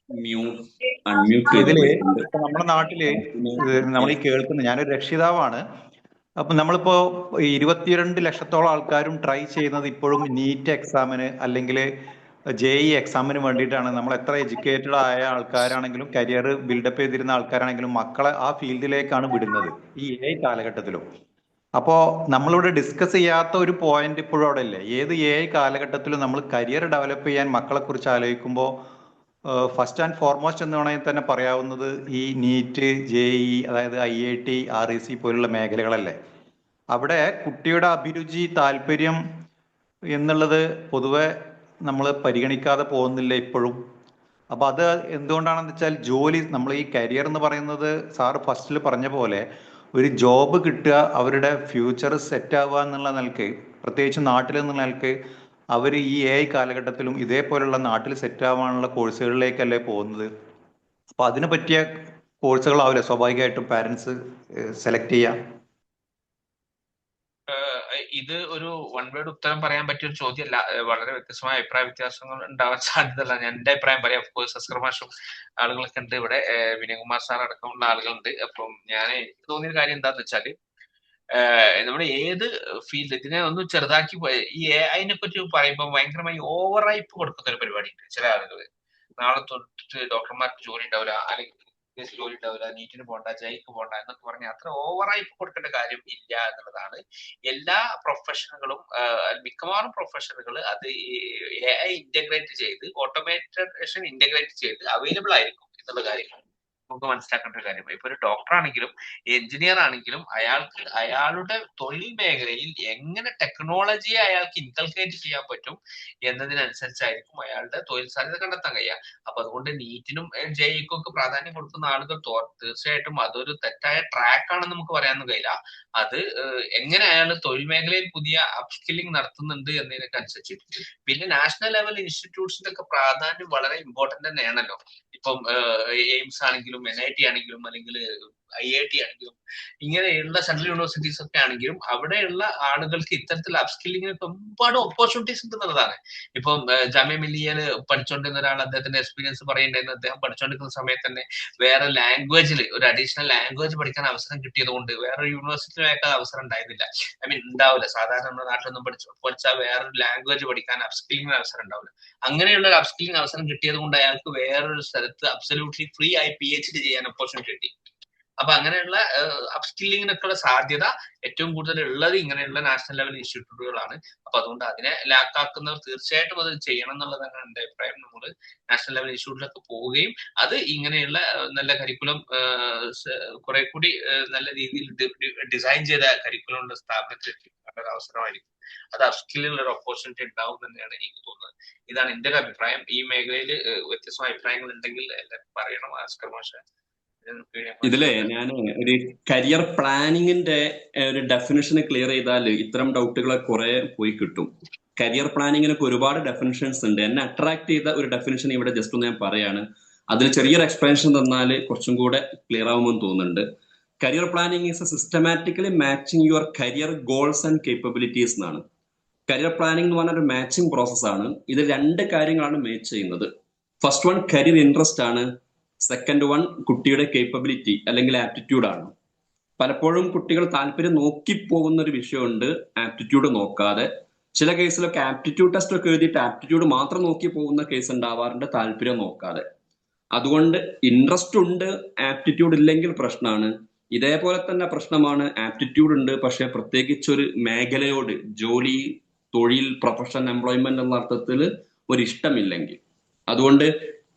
ഇതില് ചെയ്തിട്ടുണ്ട്. ഇപ്പൊ നമ്മുടെ നാട്ടില് നമ്മൾ ഈ കേൾക്കുന്ന, ഞാനൊരു രക്ഷിതാവാണ്. അപ്പൊ നമ്മളിപ്പോ 22 ലക്ഷത്തോളം ആൾക്കാരും ട്രൈ ചെയ്യുന്നത് ഇപ്പോഴും നീറ്റ് എക്സാമിന് അല്ലെങ്കിൽ JEE എക്സാമിന് വേണ്ടിയിട്ടാണ്. നമ്മൾ എത്ര എഡ്യൂക്കേറ്റഡ് ആയ ആൾക്കാരാണെങ്കിലും കരിയർ ബിൽഡപ്പ് ചെയ്തിരുന്ന ആൾക്കാരാണെങ്കിലും മക്കളെ ആ ഫീൽഡിലേക്കാണ് വിടുന്നത് ഈ AI കാലഘട്ടത്തിലും. അപ്പോ നമ്മളിവിടെ ഡിസ്കസ് ചെയ്യാത്ത ഒരു പോയിന്റ് ഇപ്പോഴും അവിടെ ഇല്ലേ? ഏത് AI കാലഘട്ടത്തിലും നമ്മൾ കരിയർ ഡെവലപ്പ് ചെയ്യാൻ മക്കളെ കുറിച്ച് ആലോചിക്കുമ്പോൾ ഫസ്റ്റ് ആൻഡ് ഫോർമോസ്റ്റ് എന്ന് വേണമെങ്കിൽ തന്നെ പറയാവുന്നത് ഈ നീറ്റ്, JEE, അതായത് IIT, REC പോലുള്ള മേഖലകളല്ലേ. അവിടെ കുട്ടിയുടെ അഭിരുചി, താല്പര്യം എന്നുള്ളത് പൊതുവെ നമ്മൾ പരിഗണിക്കാതെ പോകുന്നില്ല ഇപ്പോഴും. അപ്പൊ അത് എന്തുകൊണ്ടാണെന്ന് വെച്ചാൽ ജോലി, നമ്മൾ ഈ കരിയർ എന്ന് പറയുന്നത് സാറ് ഫസ്റ്റിൽ പറഞ്ഞ പോലെ ഒരു ജോബ് കിട്ടുക, അവരുടെ ഫ്യൂച്ചർ സെറ്റ് ആവുക എന്നുള്ള നിലക്ക്, പ്രത്യേകിച്ച് നാട്ടിൽ എന്നുള്ള നിലക്ക് അവർ ഈ AI കാലഘട്ടത്തിലും ഇതേപോലുള്ള നാട്ടിൽ സെറ്റ് ആവാനുള്ള കോഴ്സുകളിലേക്കല്ലേ പോകുന്നത്. അപ്പൊ അതിന് പറ്റിയ കോഴ്സുകളാവില്ലേ സ്വാഭാവികമായിട്ടും പാരന്റ്സ് സെലക്ട് ചെയ്യാം. ഇത് ഒരു വൺ വേർഡ് ഉത്തരം പറയാൻ പറ്റിയ ഒരു ചോദ്യമല്ല. വളരെ വ്യത്യസ്തമായ അഭിപ്രായ വ്യത്യാസങ്ങൾ ഉണ്ടാവാൻ സാധ്യതയല്ല. ഞാൻ എന്റെ അഭിപ്രായം പറയാം. ഓഫ്കോഴ്സ് അസ്കർ മാഷും ആളുകളൊക്കെ ഉണ്ട് ഇവിടെ, വിനയകുമാർ സാർ അടക്കമുള്ള ആളുകളുണ്ട്. അപ്പം ഞാൻ തോന്നിയ കാര്യം എന്താന്ന് വെച്ചാല്, നമ്മുടെ ഏത് ഫീൽഡ്, ഇതിനെ ഒന്ന് ചെറുതാക്കി ഈ AI പറ്റി പറയുമ്പോൾ ഭയങ്കരമായി ഓവർ റൈപ്പ് കൊടുക്കുന്ന ഒരു പരിപാടി ഉണ്ട് ചില ആളുകൾ. നാളെ തൊട്ടിട്ട് ഡോക്ടർമാർക്ക് ജോലി ഉണ്ടാവില്ല, അല്ലെങ്കിൽ ജോലി ഉണ്ടാവില്ല, നീറ്റിന് പോകണ്ട, ജയിക്ക് പോകണ്ട എന്നൊക്കെ പറഞ്ഞാൽ അത്ര ഓവർ റൈപ്പ് കൊടുക്കേണ്ട കാര്യം ഇല്ല എന്നുള്ളതാണ്. എല്ലാ പ്രൊഫഷനുകളും, മിക്കവാറും പ്രൊഫഷനുകൾ അത് AI ഇന്റഗ്രേറ്റ് ചെയ്ത്, ഓട്ടോമേറ്റേഷൻ ഇന്റഗ്രേറ്റ് ചെയ്ത് അവൈലബിൾ ആയിരിക്കും എന്നുള്ള കാര്യം നമുക്ക് മനസ്സിലാക്കേണ്ട ഒരു കാര്യമാണ്. ഇപ്പൊ ഒരു ഡോക്ടർ ആണെങ്കിലും എഞ്ചിനീയർ ആണെങ്കിലും അയാൾക്ക് അയാളുടെ തൊഴിൽ മേഖലയിൽ എങ്ങനെ ടെക്നോളജിയെ അയാൾക്ക് ഇൻകൾക്കേറ്റ് ചെയ്യാൻ പറ്റും എന്നതിനനുസരിച്ചായിരിക്കും അയാളുടെ തൊഴിൽ സാധ്യത കണ്ടെത്താൻ കഴിയുക. അപ്പൊ അതുകൊണ്ട് നീറ്റിനും JEEക്കും ഒക്കെ പ്രാധാന്യം കൊടുക്കുന്ന ആളുകൾ തീർച്ചയായിട്ടും അതൊരു തെറ്റായ ട്രാക്കാണെന്ന് നമുക്ക് പറയാനൊന്നും കഴിയില്ല. അത് എങ്ങനെ അയാൾ തൊഴിൽ മേഖലയിൽ പുതിയ അപ്സ്കില്ലിംഗ് നടത്തുന്നുണ്ട് എന്നതിനൊക്കെ അനുസരിച്ച്. പിന്നെ നാഷണൽ ലെവൽ ഇൻസ്റ്റിറ്റ്യൂട്ട്സിന്റെ ഒക്കെ പ്രാധാന്യം വളരെ ഇമ്പോർട്ടന്റ് തന്നെയാണല്ലോ. ഇപ്പം എയിംസ് ആണെങ്കിലും NIT ആണെങ്കിലും അല്ലെങ്കിൽ IIT ആണെങ്കിലും ഇങ്ങനെയുള്ള സെൻട്രൽ യൂണിവേഴ്സിറ്റീസ് ഒക്കെ ആണെങ്കിലും അവിടെയുള്ള ആളുകൾക്ക് ഇത്തരത്തിൽ അപ്സ്കില്ലിങ്ങിനൊക്കെ ഒരുപാട് ഓപ്പർച്യൂണിറ്റീസ് ഉണ്ടെന്നുള്ളതാണ്. ഇപ്പം ജാമ്യ മില്ലിയയിൽ പഠിച്ചുകൊണ്ടിരുന്ന ഒരാൾ അദ്ദേഹത്തിന്റെ എക്സ്പീരിയൻസ് പറയുന്നുണ്ടായിരുന്നു. അദ്ദേഹം പഠിച്ചുകൊണ്ടിരിക്കുന്ന സമയത്ത് തന്നെ വേറെ ലാംഗ്വേജിൽ ഒരു അഡീഷണൽ ലാംഗ്വേജ് പഠിക്കാൻ അവസരം കിട്ടിയത് കൊണ്ട് വേറൊരു യൂണിവേഴ്സിറ്റിയിൽ അയക്കാൻ അവസരം ഉണ്ടായിരുന്നില്ല. ഉണ്ടാവില്ല. സാധാരണ നമ്മുടെ നാട്ടിലൊന്നും പഠിച്ചാൽ വേറൊരു ലാംഗ്വേജ് പഠിക്കാൻ അപ്സ്കില്ലിങ്ങിന് അവസരം ഉണ്ടാവില്ല. അങ്ങനെയുള്ള ഒരു അപ്സ്കില്ലിംഗ് അവസരം കിട്ടിയത് കൊണ്ട് അയാൾക്ക് വേറൊരു സ്ഥലത്ത് അബ്സല്യൂട്ട്ലി ഫ്രീ ആയി PhD ചെയ്യാൻ ഓപ്പർച്യൂണിറ്റി കിട്ടി. അപ്പൊ അങ്ങനെയുള്ള അപ്സ്കില്ലിങ്ങിനൊക്കെയുള്ള സാധ്യത ഏറ്റവും കൂടുതൽ ഉള്ളത് ഇങ്ങനെയുള്ള നാഷണൽ ലെവൽ ഇൻസ്റ്റിറ്റ്യൂട്ടുകളാണ്. അപ്പൊ അതുകൊണ്ട് അതിനെ ലാക്കാക്കുന്നവർ തീർച്ചയായിട്ടും അത് ചെയ്യണം എന്നുള്ളതാണ് എന്റെ അഭിപ്രായം. നമ്മൾ നാഷണൽ ലെവൽ ഇൻസ്റ്റിറ്റ്യൂട്ടിലൊക്കെ പോവുകയും അത് ഇങ്ങനെയുള്ള നല്ല കരിക്കുലം കുറെ കൂടി നല്ല രീതിയിൽ ഡിസൈൻ ചെയ്ത കരിക്കുലം ഉള്ള സ്ഥാപനത്തിൽ ഒരു അവസരമായിരിക്കും. അത് അപ്സ്കില്ലിനുള്ള ഒരു ഓപ്പർച്യൂണിറ്റി ഉണ്ടാവും തന്നെയാണ് എനിക്ക് തോന്നുന്നത്. ഇതാണ് എന്റെ ഒരു അഭിപ്രായം. ഈ മേഖലയിൽ വ്യത്യസ്തമായ അഭിപ്രായങ്ങൾ ഉണ്ടെങ്കിൽ എല്ലാവരും പറയണം. ആസ്കർ മാഷ ഇതിലെ ഞാൻ ഒരു കരിയർ പ്ലാനിങ്ങിന്റെ ഒരു ഡെഫിനിഷൻ ക്ലിയർ ചെയ്താൽ ഇത്തരം ഡൗട്ടുകളെ കുറെ പോയി കിട്ടും. കരിയർ പ്ലാനിങ്ങിനൊക്കെ ഒരുപാട് ഡെഫിനിഷൻസ് ഉണ്ട്. എന്നെ അട്രാക്ട് ചെയ്ത ഒരു ഡെഫിനിഷൻ ഇവിടെ ജസ്റ്റ് ഒന്ന് ഞാൻ പറയാണ്. അതിൽ ചെറിയൊരു എക്സ്പ്ലനേഷൻ തന്നാൽ കുറച്ചും കൂടെ ക്ലിയർ ആവുമെന്ന് തോന്നുന്നുണ്ട്. Career planning is A systematically matching your career goals and capabilities എന്നാണ്. കരിയർ പ്ലാനിങ് എന്ന് പറഞ്ഞ ഒരു മാച്ചിങ് പ്രോസസ്സാണ്. ഇത് 2 കാര്യങ്ങളാണ് മാച്ച് ചെയ്യുന്നത്. ഫസ്റ്റ് വൺ കരിയർ ഇൻട്രസ്റ്റ് ആണ്. സെക്കൻഡ് വൺ കുട്ടിയുടെ കേപ്പബിലിറ്റി അല്ലെങ്കിൽ ആപ്റ്റിറ്റ്യൂഡ് ആണ്. പലപ്പോഴും കുട്ടികൾ താല്പര്യം നോക്കിപ്പോകുന്ന ഒരു വിഷയമുണ്ട്, ആപ്റ്റിറ്റ്യൂഡ് നോക്കാതെ. ചില കേസിലൊക്കെ ആപ്റ്റിറ്റ്യൂഡ് ടെസ്റ്റ് ഒക്കെ എഴുതിയിട്ട് ആപ്റ്റിറ്റ്യൂഡ് മാത്രം നോക്കി പോകുന്ന കേസ് ഉണ്ടാവാറുണ്ട്, താല്പര്യം നോക്കാതെ. അതുകൊണ്ട് ഇൻട്രസ്റ്റ് ഉണ്ട്, ആപ്റ്റിറ്റ്യൂഡ് ഇല്ലെങ്കിൽ പ്രശ്നമാണ്. ഇതേപോലെ തന്നെ പ്രശ്നമാണ് ആപ്റ്റിറ്റ്യൂഡ് ഉണ്ട്, പക്ഷെ പ്രത്യേകിച്ചൊരു മേഖലയോട് ജോലി, തൊഴിൽ, പ്രൊഫഷൻ, എംപ്ലോയ്മെന്റ് എന്ന അർത്ഥത്തിൽ ഒരു ഇഷ്ടമില്ലെങ്കിൽ. അതുകൊണ്ട്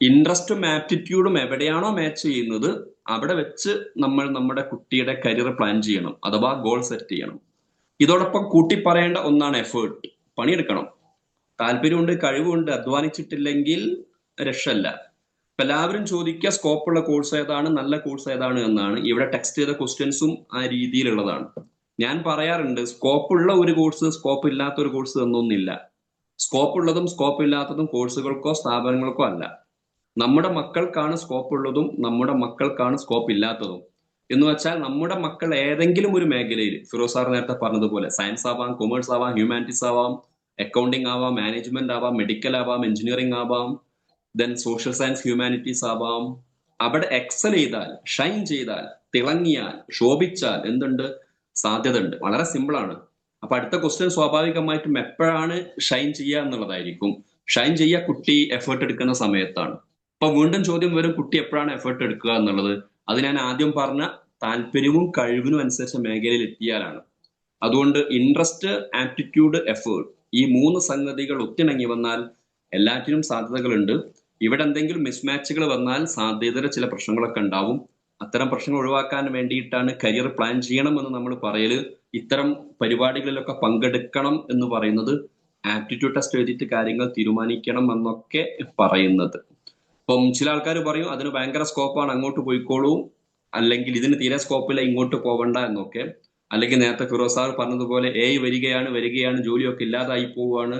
ഇൻട്രസ്റ്റും ആപ്റ്റിറ്റ്യൂഡും എവിടെയാണോ മാച്ച് ചെയ്യുന്നത് അവിടെ വെച്ച് നമ്മൾ നമ്മുടെ കുട്ടിയുടെ കരിയർ പ്ലാൻ ചെയ്യണം, അഥവാ ഗോൾ സെറ്റ് ചെയ്യണം. ഇതോടൊപ്പം കൂട്ടി പറയേണ്ട ഒന്നാണ് എഫേർട്ട്. പണിയെടുക്കണം. താല്പര്യമുണ്ട്, കഴിവുണ്ട്, അധ്വാനിച്ചിട്ടില്ലെങ്കിൽ രക്ഷല്ല. ഇപ്പൊ എല്ലാവരും ചോദിക്കുക സ്കോപ്പുള്ള കോഴ്സ് ഏതാണ്, നല്ല കോഴ്സ് ഏതാണ് എന്നാണ്. ഇവിടെ ടെക്സ്റ്റ് ചെയ്ത ക്വസ്റ്റ്യൻസും ആ രീതിയിലുള്ളതാണ്. ഞാൻ പറയാറുണ്ട്, സ്കോപ്പുള്ള ഒരു കോഴ്സ്, സ്കോപ്പ് ഇല്ലാത്ത ഒരു കോഴ്സ് എന്നൊന്നില്ല. സ്കോപ്പ് ഉള്ളതും സ്കോപ്പ് ഇല്ലാത്തതും കോഴ്സുകൾക്കോ സ്ഥാപനങ്ങൾക്കോ അല്ല. നമ്മുടെ മക്കൾക്കാണ് സ്കോപ്പ് ഉള്ളതും നമ്മുടെ മക്കൾക്കാണ് സ്കോപ്പ് ഇല്ലാത്തതും. എന്ന് വെച്ചാൽ നമ്മുടെ മക്കൾ ഏതെങ്കിലും ഒരു മേഖലയിൽ, ഫിറോസ് സാർ നേരത്തെ പറഞ്ഞതുപോലെ സയൻസ് ആവാം, കൊമേഴ്സ് ആവാം, ഹ്യൂമാനിറ്റീസ് ആവാം, അക്കൗണ്ടിങ് ആവാം, മാനേജ്മെന്റ് ആവാം, മെഡിക്കൽ ആവാം, എഞ്ചിനീയറിംഗ് ആവാം, ദെൻ സോഷ്യൽ സയൻസ്, ഹ്യൂമാനിറ്റീസ് ആവാം. അവിടെ എക്സൽ ചെയ്താൽ, ഷൈൻ ചെയ്താൽ, തിളങ്ങിയാൽ, ശോഭിച്ചാൽ എന്തുണ്ട്? സാധ്യത ഉണ്ട്. വളരെ സിമ്പിൾ ആണ്. അപ്പൊ അടുത്ത ക്വസ്റ്റ്യൻ സ്വാഭാവികമായിട്ടും എപ്പോഴാണ് ഷൈൻ ചെയ്യുക എന്നുള്ളതായിരിക്കും. ഷൈൻ ചെയ്യുക കുട്ടി എഫേർട്ട് എടുക്കുന്ന സമയത്താണ്. അപ്പൊ വീണ്ടും ചോദ്യം വരും, കുട്ടി എപ്പോഴാണ് എഫേർട്ട് എടുക്കുക എന്നുള്ളത്. അത് ഞാൻ ആദ്യം പറഞ്ഞ താല്പര്യവും കഴിവിനും അനുസരിച്ച മേഖലയിൽ എത്തിയാലാണ്. അതുകൊണ്ട് ഇൻട്രസ്റ്റ്, ആപ്റ്റിറ്റ്യൂഡ്, എഫേർട്ട്, ഈ 3 സംഗതികൾ ഒത്തിണങ്ങി വന്നാൽ എല്ലാറ്റിനും സാധ്യതകളുണ്ട്. ഇവിടെ എന്തെങ്കിലും മിസ്മാച്ചുകൾ വന്നാൽ സാധ്യതയുടെ ചില പ്രശ്നങ്ങളൊക്കെ ഉണ്ടാവും. അത്തരം പ്രശ്നങ്ങൾ ഒഴിവാക്കാൻ വേണ്ടിയിട്ടാണ് കരിയർ പ്ലാൻ ചെയ്യണം എന്ന് നമ്മൾ പറയല്. ഇത്തരം പരിപാടികളിലൊക്കെ പങ്കെടുക്കണം എന്ന് പറയുന്നത്, ആപ്റ്റിറ്റ്യൂഡ് ടെസ്റ്റ് എഴുതിയിട്ട് കാര്യങ്ങൾ തീരുമാനിക്കണം എന്നൊക്കെ പറയുന്നത്. ഇപ്പം ചില ആൾക്കാർ പറയും അതിന് ഭയങ്കര സ്കോപ്പാണ്, അങ്ങോട്ട് പോയിക്കോളൂ, അല്ലെങ്കിൽ ഇതിന് തീരെ സ്കോപ്പില്ല, ഇങ്ങോട്ട് പോവണ്ട എന്നൊക്കെ. അല്ലെങ്കിൽ നേരത്തെ ഫിറോസ് സാർ പറഞ്ഞതുപോലെ വരികയാണ്, ജോലിയൊക്കെ ഇല്ലാതായി പോവുകയാണ്.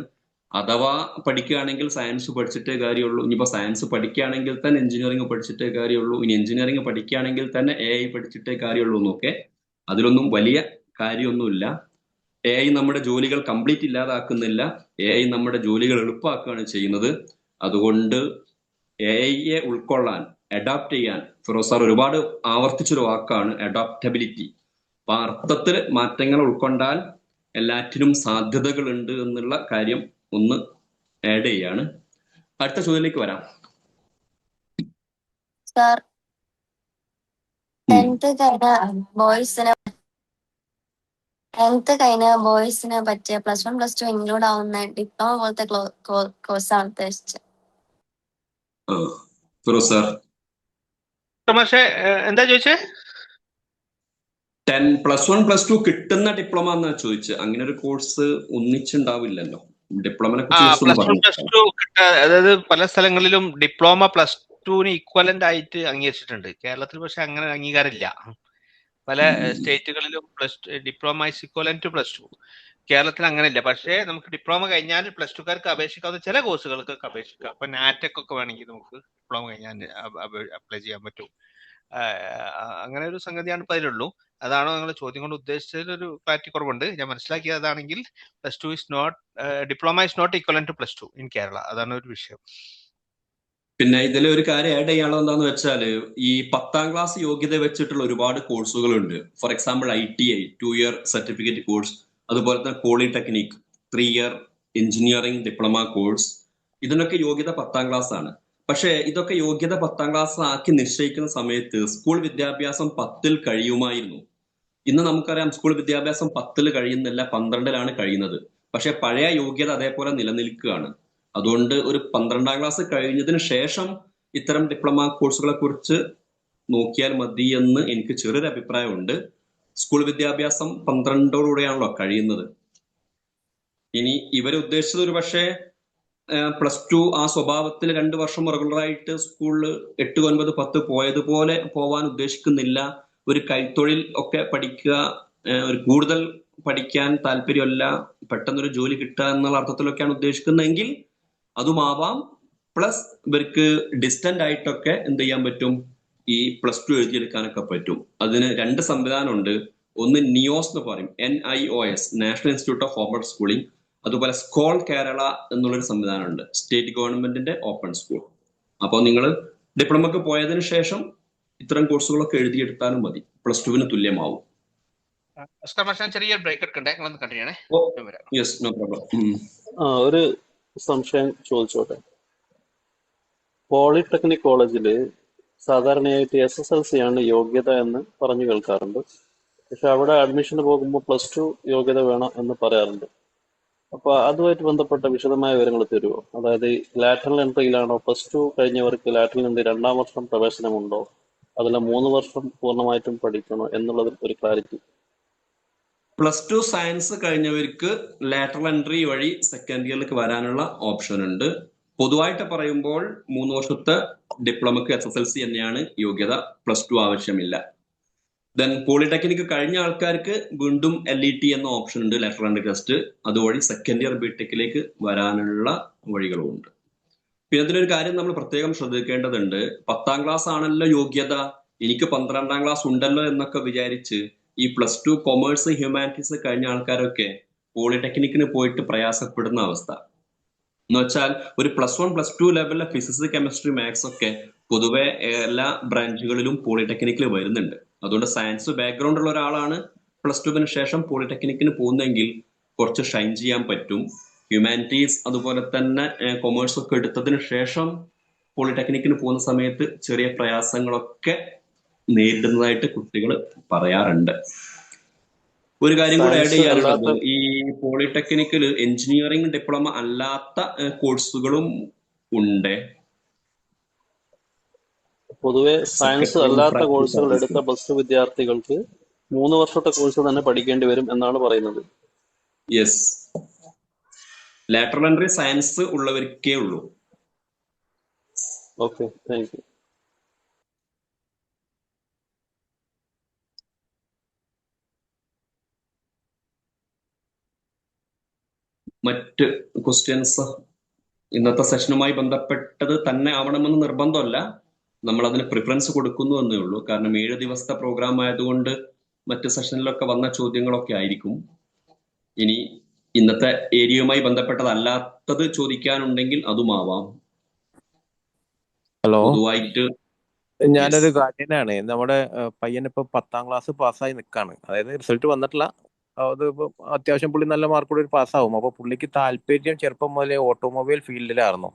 അഥവാ പഠിക്കുകയാണെങ്കിൽ സയൻസ് പഠിച്ചിട്ടേ കാര്യമുള്ളൂ. ഇനിയിപ്പോ സയൻസ് പഠിക്കുകയാണെങ്കിൽ തന്നെ എഞ്ചിനീയറിംഗ് പഠിച്ചിട്ടേ കാര്യമുള്ളൂ. ഇനി എഞ്ചിനീയറിംഗ് പഠിക്കുകയാണെങ്കിൽ തന്നെ AI പഠിച്ചിട്ടേ കാര്യമുള്ളൂ എന്നൊക്കെ. അതിലൊന്നും വലിയ കാര്യമൊന്നുമില്ല. AI നമ്മുടെ ജോലികൾ കംപ്ലീറ്റ് ഇല്ലാതാക്കുന്നില്ല. AI നമ്മുടെ ജോലികൾ എളുപ്പമാക്കുകയാണ് ചെയ്യുന്നത്. അതുകൊണ്ട് AI ഉൾക്കൊള്ളാൻ, അഡാപ്റ്റ് ചെയ്യാൻ, ഫിറോസ് സാർ ഒരുപാട് ആവർത്തിച്ചൊരു വാക്കാണ് അഡാപ്റ്റബിലിറ്റി. അപ്പൊ ആ അർത്ഥത്തിൽ മാറ്റങ്ങൾ ഉൾക്കൊണ്ടാൽ എല്ലാറ്റിനും സാധ്യതകളുണ്ട് എന്നുള്ള കാര്യം ഒന്ന് ആഡ് ചെയ്യാണ്. അടുത്ത ചോദ്യത്തിലേക്ക് വരാം. സാർ, 10th കഴിഞ്ഞ ബോയ്സിന് പറ്റിയ +1 +2 ഇൻക്ലൂഡ് ആവുന്ന ഡിപ്ലോമ പോലത്തെ കോഴ്സാണ് ഉദ്ദേശിച്ചത്. ഫിറോസ് സാർ, പക്ഷേ എന്താ ചോദിച്ചേ? 10 +1 +2 കിട്ടുന്ന ഡിപ്ലോമ എന്നാ ചോദിച്ചത്. അങ്ങനെ ഒരു കോഴ്സ് ഒന്നിച്ചുണ്ടാവില്ലല്ലോ. ഡിപ്ലോമനെ +1 +2 അതായത് പല സ്ഥലങ്ങളിലും ഡിപ്ലോമ +2ന് ഈക്വലന്റ് ആയിട്ട് അംഗീകരിച്ചിട്ടുണ്ട്. കേരളത്തിൽ പക്ഷെ അങ്ങനെ അംഗീകാരമില്ല. പല സ്റ്റേറ്റുകളിലും ഡിപ്ലോമ ഇസ് ഈക്വലന്റ് ടു +2. കേരളത്തിൽ അങ്ങനെയില്ല. പക്ഷേ നമുക്ക് ഡിപ്ലോമ കഴിഞ്ഞാൽ +2കാർക്ക് അപേക്ഷിക്കാവുന്ന ചില കോഴ്സുകൾക്കൊക്കെ അപേക്ഷിക്കാം. അപ്പൊ നാറ്റൊക്കെ വേണമെങ്കിൽ നമുക്ക് ഡിപ്ലോമ കഴിഞ്ഞാൽ അപ്ലൈ ചെയ്യാൻ പറ്റും. അങ്ങനെ ഒരു സംഗതിയാണ് ഇപ്പൊ അതിലുള്ളൂ. അതാണോ നിങ്ങൾ ചോദ്യം കൊണ്ട് ഉദ്ദേശിച്ചതിൽ ഒരു ക്ലാരിറ്റി കുറവുണ്ട്. ഞാൻ മനസ്സിലാക്കിയത് അതാണെങ്കിൽ diploma is not equivalent to +2 in Kerala. അതാണ് ഒരു വിഷയം. പിന്നെ ഇതിൽ ഒരു കാര്യം ആഡ് ചെയ്യാനുള്ളത് എന്താന്ന് വെച്ചാൽ, ഈ 10ാം ക്ലാസ് യോഗ്യത വെച്ചിട്ടുള്ള ഒരുപാട് കോഴ്സുകളുണ്ട്. For example ITI 2 year certificate course, അതുപോലെ തന്നെ polytechnic 3 year engineering diploma course. ഇതിനൊക്കെ യോഗ്യത 10ാം ക്ലാസ് ആണ്. പക്ഷേ ഇതൊക്കെ യോഗ്യത 10ാം ക്ലാസ് ആക്കി നിശ്ചയിക്കുന്ന സമയത്ത് സ്കൂൾ വിദ്യാഭ്യാസം 10ൽ കഴിയുമായിരുന്നു. ഇന്ന് നമുക്കറിയാം സ്കൂൾ വിദ്യാഭ്യാസം 10ൽ കഴിയുന്നില്ല, 12ലാണ് കഴിയുന്നത്. പക്ഷെ പഴയ യോഗ്യത അതേപോലെ നിലനിൽക്കുകയാണ്. അതുകൊണ്ട് ഒരു 12ാം ക്ലാസ് കഴിഞ്ഞതിന് ശേഷം ഇത്തരം ഡിപ്ലോമ കോഴ്സുകളെ കുറിച്ച് നോക്കിയാൽ മതി എന്ന് എനിക്ക് ചെറിയൊരു അഭിപ്രായമുണ്ട്. സ്കൂൾ വിദ്യാഭ്യാസം 12ഓടുകൂടെയാണല്ലോ കഴിയുന്നത്. ഇനി ഇവർ ഉദ്ദേശിച്ചത് ഒരു പക്ഷേ +2 ആ സ്വഭാവത്തിൽ 2 വർഷം റെഗുലറായിട്ട് സ്കൂളിൽ 8, 9, 10 പോയതുപോലെ പോവാൻ ഉദ്ദേശിക്കുന്നില്ല. ഒരു കൈത്തൊഴിൽ ഒക്കെ പഠിക്കുക, ഒരു കൂടുതൽ പഠിക്കാൻ താല്പര്യമല്ല, പെട്ടെന്നൊരു ജോലി കിട്ടുക എന്നുള്ള അർത്ഥത്തിലൊക്കെയാണ് ഉദ്ദേശിക്കുന്നതെങ്കിൽ അതുമാവാം. പ്ലസ് ഇവർക്ക് ഡിസ്റ്റന്റ് ആയിട്ടൊക്കെ എന്ത് ചെയ്യാൻ പറ്റും, ഈ +2 എഴുതിയെടുക്കാനൊക്കെ പറ്റും. അതിന് 2 സംവിധാനമുണ്ട്. ഒന്ന് നിയോസ് എന്ന് പറയും, NIOS, national institute of formal schooling. അതുപോലെ സ്കോൾ കേരള എന്നുള്ളൊരു സംവിധാനമുണ്ട്, സ്റ്റേറ്റ് ഗവൺമെന്റിന്റെ ഓപ്പൺ സ്കൂൾ. അപ്പോൾ നിങ്ങൾ ഡിപ്ലോമക്ക് പോയതിനു ശേഷം ഇത്തരം കോഴ്സുകളൊക്കെ എഴുതിയെടുത്താലും മതി, +2ന് തുല്യമാവും. ചെറിയ ബ്രേക്ക് എടുക്കണ്ടേ, നിങ്ങളൊന്ന് കണ്ടിന്യൂ. Yes, no problem. ഒരു സംശയം ചോദിച്ചോട്ടെ. പോളിടെക്നിക് കോളേജില് സാധാരണയായിട്ട് SSLC ആണ് യോഗ്യത എന്ന് പറഞ്ഞു കേൾക്കാറുണ്ട്. പക്ഷെ അവിടെ അഡ്മിഷന് പോകുമ്പോൾ +2 യോഗ്യത വേണം എന്ന് പറയാറുണ്ട്. അപ്പൊ അതുമായിട്ട് ബന്ധപ്പെട്ട വിശദമായ വിവരങ്ങൾ തരുമോ? അതായത് ലാറ്ററൽ എൻട്രിയിലാണോ +2 കഴിഞ്ഞവർക്ക് ലാറ്ററൽ എൻട്രി 2ാം വർഷം പ്രവേശനമുണ്ടോ, അതല്ല 3 വർഷം പൂർണ്ണമായിട്ടും പഠിക്കണോ എന്നുള്ളതിൽ ഒരു ക്ലാരിറ്റി. +2 സയൻസ് കഴിഞ്ഞവർക്ക് ലാറ്ററൽ എൻട്രി വഴി സെക്കൻഡ് ഇയറിലേക്ക് വരാനുള്ള ഓപ്ഷൻ ഉണ്ട്. പൊതുവായിട്ട് പറയുമ്പോൾ 3 വർഷത്തെ ഡിപ്ലോമക്ക് SSLC തന്നെയാണ് യോഗ്യത, +2 ആവശ്യമില്ല. ദെൻ പോളിടെക്നിക് കഴിഞ്ഞ ആൾക്കാർക്ക് വീണ്ടും LET എന്ന ഓപ്ഷൻ ഉണ്ട്, ലാറ്ററൽ എൻട്രി ടെസ്റ്റ്. അതുവഴി സെക്കൻഡ് ഇയർ ബിടെക്കിലേക്ക് വരാനുള്ള വഴികളുമുണ്ട്. പിന്നെ അതിലൊരു കാര്യം നമ്മൾ പ്രത്യേകം ശ്രദ്ധിക്കേണ്ടതുണ്ട്. 10ാം ക്ലാസ് ആണല്ലോ യോഗ്യത, എനിക്ക് 12ാം ക്ലാസ് ഉണ്ടല്ലോ എന്നൊക്കെ വിചാരിച്ച് ഈ +2 കൊമേഴ്സ് ഹ്യൂമാനിറ്റീസ് കഴിഞ്ഞ ആൾക്കാരൊക്കെ പോളിടെക്നിക്കിന് പോയിട്ട് പ്രയാസപ്പെടുന്ന അവസ്ഥ എന്ന് വെച്ചാൽ ഒരു +1 +2 ലെവലിലെ ഫിസിക്സ്, കെമിസ്ട്രി, മാത്സ് ഒക്കെ പൊതുവെ എല്ലാ ബ്രാഞ്ചുകളിലും പോളിടെക്നിക്കിൽ വരുന്നുണ്ട്. അതുകൊണ്ട് സയൻസ് ബാക്ക്ഗ്രൗണ്ട് ഉള്ള ഒരാളാണ് +2 ശേഷം പോളിടെക്നിക്കിന് പോകുന്നതെങ്കിൽ കുറച്ച് ഷൈൻ ചെയ്യാൻ പറ്റും. ഹ്യൂമാനിറ്റീസ് അതുപോലെ തന്നെ കൊമേഴ്സ് ഒക്കെ എടുത്തതിന് ശേഷം പോളിടെക്നിക്കിന് പോകുന്ന സമയത്ത് ചെറിയ പ്രയാസങ്ങളൊക്കെ നേരിടുന്നതായിട്ട് കുട്ടികൾ പറയാറുണ്ട്. ഒരു കാര്യം കൂടെ ആഡ് ചെയ്യാനുള്ളത്, ഈ പോളിടെക്നിക്കിൽ എഞ്ചിനീയറിംഗ് ഡിപ്ലോമ അല്ലാത്ത കോഴ്സുകളും ഉണ്ട്. പൊതുവെ സയൻസ് അല്ലാത്ത കോഴ്സുകൾ എടുത്ത +2 വിദ്യാർത്ഥികൾക്ക് 3 വർഷത്തെ കോഴ്സ് തന്നെ പഠിക്കേണ്ടി വരും എന്നാണ് പറയുന്നത്. യെസ്, ലാറ്ററൽ എൻട്രി സയൻസ് ഉള്ളവർക്കേ ഉള്ളൂ. Okay, thank you. മറ്റ് ക്വസ്റ്റ്യൻസ് ഇന്നത്തെ സെഷനുമായി ബന്ധപ്പെട്ടത് തന്നെ ആവണമെന്ന് നിർബന്ധമല്ല, നമ്മൾ അതിന് പ്രിഫറൻസ് കൊടുക്കുന്നു എന്നേ ഉള്ളൂ. കാരണം 7 ദിവസത്തെ പ്രോഗ്രാം ആയതുകൊണ്ട് മറ്റ് സെഷനിലൊക്കെ വന്ന ചോദ്യങ്ങളൊക്കെ ആയിരിക്കും. ഇനി ഇന്നത്തെ ഏരിയയുമായി ബന്ധപ്പെട്ടതല്ലാത്തത് ചോദിക്കാനുണ്ടെങ്കിൽ അതുമാവാം. ഹലോ, പൊതുവായിട്ട് ഞാനൊരു ഗാർഡിയനാണ്. നമ്മുടെ പയ്യനിപ്പോ 10ാം ക്ലാസ് പാസ്സായി നിൽക്കാണ്. അതായത് റിസൾട്ട് വന്നിട്ടില്ല. അത് ഇപ്പൊ അത്യാവശ്യം പുള്ളി നല്ല മാർക്കോടെ പാസ്സാവും. അപ്പൊ പുള്ളിക്ക് താല്പര്യം ചെറുപ്പം മുതലേ ഓട്ടോമൊബൈൽ ഫീൽഡിലായിരുന്നു.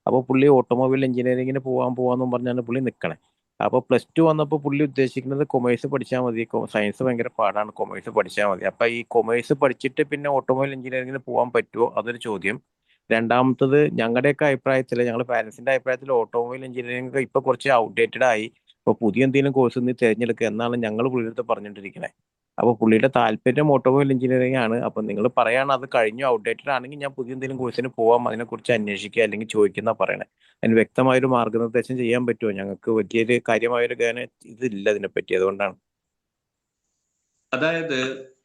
അപ്പൊ പുള്ളി ഓട്ടോമൊബൈൽ എഞ്ചിനീയറിംഗിന് പോവാന്നും പറഞ്ഞാണ് പുള്ളി നിൽക്കണേ. അപ്പൊ +2 വന്നപ്പോൾ പുള്ളി ഉദ്ദേശിക്കുന്നത് കൊമേഴ്സ് പഠിച്ചാൽ മതി, സയൻസ് ഭയങ്കര പാടാണ്, കൊമേഴ്സ് പഠിച്ചാൽ മതി. അപ്പൊ ഈ കൊമേഴ്സ് പഠിച്ചിട്ട് പിന്നെ ഓട്ടോമൊബൈൽ എഞ്ചിനീയറിംഗിന് പോകാൻ പറ്റുമോ, അതൊരു ചോദ്യം. രണ്ടാമത്തത്, ഞങ്ങളുടെയൊക്കെ അഭിപ്രായത്തിൽ, ഞങ്ങളുടെ പാരന്റ്സിന്റെ അഭിപ്രായത്തിൽ ഓട്ടോമൊബൈൽ എഞ്ചിനീയറിംഗ് ഇപ്പൊ കുറച്ച് ഔട്ട്ഡേറ്റഡ് ആയി. ഇപ്പൊ പുതിയ എന്തെങ്കിലും കോഴ്സ് നീ തിരഞ്ഞെടുക്കുക എന്നാണ് ഞങ്ങൾ പുള്ളിയുടെ പറഞ്ഞുകൊണ്ടിരിക്കുന്നത്. അപ്പൊ പുള്ളിയുടെ താല്പര്യം ഓട്ടോമൊബൈൽ എഞ്ചിനീയറിംഗ് ആണ്. അപ്പൊ നിങ്ങൾ പറയാണ് അത് കഴിഞ്ഞു, ഔട്ട്ഡേറ്റഡ് ആണെങ്കിൽ ഞാൻ പുതിയ എന്തെങ്കിലും കോഴ്സിന് പോവാം, അതിനെക്കുറിച്ച് അന്വേഷിക്കുക അല്ലെങ്കിൽ ചോദിക്കുന്ന പറയണേ. അതിന് വ്യക്തമായൊരു മാർഗനിർദ്ദേശം ചെയ്യാൻ പറ്റുമോ? ഞങ്ങൾക്ക് വലിയൊരു കാര്യമായൊരു ഇതില്ല ഇതിനെപ്പറ്റി, അതുകൊണ്ടാണ്. അതായത്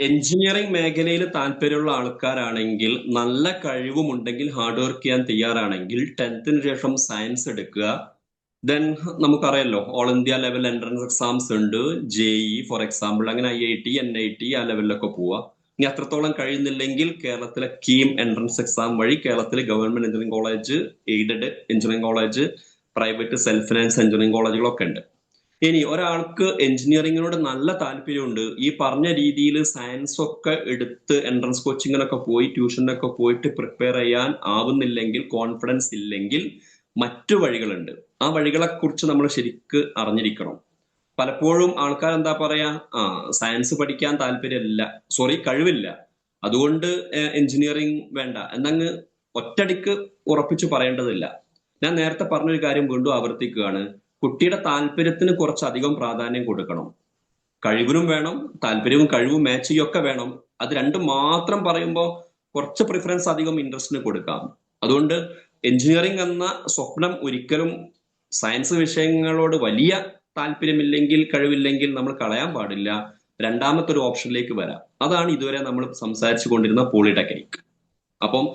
എഞ്ചിനീയറിംഗ് മേഖലയിൽ താല്പര്യമുള്ള ആൾക്കാരാണെങ്കിൽ, നല്ല കഴിവുമുണ്ടെങ്കിൽ, ഹാർഡ് വർക്ക് ചെയ്യാൻ തയ്യാറാണെങ്കിൽ 10th ശേഷം സയൻസ് എടുക്കുക. ദെൻ നമുക്കറിയാലോ all India level entrance exams ഉണ്ട്, JEE ഫോർ എക്സാമ്പിൾ, അങ്ങനെ IIT, NIT ആ ലെവലിലൊക്കെ പോവുക. ഇനി അത്രത്തോളം കഴിയുന്നില്ലെങ്കിൽ കേരളത്തിലെ കീം എൻട്രൻസ് എക്സാം വഴി കേരളത്തിലെ government engineering college, aided engineering college, private self finance engineering കോളേജുകളൊക്കെ ഉണ്ട്. ഇനി ഒരാൾക്ക് എഞ്ചിനീയറിംഗിനോട് നല്ല താല്പര്യമുണ്ട്, ഈ പറഞ്ഞ രീതിയിൽ സയൻസ് ഒക്കെ എടുത്ത് എൻട്രൻസ് കോച്ചിങ്ങിനൊക്കെ പോയി ട്യൂഷനൊക്കെ പോയിട്ട് പ്രിപ്പയർ ചെയ്യാൻ ആവുന്നില്ലെങ്കിൽ, കോൺഫിഡൻസ് ഇല്ലെങ്കിൽ മറ്റു വഴികളുണ്ട്. ആ വഴികളെ കുറിച്ച് നമ്മൾ ശരിക്ക് അറിഞ്ഞിരിക്കണം. പലപ്പോഴും ആൾക്കാർ എന്താ പറയാ, സയൻസ് പഠിക്കാൻ താല്പര്യമില്ല, കഴിവില്ല, അതുകൊണ്ട് എഞ്ചിനീയറിംഗ് വേണ്ട എന്നങ്ങ് ഒറ്റടിക്ക് ഉറപ്പിച്ചു പറയേണ്ടതില്ല. ഞാൻ നേരത്തെ പറഞ്ഞൊരു കാര്യം വീണ്ടും ആവർത്തിക്കുകയാണ്. കുട്ടിയുടെ താല്പര്യത്തിന് കുറച്ചധികം പ്രാധാന്യം കൊടുക്കണം. കഴിവിനും വേണം, താല്പര്യവും കഴിവും മാച്ച് ചെയ്യൊക്കെ വേണം. അത് രണ്ടും മാത്രം പറയുമ്പോൾ കുറച്ച് പ്രിഫറൻസ് അധികം ഇൻട്രസ്റ്റിന് കൊടുക്കാം. അതുകൊണ്ട് എഞ്ചിനീയറിംഗ് എന്ന സ്വപ്നം ഒരിക്കലും സയൻസ് വിഷയങ്ങളോട് വലിയ താല്പര്യമില്ലെങ്കിൽ, കഴിവില്ലെങ്കിൽ നമ്മൾ കളയാൻ പാടില്ല. രണ്ടാമത്തെ ഒരു ഓപ്ഷനിലേക്ക് വരാം. അതാണ് ഇതുവരെ നമ്മൾ സംസാരിച്ചു കൊണ്ടിരുന്ന പോളിടെക്നിക്. അപ്പം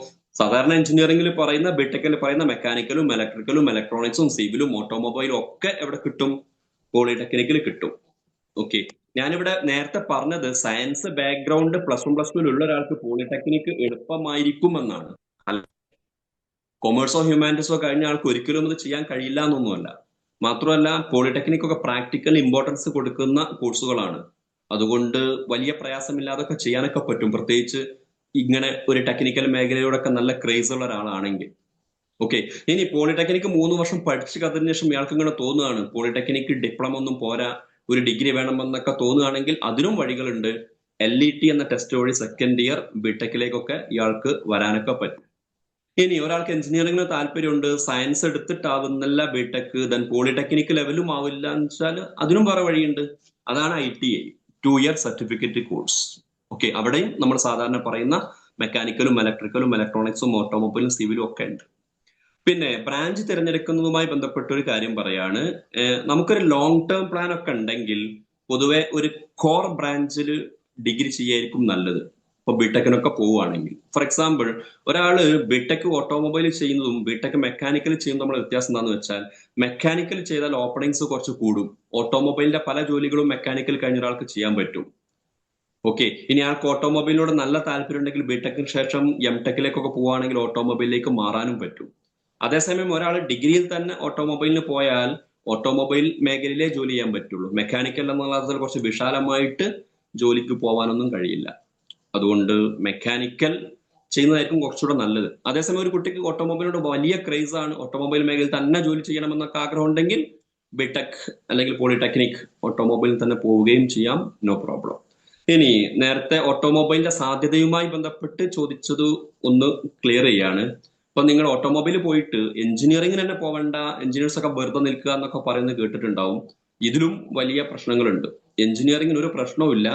സാധാരണ എഞ്ചിനീയറിംഗിൽ പറയുന്ന, ബിടെക്കിൽ പറയുന്ന മെക്കാനിക്കലും ഇലക്ട്രിക്കലും ഇലക്ട്രോണിക്സും സിവിലും ഓട്ടോമൊബൈലും ഒക്കെ എവിടെ കിട്ടും? പോളിടെക്നിക്കിൽ കിട്ടും. ഓക്കെ, ഞാനിവിടെ നേരത്തെ പറഞ്ഞത് സയൻസ് ബാക്ക്ഗ്രൗണ്ട് +1 +2 ഉള്ള ഒരാൾക്ക് പോളിടെക്നിക് എളുപ്പമായിരിക്കും എന്നാണ്. കൊമേഴ്സോ ഹ്യൂമാനിറ്റീസോ കഴിഞ്ഞ ആൾക്ക് ഒരിക്കലും അത് ചെയ്യാൻ കഴിയില്ല എന്നൊന്നുമല്ല. മാത്രമല്ല പോളിടെക്നിക് ഒക്കെ പ്രാക്ടിക്കൽ ഇമ്പോർട്ടൻസ് കൊടുക്കുന്ന കോഴ്സുകളാണ്. അതുകൊണ്ട് വലിയ പ്രയാസമില്ലാതൊക്കെ ചെയ്യാനൊക്കെ പറ്റും, പ്രത്യേകിച്ച് ഇങ്ങനെ ഒരു ടെക്നിക്കൽ മേഖലയോടൊക്കെ നല്ല ക്രേസ് ഉള്ള ഒരാളാണെങ്കിൽ. ഓക്കെ. ഇനി പോളിടെക്നിക്ക് 3 വർഷം പഠിച്ചു കതിന് ശേഷം ഇയാൾക്ക് ഇങ്ങനെ തോന്നുകയാണ് പോളിടെക്നിക്ക് ഡിപ്ലോമ ഒന്നും പോരാ, ഒരു ഡിഗ്രി വേണമെന്നൊക്കെ തോന്നുകയാണെങ്കിൽ അതിനും വഴികളുണ്ട്. LET എന്ന ടെസ്റ്റ് വഴി സെക്കൻഡ് ഇയർ ബിടെക്കിലേക്കൊക്കെ ഇയാൾക്ക് വരാനൊക്കെ പറ്റും. ഇനി ഒരാൾക്ക് എഞ്ചിനീയറിംഗിന് താല്പര്യമുണ്ട്, സയൻസ് എടുത്തിട്ടാവുന്നില്ല ബിടെക്, ദെൻ പോളിടെക്നിക് ലെവലും ആവില്ല എന്ന് വെച്ചാൽ അതിനും വേറെ വഴിയുണ്ട്. അതാണ് ITI, 2 year certificate course. Okay, അവിടെയും നമ്മൾ സാധാരണ പറയുന്ന മെക്കാനിക്കലും ഇലക്ട്രിക്കലും ഇലക്ട്രോണിക്സും ഓട്ടോമൊബൈലും സിവിലും ഒക്കെ ഉണ്ട്. പിന്നെ ബ്രാഞ്ച് തിരഞ്ഞെടുക്കുന്നതുമായി ബന്ധപ്പെട്ട ഒരു കാര്യം പറയാണ്. നമുക്കൊരു ലോങ് ടേം പ്ലാൻ ഒക്കെ ഉണ്ടെങ്കിൽ പൊതുവെ ഒരു കോർ ബ്രാഞ്ചിൽ ഡിഗ്രി ചെയ്യായിരിക്കും നല്ലത്. ഇപ്പൊ ബിടെക്കിനൊക്കെ പോവുകയാണെങ്കിൽ, ഫോർ എക്സാമ്പിൾ ഒരാള് ബിടെക് ഓട്ടോമൊബൈൽ ചെയ്യുന്നതും ബിടെക് മെക്കാനിക്കൽ ചെയ്യുന്നതും നമ്മളെ വ്യത്യാസം എന്താണെന്ന് വെച്ചാൽ, മെക്കാനിക്കൽ ചെയ്താൽ ഓപ്പണിങ്സ് കുറച്ച് കൂടും. ഓട്ടോമൊബൈലിന്റെ പല ജോലികളും മെക്കാനിക്കൽ കഴിഞ്ഞ ഒരാൾക്ക് ചെയ്യാൻ പറ്റും. ഓക്കെ, ഇനി ആൾക്ക് ഓട്ടോമൊബൈലിനോട് നല്ല താല്പര്യം ഉണ്ടെങ്കിൽ ബിടെക്കിന് ശേഷം MTechലേക്കൊക്കെ പോവുകയാണെങ്കിൽ ഓട്ടോമൊബൈലിലേക്ക് മാറാനും പറ്റും. അതേസമയം ഒരാൾ ഡിഗ്രിയിൽ തന്നെ ഓട്ടോമൊബൈലിന് പോയാൽ ഓട്ടോമൊബൈൽ മേഖലയിലേ ജോലി ചെയ്യാൻ പറ്റുള്ളൂ. മെക്കാനിക്കൽ എന്നുള്ള അർത്ഥത്തിൽ കുറച്ച് വിശാലമായിട്ട് ജോലിക്ക് പോകാനൊന്നും കഴിയില്ല. അതുകൊണ്ട് മെക്കാനിക്കൽ ചെയ്യുന്നതായിരിക്കും കുറച്ചുകൂടെ നല്ലത്. അതേസമയം ഒരു കുട്ടിക്ക് ഓട്ടോമൊബൈലിനോട് വലിയ ക്രേസ് ആണ്, ഓട്ടോമൊബൈൽ മേഖലയിൽ തന്നെ ജോലി ചെയ്യണമെന്നൊക്കെ ആഗ്രഹം ഉണ്ടെങ്കിൽ ബിടെക് അല്ലെങ്കിൽ പോളിടെക്നിക് ഓട്ടോമൊബൈലിൽ തന്നെ പോവുകയും ചെയ്യാം, നോ പ്രോബ്ലം. ഇനി നേരത്തെ ഓട്ടോമൊബൈലിന്റെ സാധ്യതയുമായി ബന്ധപ്പെട്ട് ചോദിച്ചത് ഒന്ന് ക്ലിയർ ചെയ്യാണ്. ഇപ്പൊ നിങ്ങൾ ഓട്ടോമൊബൈൽ പോയിട്ട് എഞ്ചിനീയറിംഗിന് തന്നെ പോകണ്ട, എഞ്ചിനീയേഴ്സ് ഒക്കെ വെറുതെ നിൽക്കുക എന്നൊക്കെ പറയുന്നത് കേട്ടിട്ടുണ്ടാവും. ഇതിലും വലിയ പ്രശ്നങ്ങളുണ്ട്. എഞ്ചിനീയറിംഗിന് ഒരു പ്രശ്നവുമില്ല,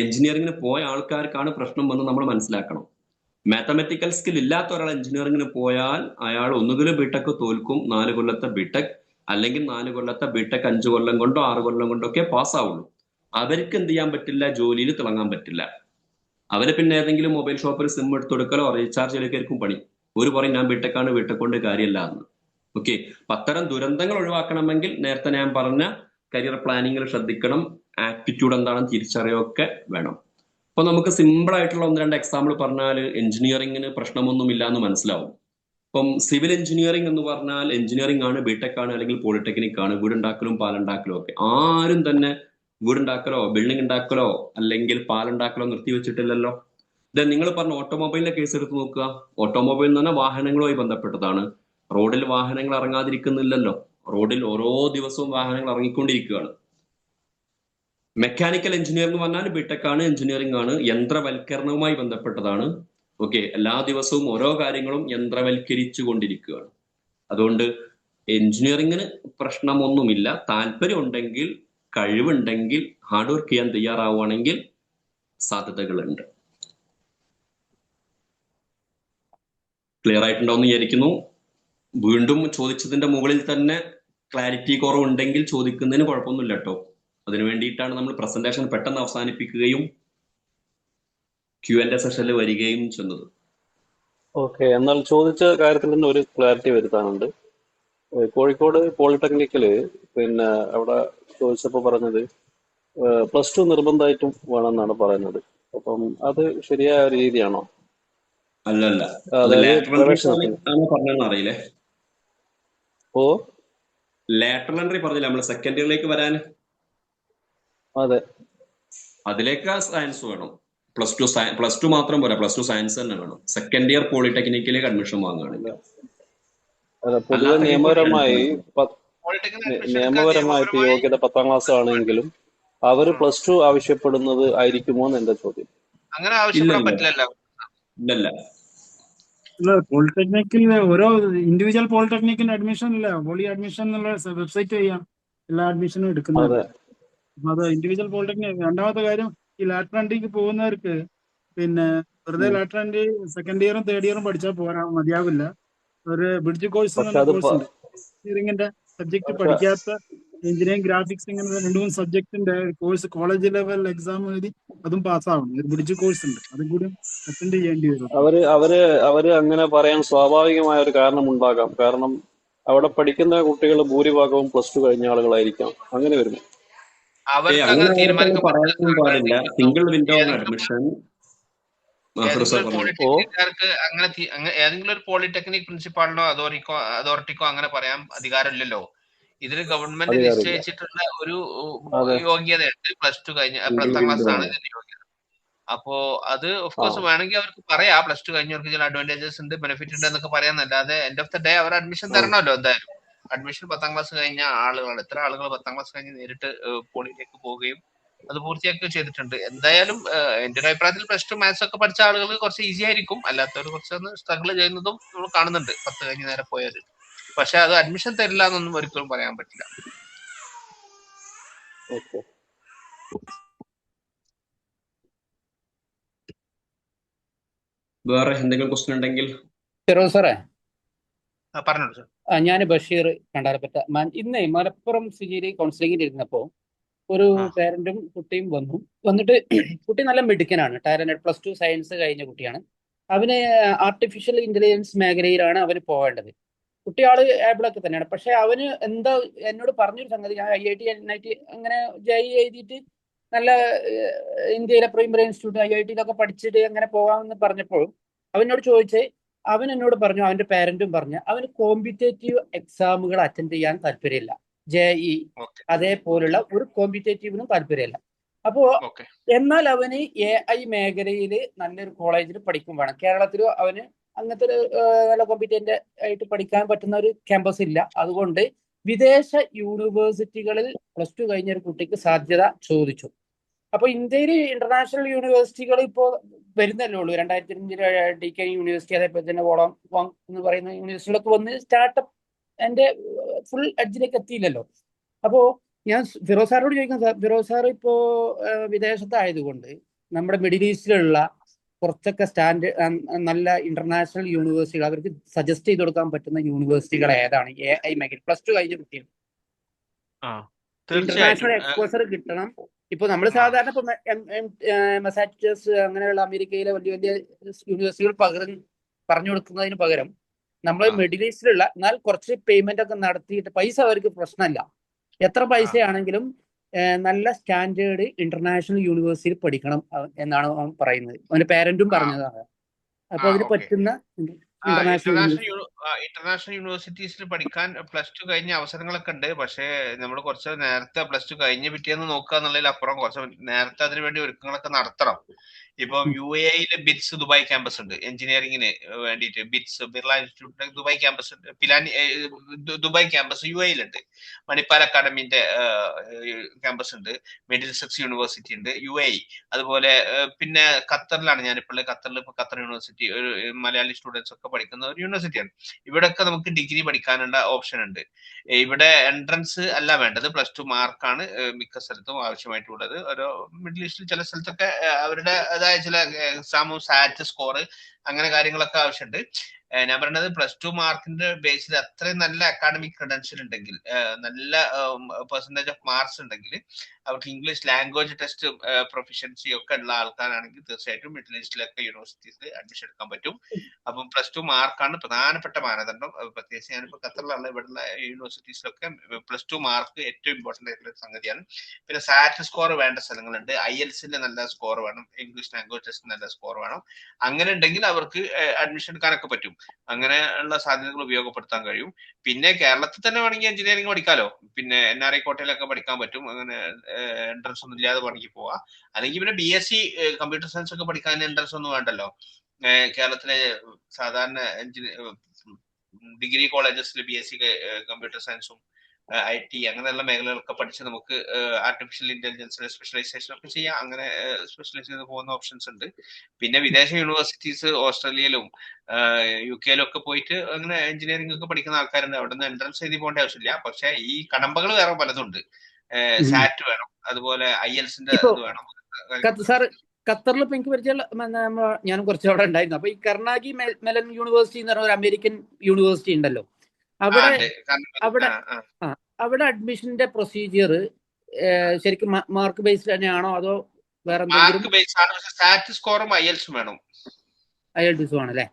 എഞ്ചിനീയറിംഗിന് പോയ ആൾക്കാർക്കാണ് പ്രശ്നം എന്ന് നമ്മൾ മനസ്സിലാക്കണം. മാത്തമെറ്റിക്കൽ സ്കിൽ ഇല്ലാത്ത ഒരാൾ എഞ്ചിനീയറിംഗിന് പോയാൽ അയാൾ ഒന്നുകിൽ ബിടെക് തോൽക്കും, 4 കൊല്ലത്തെ ബിടെക്, അല്ലെങ്കിൽ 4 കൊല്ലത്തെ ബിടെക് 5 കൊല്ലം കൊണ്ടോ 6 കൊല്ലം കൊണ്ടോ ഒക്കെ പാസ്സാവുള്ളൂ. അവർക്ക് എന്ത് ചെയ്യാൻ പറ്റില്ല, ജോലിയിൽ തിളങ്ങാൻ പറ്റില്ല. അവര് പിന്നെ ഏതെങ്കിലും മൊബൈൽ ഷോപ്പിൽ സിം എടുത്തു കൊടുക്കലോ റീചാർജ് ചെയ്തൊക്കെയായിരിക്കും പണി. ഒരു പറയും ഞാൻ ബിടെക്കാണ്, ബിടെക് കൊണ്ട് കാര്യമില്ല എന്ന്. ഓക്കെ, അത്തരം ദുരന്തങ്ങൾ ഒഴിവാക്കണമെങ്കിൽ നേരത്തെ ഞാൻ പറഞ്ഞ കരിയർ പ്ലാനിങ്ങിൽ ശ്രദ്ധിക്കണം, ആപ്റ്റിറ്റ്യൂഡ് എന്താണെന്ന് തിരിച്ചറിയൊക്കെ വേണം. അപ്പൊ നമുക്ക് സിമ്പിൾ ആയിട്ടുള്ള 1-2 എക്സാമ്പിൾ പറഞ്ഞാൽ എഞ്ചിനീയറിംഗിന് പ്രശ്നമൊന്നുമില്ല എന്ന് മനസ്സിലാവും. ഇപ്പം സിവിൽ എഞ്ചിനീയറിംഗ് എന്ന് പറഞ്ഞാൽ എഞ്ചിനീയറിംഗ് ആണ്, ബിടെക് ആണ്, അല്ലെങ്കിൽ പോളിടെക്നിക് ആണ്. വീടുണ്ടാക്കലും പാലുണ്ടാക്കലും ഒക്കെ. ആരും തന്നെ വീടുണ്ടാക്കലോ ബിൽഡിംഗ് ഉണ്ടാക്കലോ അല്ലെങ്കിൽ പാലുണ്ടാക്കലോ നിർത്തിവെച്ചിട്ടില്ലല്ലോ. ദെൻ നിങ്ങൾ പറഞ്ഞ ഓട്ടോമൊബൈലിന്റെ കേസ് എടുത്ത് നോക്കുക. ഓട്ടോമൊബൈൽ എന്ന് പറഞ്ഞാൽ വാഹനങ്ങളുമായി ബന്ധപ്പെട്ടതാണ്. റോഡിൽ വാഹനങ്ങൾ ഇറങ്ങാതിരിക്കുന്നില്ലല്ലോ, റോഡിൽ ഓരോ ദിവസവും വാഹനങ്ങൾ ഇറങ്ങിക്കൊണ്ടിരിക്കുകയാണ്. മെക്കാനിക്കൽ എഞ്ചിനീയർ എന്ന് പറഞ്ഞാൽ ബിടെക് ആണ്, എഞ്ചിനീയറിംഗ് ആണ്, യന്ത്രവൽക്കരണവുമായി ബന്ധപ്പെട്ടതാണ്. ഓക്കെ, എല്ലാ ദിവസവും ഓരോ കാര്യങ്ങളും യന്ത്രവൽക്കരിച്ചു കൊണ്ടിരിക്കുകയാണ്. അതുകൊണ്ട് എഞ്ചിനീയറിംഗിന് പ്രശ്നമൊന്നുമില്ല. താല്പര്യം ഉണ്ടെങ്കിൽ, കഴിവുണ്ടെങ്കിൽ, ഹാർഡ് വർക്ക് ചെയ്യാൻ തയ്യാറാവുകയാണെങ്കിൽ സാധ്യതകളുണ്ട്. ക്ലിയർ ആയിട്ടുണ്ടാവും വിചാരിക്കുന്നു. വീണ്ടും ചോദിച്ചതിന്റെ മുകളിൽ തന്നെ ക്ലാരിറ്റി കുറവുണ്ടെങ്കിൽ ചോദിക്കുന്നതിന് കുഴപ്പമൊന്നുമില്ല കേട്ടോ. അതിനു വേണ്ടിയിട്ടാണ് നമ്മൾ പ്രസന്റേഷൻ പെട്ടെന്ന് അവസാനിപ്പിക്കുകയും Q&A സെഷനിൽ വരികയും ചെയ്യുന്നത്. ഓക്കെ, എന്നാൽ ചോദിച്ച കാര്യത്തിൽ നിന്ന് ഒരു ക്ലാരിറ്റി വരുത്താനുണ്ട്. കോഴിക്കോട് പോളിടെക്നിക്കില് പിന്നെ അവിടെ ചോദിച്ചപ്പോൾ പറഞ്ഞത് +2 നിർബന്ധമായിട്ടും വേണമെന്നാണ് പറയുന്നത്. അപ്പം അത് ശരിയായ ഒരു രീതിയാണോ? അല്ലല്ല, അതായത് പ്രവേശനത്തിന് പറഞ്ഞതെന്ന് അറിയില്ലേ. ഓ ലാറ്ററൽ എൻട്രി പറഞ്ഞില്ല നമ്മൾ സെക്കൻഡ് ഇയറിലേക്ക് വരാൻ. അതെ, അതിലേക്ക് സയൻസ് വേണം. +2 മാത്രം പോരാ, +2 സയൻസ് തന്നെ വേണം. സെക്കൻഡ് ഇയർ പോളിടെക്നിക്കിലേക്ക് അഡ്മിഷൻ വാങ്ങുകയാണെങ്കിൽ. അതെ, പൊതുവെ നിയമപരമായി പോളിടെക്നിക് അഡ്മിഷൻ എടുക്കാൻ നിയമപരമായിട്ട് നിയമപരമായി യോഗ്യത 10ാം ക്ലാസ് ആണെങ്കിലും അവര് +2 ആവശ്യപ്പെടുന്നത് ആയിരിക്കുമോ എന്ന് എന്റെ ചോദ്യം. അങ്ങനെ ആവശ്യപ്പെടാൻ പറ്റില്ലല്ലോ. ഇല്ലല്ല, അല്ല, പോളിടെക്നിക്കിൽ ഓരോ ഇൻഡിവിജ്വൽ പോളിടെക്നിക്കിന്റെ അഡ്മിഷൻ ഇല്ല, പോളി അഡ്മിഷൻ എന്നുള്ള വെബ്സൈറ്റ് ചെയ്യാം എല്ലാ അഡ്മിഷനും എടുക്കുന്നത്. അതെ, അപ്പൊ അത് ഇൻഡിവിജ്വൽ പോളിടെക്നിക്. രണ്ടാമത്തെ കാര്യം, ഈ ലാറ്ററൽ എൻട്രിക്ക് പോകുന്നവർക്ക് പിന്നെ വെറുതെ ലാറ്ററൽ എൻട്രി സെക്കൻഡ് ഇയറും തേർഡ് ഇയറും പഠിച്ചാൽ പോരാ, മതിയാവില്ല. ഒരു ബ്രിഡ്ജ് കോഴ്സ് പക്ഷെ എന്ന അത് കോഴ്സ് ഉണ്ട്. എഞ്ചിനീയറിംഗിന്റെ സബ്ജക്ട് പക്ഷെ പഠിക്കാത്ത എഞ്ചിനീയറിംഗ് ഗ്രാഫിക്സ് ഇങ്ങനെ 2-3 സബ്ജക്റ്റിന്റെ കോഴ്സ് കോളേജ് ലെവൽ എക്സാം എഴുതി അതും പാസ്സാവണം. ഒരു ബ്രിഡ്ജ് കോഴ്സ് ഉണ്ട്, അതും കൂടി അറ്റൻഡ് ചെയ്യേണ്ടി വരും. അവര് അങ്ങനെ പറയാൻ സ്വാഭാവികമായ ഒരു കാരണം ഉണ്ടാകാം. കാരണം അവിടെ പഠിക്കുന്ന കുട്ടികൾ ഭൂരിഭാഗവും +2 കഴിഞ്ഞ ആളുകളായിരിക്കാം. അങ്ങനെ വരുന്നു. അവർക്ക് അങ്ങനെ അങ്ങനെ തീരുമാനിക്കാൻ പറയാനും പാടില്ല. Single window of admission. ഏതെങ്കിലും ഒരു പോളിടെക്നിക്കാർക്ക് ഏതെങ്കിലും ഒരു പോളിടെക്നിക് പ്രിൻസിപ്പാളിനോ അതോറിറ്റിക്കോ അങ്ങനെ പറയാൻ അധികാരമില്ലല്ലോ. ഇതിൽ ഗവൺമെന്റ് നിശ്ചയിച്ചിട്ടുള്ള ഒരു യോഗ്യതയുണ്ട്. +2 കഴിഞ്ഞ 10ാം ക്ലാസ് ആണ് ഇതിന്റെ യോഗ്യത. അപ്പോ അത് ഓഫ് ആ കോഴ്സ് വേണമെങ്കിൽ അവർക്ക് പറയാം, പ്ലസ് ടു കഴിഞ്ഞവർക്ക് ചില അഡ്വാൻറ്റേജസ് ഉണ്ട്, ബെനിഫിറ്റ് ഉണ്ട് എന്നൊക്കെ പറയാന്നല്ലാതെ എൻഡ് ഓഫ് ദ ഡേ അവർ അഡ്മിഷൻ ആ തരണമല്ലോ എന്തായാലും. അഡ്മിഷൻ 10ാം ക്ലാസ് കഴിഞ്ഞ ആളുകൾ, എത്ര ആളുകൾ 10ാം ക്ലാസ് കഴിഞ്ഞ് നേരിട്ട് പോളിയിലേക്ക് പോവുകയും അത് പൂർത്തിയാക്കുകയും ചെയ്തിട്ടുണ്ട്. എന്തായാലും എന്റെ ഒരു അഭിപ്രായത്തിൽ പ്ലസ് ടു മാത്സ് ഒക്കെ പഠിച്ച ആളുകൾക്ക് കുറച്ച് ഈസി ആയിരിക്കും, അല്ലാത്തവർ കുറച്ചൊന്ന് സ്ട്രഗിൾ ചെയ്യുന്നതും നമ്മൾ കാണുന്നുണ്ട് 10 കഴിഞ്ഞ് നേരെ പോയത്. പക്ഷെ അത് അഡ്മിഷൻ തരില്ല എന്നൊന്നും ഒരിക്കലും പറയാൻ പറ്റില്ല. ഓക്കെ. വേറെ എന്തെങ്കിലും ക്വസ്റ്റ്യൻ ഉണ്ടെങ്കിൽ ഫിറോസ് സാറേ, പറഞ്ഞോളൂ സർ. ഞാൻ ബഷീർ കണ്ടാലപ്പറ്റ. ഇന്നേ മലപ്പുറം സിജിയിൽ കൗൺസിലിംഗിൽ ഇരുന്നപ്പോൾ ഒരു ആ പേരന്റും കുട്ടിയും വന്നിട്ട് കുട്ടി നല്ല മിടുക്കനാണ്, ടാലന്റഡ്, പ്ലസ് ടു സയൻസ് കഴിഞ്ഞ കുട്ടിയാണ്. അവന് ആർട്ടിഫിഷ്യൽ ഇന്റലിജൻസ് മേഖലയിലാണ് അവന് പോകേണ്ടത്. കുട്ടി ആള് ഏബിളൊക്കെ തന്നെയാണ്. പക്ഷെ അവന് എന്താ എന്നോട് പറഞ്ഞൊരു സംഗതി, ഞാൻ IIT NIT അങ്ങനെ JEE എഴുതിയിട്ട് നല്ല ഇന്ത്യയിലെ പ്രീമിയർ ഇൻസ്റ്റിറ്റ്യൂട്ട് IIT പഠിച്ചിട്ട് അങ്ങനെ പോകാമെന്ന് പറഞ്ഞപ്പോൾ അവനോട് ചോദിച്ചേ, അവൻ എന്നോട് പറഞ്ഞു, അവന്റെ പേരന്റും പറഞ്ഞു, അവന് കോമ്പറ്റേറ്റീവ് എക്സാമുകൾ അറ്റൻഡ് ചെയ്യാൻ താല്പര്യമില്ല. JEE ഓക്കെ അതേപോലുള്ള ഒരു കോമ്പറ്റേറ്റീവിനും താല്പര്യമില്ല. അപ്പോ ഓക്കെ എന്നാൽ അവന് AI മേഖലയിൽ നല്ലൊരു കോളേജിൽ പഠിക്കും വേണം. കേരളത്തിൽ അവന് അങ്ങനത്തെ ഒരു നല്ല കോമ്പറ്റന്റ് ആയിട്ട് പഠിക്കാൻ പറ്റുന്ന ഒരു ക്യാമ്പസ് ഇല്ല. അതുകൊണ്ട് വിദേശ യൂണിവേഴ്സിറ്റികളിൽ പ്ലസ് ടു കഴിഞ്ഞ ഒരു കുട്ടിക്ക് സാധ്യത ചോദിച്ചു. അപ്പൊ ഇന്ത്യയിൽ ഇന്റർനാഷണൽ യൂണിവേഴ്സിറ്റികൾ ഇപ്പോ വരുന്നല്ലേ ഉള്ളൂ. 2005 DK യൂണിവേഴ്സിറ്റി, അതേപോലെ തന്നെ വോങ് എന്ന് പറയുന്ന യൂണിവേഴ്സിറ്റികളൊക്കെ വന്ന് സ്റ്റാർട്ടപ്പ് എന്റെ ഫുൾ എഡ്ജിലേക്ക് എത്തിയില്ലല്ലോ. അപ്പോ ഞാൻ ഫിറോസ് സാറോട് ചോദിക്കാം, ഫിറോസ് സാർ ഇപ്പോ വിദേശത്തായതുകൊണ്ട് നമ്മുടെ മിഡിൽ ഈസ്റ്റിലുള്ള കുറച്ചൊക്കെ നല്ല ഇന്റർനാഷണൽ യൂണിവേഴ്സിറ്റികൾ അവർക്ക് സജസ്റ്റ് ചെയ്ത് കൊടുക്കാൻ പറ്റുന്ന യൂണിവേഴ്സിറ്റികൾ ഏതാണ് AI മേഖല പ്ലസ് ടു കഴിഞ്ഞ കുട്ടികൾ? ഇന്റർനാഷണൽ എക്സ്പോസർ കിട്ടണം. ഇപ്പൊ നമ്മൾ സാധാരണ ഇപ്പൊ മസാച്യൂസെറ്റ്സ് അങ്ങനെയുള്ള അമേരിക്കയിലെ വലിയ വലിയ യൂണിവേഴ്സിറ്റികൾ പറഞ്ഞു കൊടുക്കുന്നതിന് പകരം നമ്മൾ മിഡിൽ ഈസ്റ്റിലുള്ള എന്നാൽ കുറച്ച് പേയ്മെന്റ് ഒക്കെ നടത്തിയിട്ട്, പൈസ അവർക്ക് പ്രശ്നമല്ല, എത്ര പൈസയാണെങ്കിലും നല്ല സ്റ്റാൻഡേർഡ് ഇന്റർനാഷണൽ യൂണിവേഴ്സിറ്റിയിൽ പഠിക്കണം എന്നാണ് അവൻ പറയുന്നത്. അവന്റെ പേരന്റും പറഞ്ഞതാണ്. അപ്പൊ അതിന് പറ്റുന്ന ഇന്റർനാഷണൽ യൂണിവേഴ്സിറ്റീസിൽ പഠിക്കാൻ പ്ലസ് ടു കഴിഞ്ഞ അവസരങ്ങളൊക്കെ ഉണ്ട്. പക്ഷേ നമ്മൾ കുറച്ച് നേരത്തെ പ്ലസ് ടു കഴിഞ്ഞ് പിറ്റേന്ന് നോക്കുക എന്നുള്ളതിലപ്പുറം കുറച്ച് നേരത്തെ അതിനു വേണ്ടി ഒരുക്കങ്ങളൊക്കെ നടത്തണം. ഇപ്പം UAE ബിറ്റ്സ് ദുബായ് ക്യാമ്പസ് ഉണ്ട് എഞ്ചിനീയറിംഗിന് വേണ്ടിയിട്ട്. ബിറ്റ്സ് ബിർള ഇൻസ്റ്റിറ്റ്യൂട്ടിന്റെ ദുബായ് ക്യാമ്പസ് ഉണ്ട്. പിലാനി ദുബായ് ക്യാമ്പസ് UAE ഉണ്ട്. മണിപ്പാൽ അക്കാഡമിന്റെ ക്യാമ്പസ് ഉണ്ട്. മിഡിൽസെക്സ് യൂണിവേഴ്സിറ്റി ഉണ്ട് UAE. അതുപോലെ പിന്നെ ഖത്തറിലാണ് ഞാനിപ്പോൾ. ഖത്തറിൽ ഇപ്പൊ ഖത്തർ യൂണിവേഴ്സിറ്റി ഒരു മലയാളി സ്റ്റുഡൻസ് ഒക്കെ പഠിക്കുന്ന ഒരു യൂണിവേഴ്സിറ്റിയാണ്. ഇവിടെയൊക്കെ നമുക്ക് ഡിഗ്രി പഠിക്കാനുള്ള ഓപ്ഷൻ ഉണ്ട്. ഇവിടെ എൻട്രൻസ് അല്ല വേണ്ടത്, പ്ലസ് ടു മാർക്കാണ് മിക്ക സ്ഥലത്തും ആവശ്യമായിട്ടുള്ളത്. ഓരോ മിഡിൽ ഈസ്റ്റിൽ ചില സ്ഥലത്തൊക്കെ അവരുടെ ചില എക്സാമും സാറ്റ് സ്കോർ അങ്ങനെ കാര്യങ്ങളൊക്കെ ആവശ്യമുണ്ട്. ഞാൻ പറയുന്നത് പ്ലസ് ടു മാർക്കിന്റെ ബേസിൽ അത്രയും നല്ല അക്കാഡമിക് ക്രെഡൻഷ്യൽ ഉണ്ടെങ്കിൽ, നല്ല പെർസെന്റേജ് ഓഫ് മാർക്സ് ഉണ്ടെങ്കിൽ, അവർക്ക് ഇംഗ്ലീഷ് ലാംഗ്വേജ് ടെസ്റ്റ് പ്രൊഫിഷ്യൻസി ഒക്കെ ഉള്ള ആൾക്കാരാണെങ്കിൽ തീർച്ചയായിട്ടും മിഡിൽ ഈസ്റ്റിലൊക്കെ യൂണിവേഴ്സിറ്റീസിൽ അഡ്മിഷൻ എടുക്കാൻ പറ്റും. അപ്പം പ്ലസ് ടു മാർക്കാണ് പ്രധാനപ്പെട്ട മാനദണ്ഡം. പ്രത്യേകിച്ച് ഞാനിപ്പോൾ ഖത്തറിലുള്ള ഇവിടുള്ള യൂണിവേഴ്സിറ്റീസിലൊക്കെ പ്ലസ് ടു മാർക്ക് ഏറ്റവും ഇമ്പോർട്ടന്റ് ആയിട്ടുള്ള സംഗതിയാണ്. പിന്നെ സാറ്റ് സ്കോർ വേണ്ട സ്ഥലങ്ങളുണ്ട്. IELTS-ന്റെ നല്ല സ്കോർ വേണം, ഇംഗ്ലീഷ് ലാംഗ്വേജ് ടെസ്റ്റ് നല്ല സ്കോർ വേണം. അങ്ങനെ ഉണ്ടെങ്കിൽ അവർക്ക് അഡ്മിഷൻ എടുക്കാനൊക്കെ പറ്റും. അങ്ങനെ ഉള്ള സാധ്യതകൾ ഉപയോഗപ്പെടുത്താൻ കഴിയും. പിന്നെ കേരളത്തിൽ തന്നെ വേണമെങ്കിൽ എഞ്ചിനീയറിംഗ് പഠിക്കാലോ. പിന്നെ NRI കോട്ടയിലൊക്കെ പഠിക്കാൻ പറ്റും. അങ്ങനെ എൻട്രൻസ് ഒന്നും ഇല്ലാതെ വേണമെങ്കിൽ പോവാം. അല്ലെങ്കിൽ പിന്നെ BSc കമ്പ്യൂട്ടർ സയൻസ് ഒക്കെ പഠിക്കാൻ എൻട്രൻസ് ഒന്നും വേണ്ടല്ലോ. കേരളത്തിലെ സാധാരണ ഡിഗ്രി കോളേജസിൽ BSc കമ്പ്യൂട്ടർ സയൻസും IT അങ്ങനെയുള്ള മേഖലകളൊക്കെ പഠിച്ച് നമുക്ക് ആർട്ടിഫിഷ്യൽ ഇന്റലിജൻസിന്റെ സ്പെഷ്യലൈസേഷൻ ഒക്കെ ചെയ്യാം. അങ്ങനെ സ്പെഷ്യലൈസ് ചെയ്ത് പോകുന്ന ഓപ്ഷൻസ് ഉണ്ട്. പിന്നെ വിദേശ യൂണിവേഴ്സിറ്റീസ് ഓസ്ട്രേലിയയിലും UK-ലും ഒക്കെ പോയിട്ട് അങ്ങനെ എഞ്ചിനീയറിംഗ് ഒക്കെ പഠിക്കുന്ന ആൾക്കാരുണ്ട്. അവിടെ നിന്ന് എൻട്രൻസ് എഴുതി പോകേണ്ട ആവശ്യമില്ല. പക്ഷെ ഈ കടമ്പകൾ വേറെ പലതുണ്ട്. സാറ്റ് വേണം, അതുപോലെ IELTS-ന്റെ ഇത് വേണം. സാർ ഖത്തറിൽ ഇപ്പൊ എനിക്ക് പരിചയമുള്ള ഞാൻ കുറച്ച് അവിടെ ഉണ്ടായിരുന്നു. അപ്പൊ ഈ കർണാഗി മെലൻ യൂണിവേഴ്സിറ്റി എന്ന് പറഞ്ഞ ഒരു അമേരിക്കൻ യൂണിവേഴ്സിറ്റി ഉണ്ടല്ലോ, അവിടെ അഡ്മിഷന്റെ പ്രൊസീജിയർ ശരിക്കും മാർക്ക് ബേസ്ഡ് തന്നെയാണോ അതോ വേറെ എന്തെങ്കിലും? സാറ്റ് സ്കോറും IELTS വേണം. IELTS വേണം അല്ലേ?